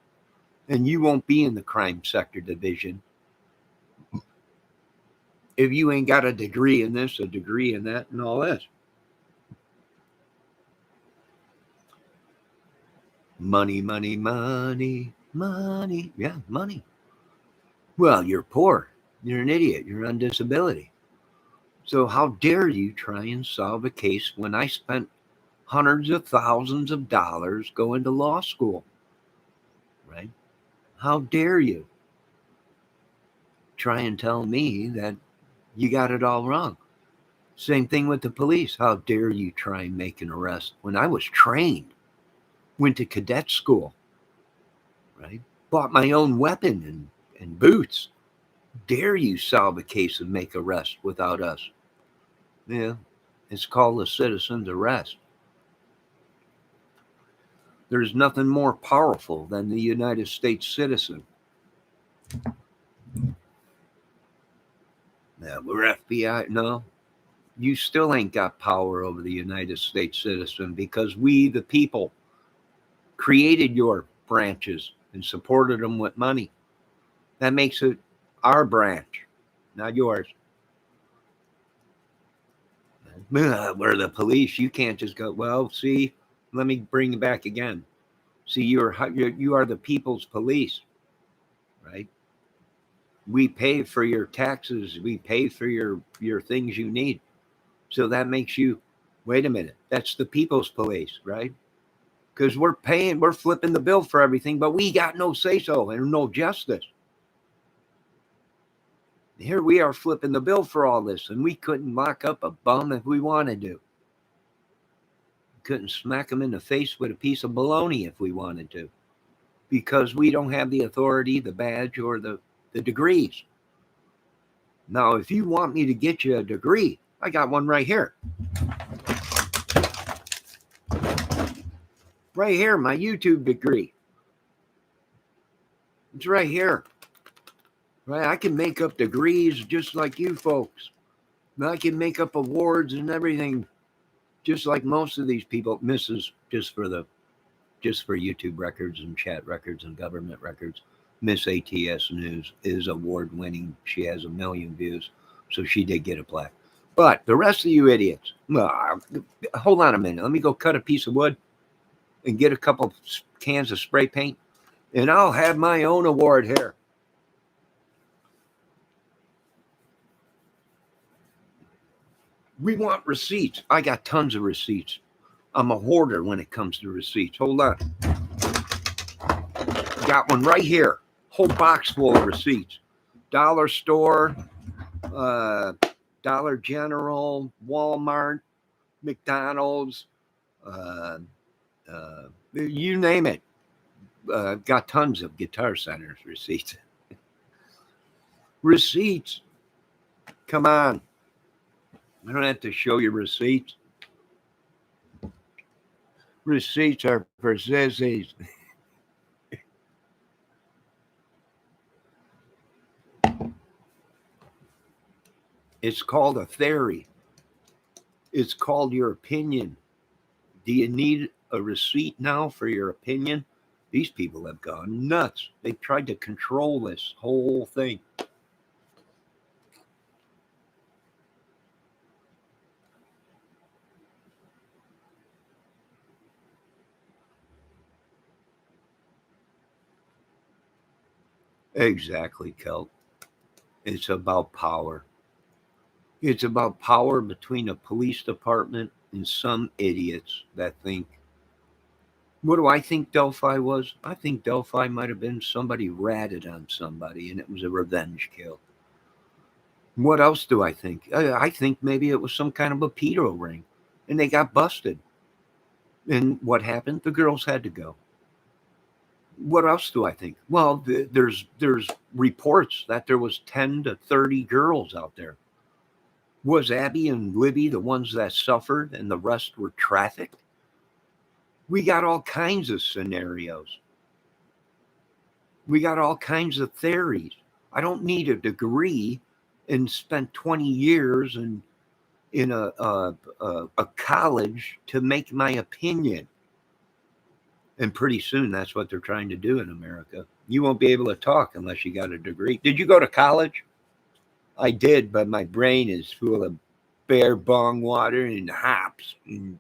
and you won't be in the crime sector division if you ain't got a degree in this, a degree in that, and all this. Money, money, money, money. Yeah, money. Well, you're poor. You're an idiot. You're on disability. So how dare you try and solve a case when I spent hundreds of thousands of dollars going to law school, right? How dare you try and tell me that you got it all wrong? Same thing with the police. How dare you try and make an arrest when I was trained, went to cadet school, right? Bought my own weapon and boots. Dare you solve a case and make arrest without us? Yeah, it's called a citizen's arrest. There's nothing more powerful than the United States citizen. Yeah, we're FBI. No, you still ain't got power over the United States citizen because we, the people, created your branches and supported them with money. That makes it our branch, not yours. We're the police. You can't just go, well, see, let me bring it back again. See, you are the people's police, right? We pay for your taxes. We pay for your things you need. So that makes you, wait a minute, that's the people's police, right? Because we're flipping the bill for everything, but we got no say-so and no justice. Here we are flipping the bill for all this, and we couldn't lock up a bum if we wanted to. Couldn't smack him in the face with a piece of bologna if we wanted to, because we don't have the authority, the badge, or the degrees. Now, if you want me to get you a degree, I got one right here. Right here, my YouTube degree. It's right here. Right? I can make up degrees just like you folks. I can make up awards and everything just like most of these people. Mrs. Just for YouTube records and chat records and government records. Miss ATS News is award winning. She has 1 million views. So she did get a plaque. But the rest of you idiots, hold on a minute. Let me go cut a piece of wood and get a couple cans of spray paint, and I'll have my own award here. We want receipts. I got tons of receipts. I'm a hoarder when it comes to receipts. Hold on. Got one right here. Whole box full of receipts. Dollar store, Dollar General, Walmart, McDonald's, you name it. Got tons of Guitar Center's receipts. Receipts. Come on. I don't have to show you receipts. Receipts are for sissies. It's called a theory. It's called your opinion. Do you need a receipt now for your opinion? These people have gone nuts. They've tried to control this whole thing. Exactly, Kel. It's about power. It's about power between a police department and some idiots that think. What do I think Delphi was? I think Delphi might have been somebody ratted on somebody and it was a revenge kill. What else do I think? I think maybe it was some kind of a pedo ring and they got busted. And what happened? The girls had to go. What else do I think? Well, there's reports that there was 10 to 30 girls out there. Was Abby and Libby the ones that suffered and the rest were trafficked? We got all kinds of scenarios. We got all kinds of theories. I don't need a degree and spent 20 years in a college to make my opinion. And pretty soon that's what they're trying to do in America. You won't be able to talk unless you got a degree. Did you go to college? I did, but my brain is full of bear bong water and hops and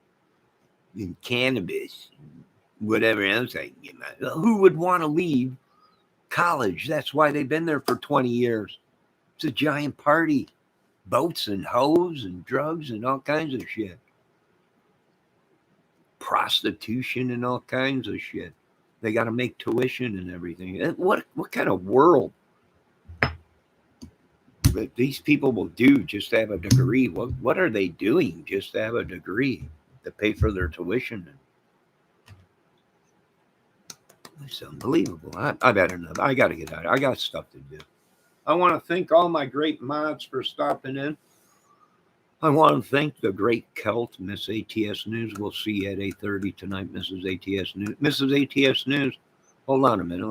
cannabis, and whatever else I can get. Who would want to leave college? That's why they've been there for 20 years. It's a giant party. Boats and hoes and drugs and all kinds of shit. Prostitution and all kinds of shit. They got to make tuition and everything. What kind of world that these people will do just to have a degree? What are they doing just to have a degree to pay for their tuition? It's unbelievable. I better not. I got to get out. I got stuff to do. I want to thank all my great mods for stopping in. I want to thank the great Celt, Miss ATS News. We'll see you at 8:30 tonight, Mrs. ATS News. Mrs. ATS News, hold on a minute.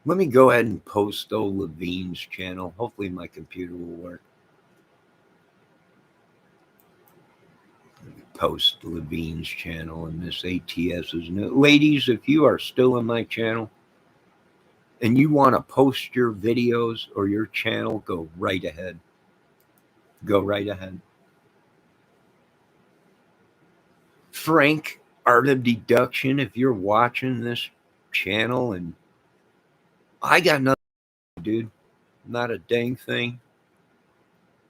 Let me go ahead and post old Levine's channel. Hopefully my computer will work. Post Levine's channel and Miss ATS's News. Ladies, if you are still in my channel and you want to post your videos or your channel, go right ahead. Go right ahead. Frank, Art of Deduction, if you're watching this channel, and I got nothing, dude, not a dang thing.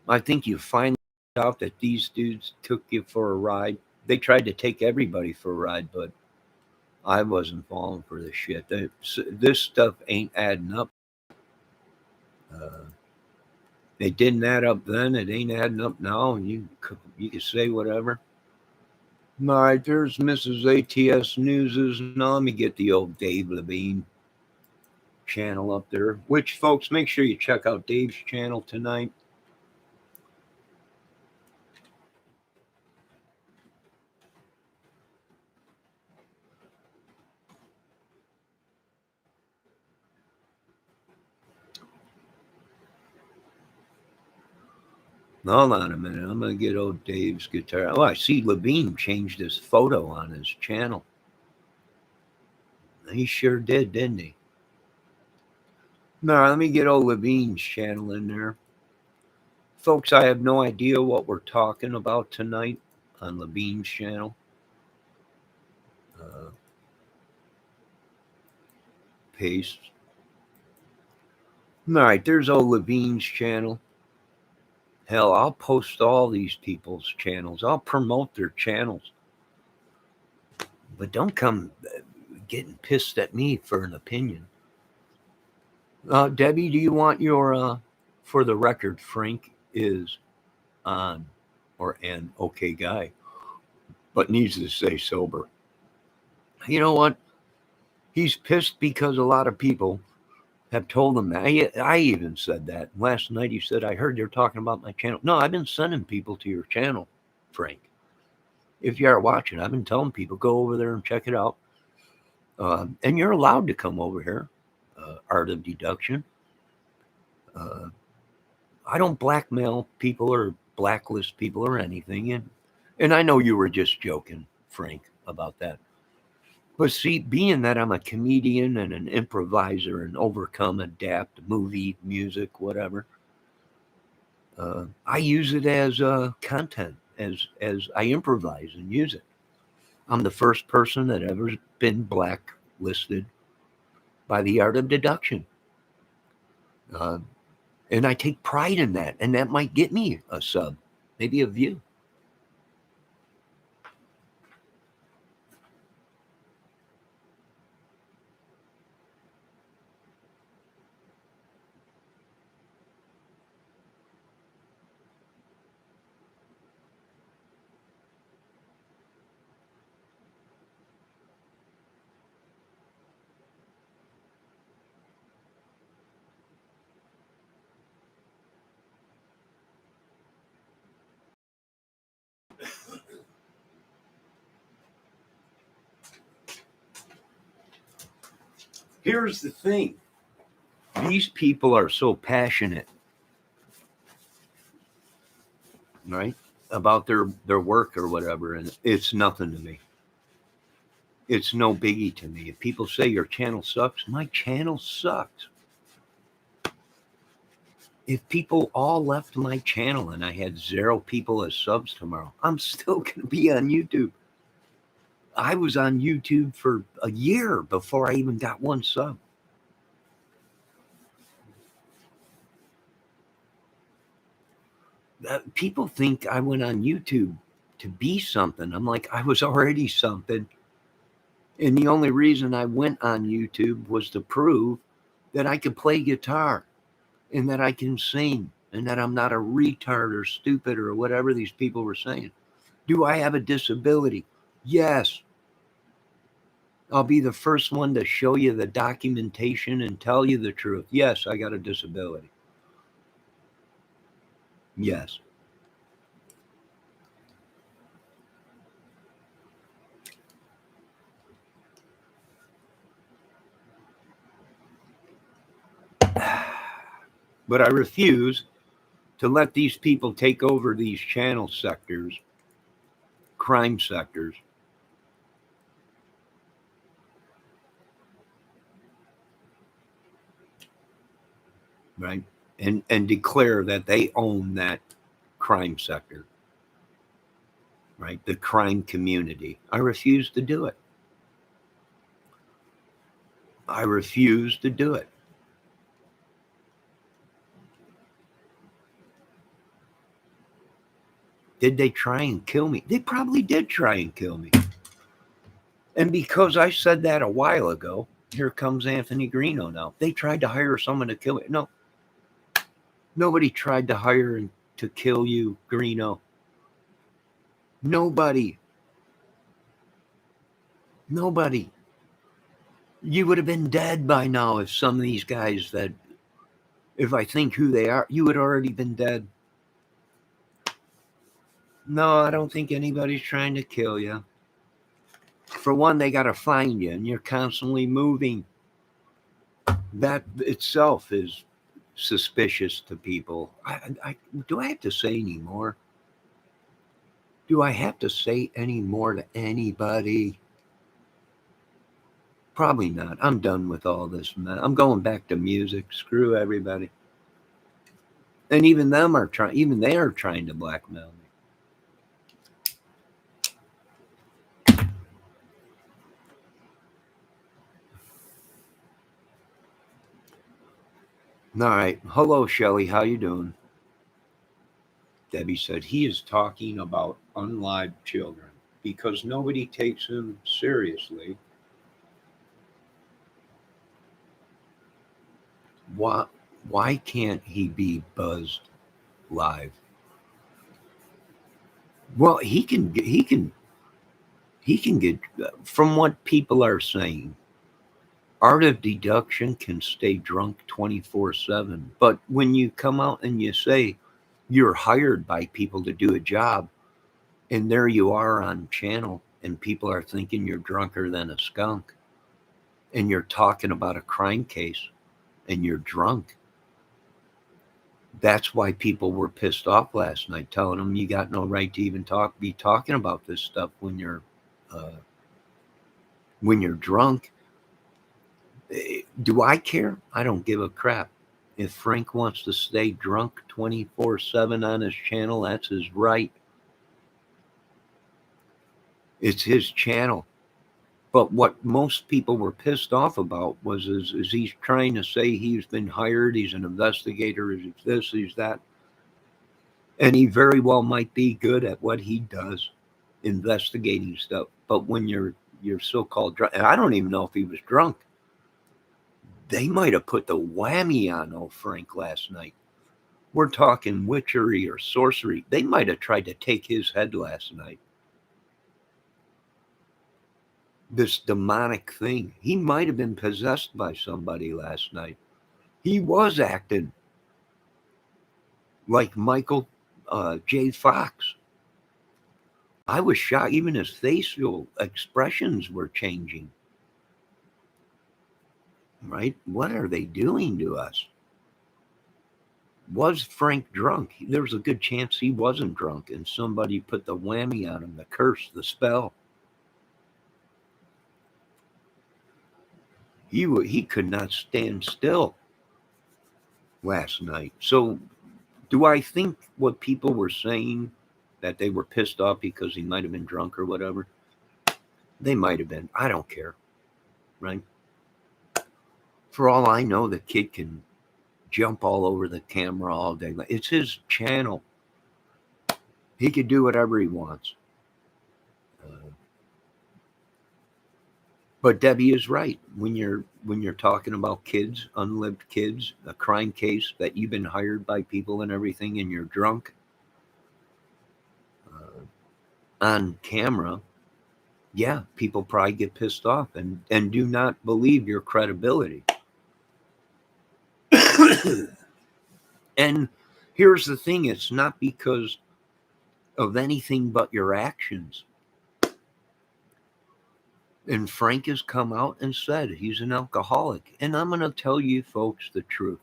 I think you find out that these dudes took you for a ride. They tried to take everybody for a ride, but I wasn't falling for this shit. This stuff ain't adding up. It didn't add up then. It ain't adding up now. And you can say whatever. All right, there's Mrs. ATS News's. Now let me get the old Dave Levine channel up there. Which, folks, make sure you check out Dave's channel tonight. Hold on a minute. I'm going to get old Dave's guitar. Oh, I see Levine changed his photo on his channel. He sure did, didn't he? No, let me get old Levine's channel in there. Folks, I have no idea what we're talking about tonight on Levine's channel. Paste. All right, there's old Levine's channel. Hell, I'll post all these people's channels. I'll promote their channels. But don't come getting pissed at me for an opinion. Debbie, do you want your, for the record, Frank is on or an okay guy, but needs to stay sober. You know what? He's pissed because a lot of people have told him that. I even said that. Last night he said, I heard they're talking about my channel. No, I've been sending people to your channel, Frank. If you are watching, I've been telling people, go over there and check it out. And you're allowed to come over here, Art of Deduction. I don't blackmail people or blacklist people or anything. And I know you were just joking, Frank, about that. But see, being that I'm a comedian and an improviser and overcome, adapt, movie, music, whatever, I use it as content, as I improvise and use it. I'm the first person that ever been blacklisted by the Art of Deduction. And I take pride in that. And that might get me a sub, maybe a view. Here's the thing. These people are so passionate, right, about their work or whatever, and it's nothing to me. It's no biggie to me. If people say your channel sucks, my channel sucks. If people all left my channel and I had 0 people as subs tomorrow, I'm still going to be on YouTube. I was on YouTube for a year before I even got 1 sub. People think I went on YouTube to be something. I'm like, I was already something. And the only reason I went on YouTube was to prove that I could play guitar and that I can sing and that I'm not a retard or stupid or whatever these people were saying. Do I have a disability? Yes. I'll be the first one to show you the documentation and tell you the truth. Yes, I got a disability. Yes. But I refuse to let these people take over these channel sectors, crime sectors. Right? And declare that they own that crime sector. Right? The crime community. I refuse to do it. I refuse to do it. Did they try and kill me? They probably did try and kill me. And because I said that a while ago, here comes Anthony Greeno now. They tried to hire someone to kill me. No, nobody tried to hire to kill you, Greeno. Nobody. Nobody. You would have been dead by now if some of these guys that, if I think who they are, you would already been dead. No, I don't think anybody's trying to kill you. For one, they got to find you, and you're constantly moving. That itself is suspicious to people. Do I have to say any more? Do I have to say any more to anybody? Probably not. I'm done with all this, man. I'm going back to music. Screw everybody. And even them are trying. Even they are trying to blackmail me. All right. Hello, Shelly. How you doing? Debbie said he is talking about unlive children because nobody takes him seriously. Why can't he be buzzed live? Well, he can get, from what people are saying, art of deduction can stay drunk 24/7. But when you come out and you say you're hired by people to do a job, and there you are on channel, and people are thinking you're drunker than a skunk, and you're talking about a crime case, and you're drunk. That's why people were pissed off last night, telling them you got no right to even be talking about this stuff when you're drunk. Do I care? I don't give a crap. If Frank wants to stay drunk 24/7 on his channel, that's his right. It's his channel. But what most people were pissed off about was is he's trying to say he's been hired, he's an investigator, he's this, he's that. And he very well might be good at what he does, investigating stuff. But when you're so-called drunk, and I don't even know if he was drunk. They might have put the whammy on old Frank last night. We're talking witchery or sorcery. They might have tried to take his head last night. This demonic thing. He might have been possessed by somebody last night. He was acting like Michael J. Fox. I was shocked. Even his facial expressions were changing. right? What are they doing to us? Was Frank drunk? There was a good chance he wasn't drunk, and somebody put the whammy on him, the curse, the spell. He could not stand still last night. So, do I think what people were saying, that they were pissed off because he might have been drunk or whatever? They might have been. I don't care, right? For all I know, the kid can jump all over the camera all day. It's his channel. He could do whatever he wants. Uh, but Debbie is right. When you're talking about kids, unlived kids, a crime case that you've been hired by people and everything, and you're drunk on camera, yeah, people probably get pissed off and do not believe your credibility. And here's the thing: it's not because of anything but your actions. And Frank has come out and said he's an alcoholic. And I'm going to tell you folks the truth.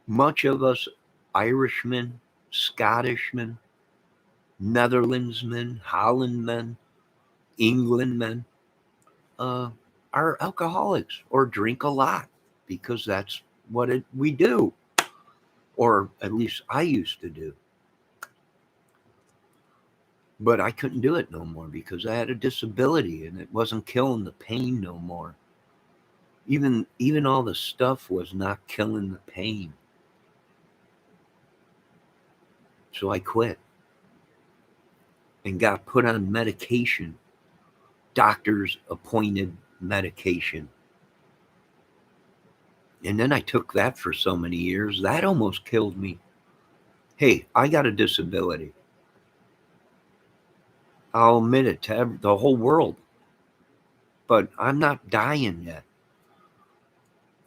Much of us Irishmen, Scottishmen, Netherlandsmen, Hollandmen, Englandmen uh, are alcoholics or drink a lot because that's what we do. Or at least I used to do. But I couldn't do it no more because I had a disability and it wasn't killing the pain no more. Even all the stuff was not killing the pain. So I quit and got put on medication, doctor's appointed medication. And then I took that for so many years, that almost killed me. Hey, I got a disability. I'll admit it to the whole world, but I'm not dying yet.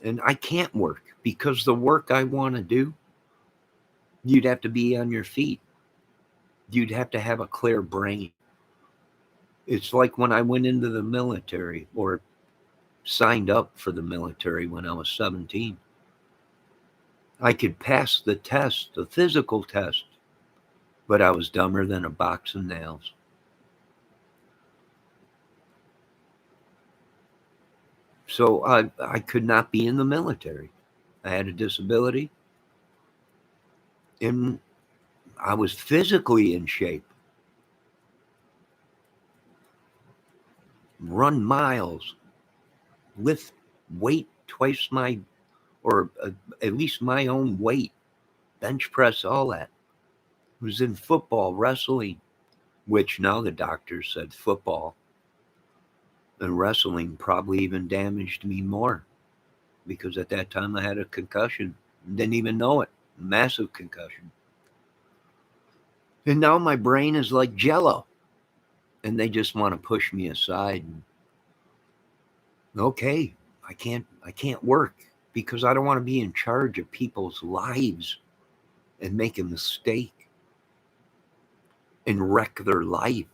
And I can't work because the work I want to do, you'd have to be on your feet. You'd have to have a clear brain. It's like when I went into the military or signed up for the military when I was 17. I could pass the test, the physical test, but I was dumber than a box of nails. So I could not be in the military. I had a disability and I was physically in shape. Run miles, lift weight twice my, or at least my own weight, bench press, all that. Was in football, wrestling, which now the doctors said football and wrestling probably even damaged me more because at that time I had a concussion. Didn't even know it. Massive concussion. And now my brain is like jello. And they just want to push me aside. And, okay, I can't work because I don't want to be in charge of people's lives and make a mistake and wreck their life.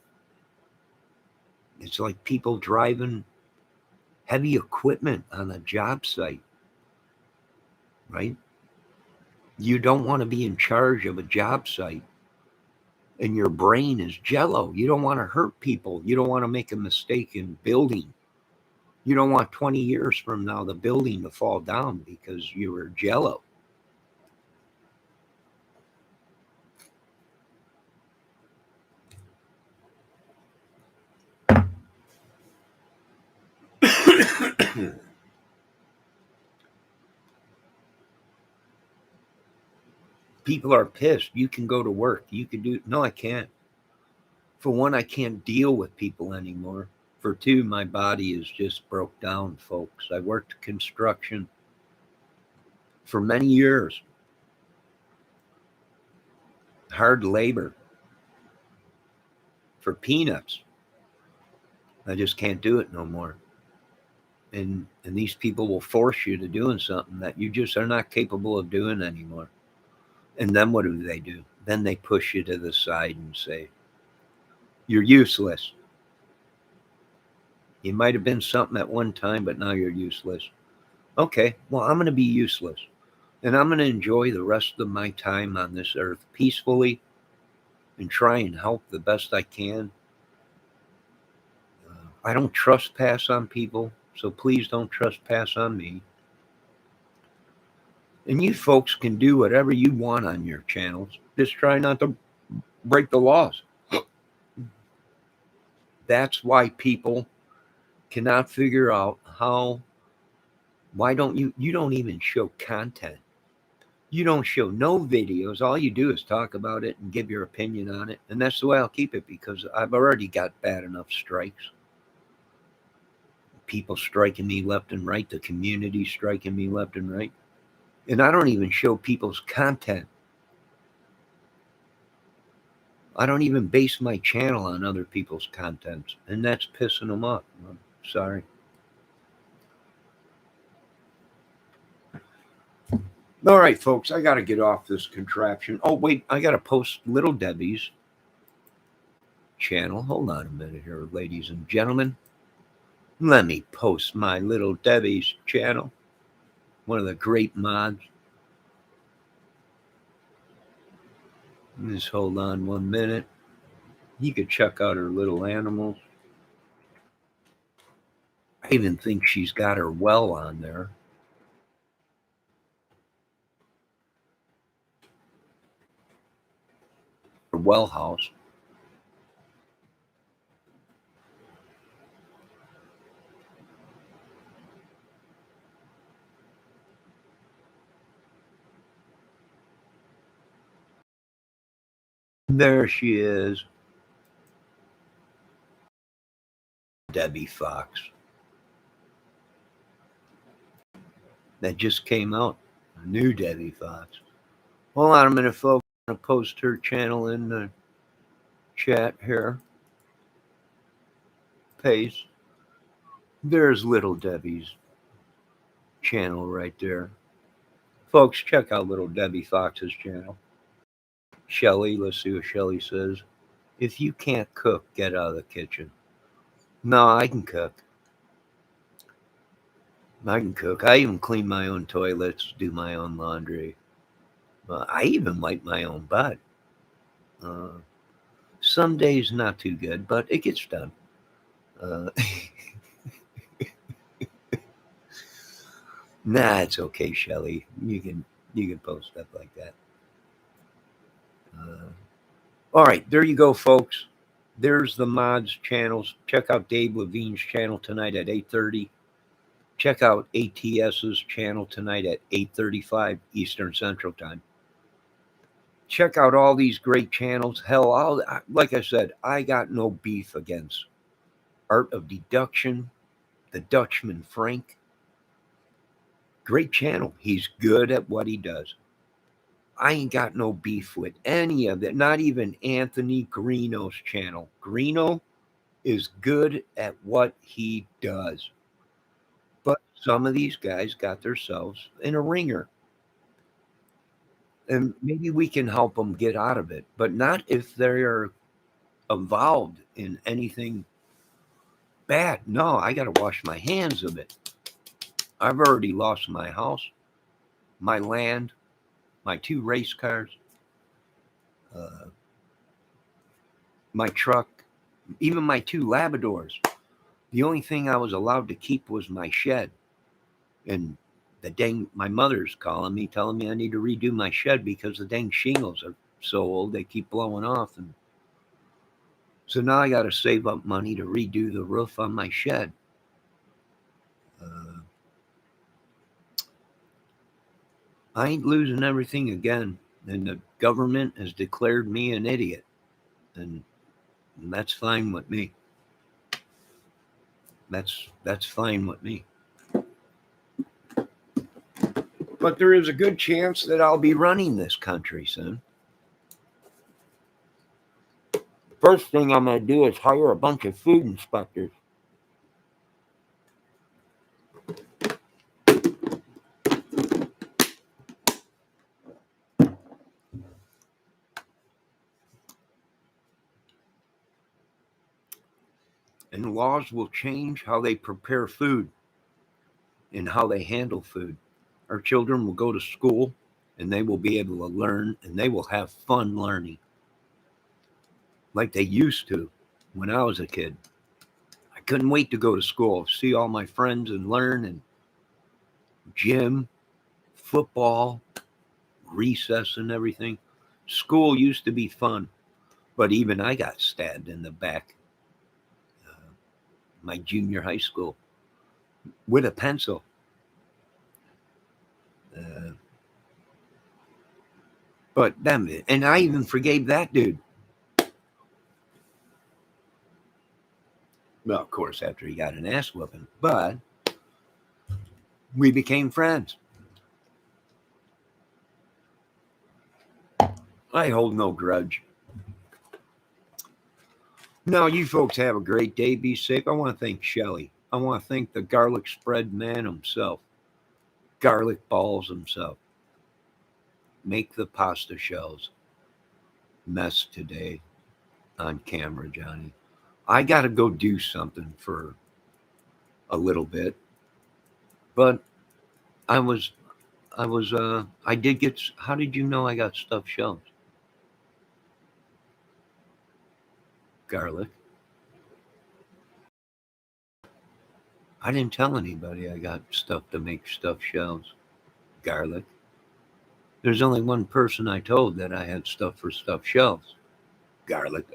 It's like people driving heavy equipment on a job site, right? You don't want to be in charge of a job site and your brain is jello. You don't want to hurt people. You don't want to make a mistake in building. You don't want 20 years from now the building to fall down because you were jello. People are pissed. You can go to work. You can do. No, I can't. For one, I can't deal with people anymore. For two, my body is just broke down, folks. I worked construction for many years, hard labor for peanuts. I just can't do it no more. And these people will force you to doing something that you just are not capable of doing anymore. And then what do? Then they push you to the side and say, you're useless. You might have been something at one time, but now you're useless. Okay, well, I'm going to be useless. And I'm going to enjoy the rest of my time on this earth peacefully and try and help the best I can. I don't trespass on people, so please don't trespass on me. And you folks can do whatever you want on your channels. Just try not to break the laws. That's why people cannot figure out why don't you don't even show content. You don't show no videos. All you do is talk about it and give your opinion on it. And that's the way I'll keep it, because I've already got bad enough strikes. People striking me left and right, the community striking me left and right. And I don't even show people's content. I don't even base my channel on other people's contents. And that's pissing them off. I'm sorry. All right, folks, I got to get off this contraption. Oh, wait, I got to post Little Debbie's channel. Hold on a minute here, ladies and gentlemen. Let me post my Little Debbie's channel. One of the great mods. Just hold on 1 minute. You could check out her little animals. I even think she's got her well on there. Her well house. There she is. Debbie Fox. That just came out. A new Debbie Fox. Hold on a minute, folks. I'm going to post her channel in the chat here. Paste. There's Little Debbie's channel right there. Folks, check out Little Debbie Fox's channel. Shelly, let's see what Shelly says. If you can't cook, get out of the kitchen. No, I can cook. I can cook. I even clean my own toilets, do my own laundry. I even wipe my own butt. Some days not too good, but it gets done. Nah, it's okay, Shelly. You can post stuff like that. All right, there you go, folks. There's the mods channels. Check out Dave Levine's channel tonight at 8:30. Check out ATS's channel tonight at 8:35 Eastern Central Time. Check out all these great channels. Hell, like I said, I got no beef against Art of Deduction, the Dutchman Frank. Great channel. He's good at what he does. I ain't got no beef with any of it, not even Anthony Greeno's channel. Greeno is good at what he does. But some of these guys got themselves in a ringer. And maybe we can help them get out of it, but not if they're involved in anything bad. No, I got to wash my hands of it. I've already lost my house, my land, my 2 race cars, my truck, even my 2 Labradors. The only thing I was allowed to keep was my shed. And my mother's calling me, telling me I need to redo my shed because the dang shingles are so old, they keep blowing off. And so now I got to save up money to redo the roof on my shed. I ain't losing everything again. And the government has declared me an idiot. And that's fine with me. That's fine with me. But there is a good chance that I'll be running this country soon. First thing I'm going to do is hire a bunch of food inspectors. And laws will change how they prepare food. in how they handle food. Our children will go to school and they will be able to learn and they will have fun learning like they used to when I was a kid. I couldn't wait to go to school, see all my friends and learn, and gym, football, recess, and everything. School used to be fun, but even I got stabbed in the back, my junior high school, with a pencil. Uh, but damn it, and I even forgave that dude. Well, of course, after he got an ass whooping, but we became friends. I hold no grudge. Now, you folks have a great day. Be safe. I want to thank Shelly. I want to thank the garlic spread man himself, garlic balls himself. Make the pasta shells. Mess today on camera, Johnny. I got to go do something for a little bit, but I was, I did get. How did you know I got stuffed shells? Garlic. I didn't tell anybody I got stuff to make stuffed shells. Garlic. There's only one person I told that I had stuff for stuffed shells. Garlic.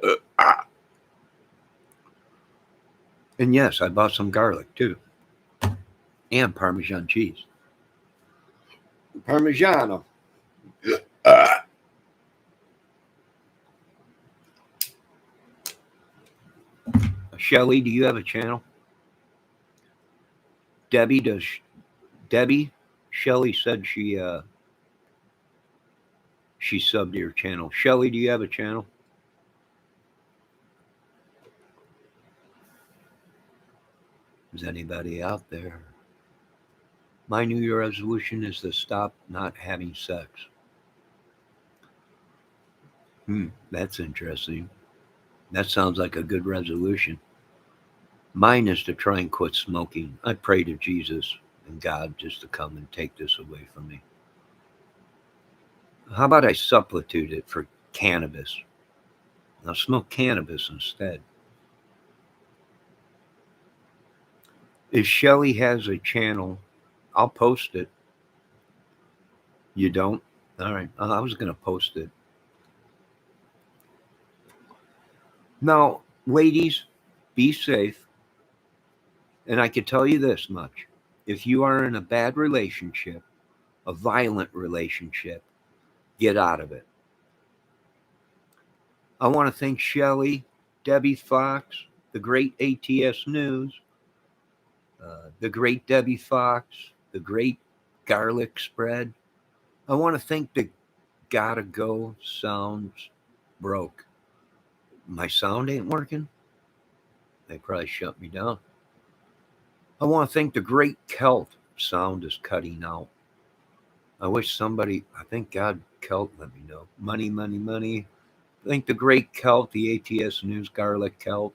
And yes, I bought some garlic too. And Parmesan cheese. Parmigiano. Shelly, do you have a channel? Debbie does. Debbie, Shelly said she subbed to your channel. Shelly, do you have a channel? Is anybody out there? My New Year resolution is to stop not having sex. That's interesting. That sounds like a good resolution. Mine is to try and quit smoking. I pray to Jesus and God just to come and take this away from me. How about I substitute it for cannabis? I'll smoke cannabis instead. If Shelly has a channel, I'll post it. You don't? All right. I was going to post it. Now, ladies, be safe. And I can tell you this much. If you are in a bad relationship, a violent relationship, get out of it. I want to thank Shelly, Debbie Fox, the great ATS News, the great Debbie Fox, the great garlic spread. I want to thank the Gotta Go sounds broke. My sound ain't working. They probably shut me down. I want to thank the great Celt sound is cutting out. I wish somebody, I think God Celt let me know. Money, money, money. Thank the great Celt, the ATS News Garlic Celt.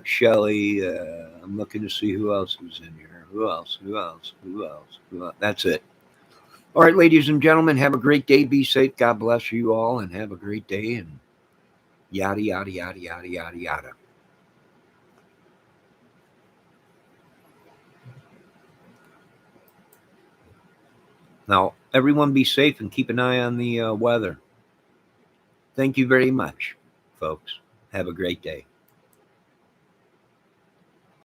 Shelly, I'm looking to see who else is in here. Who else? That's it. All right, ladies and gentlemen, have a great day. Be safe. God bless you all and have a great day. And yada, yada, yada, yada, yada, yada. Now, everyone be safe and keep an eye on the weather. Thank you very much, folks. Have a great day.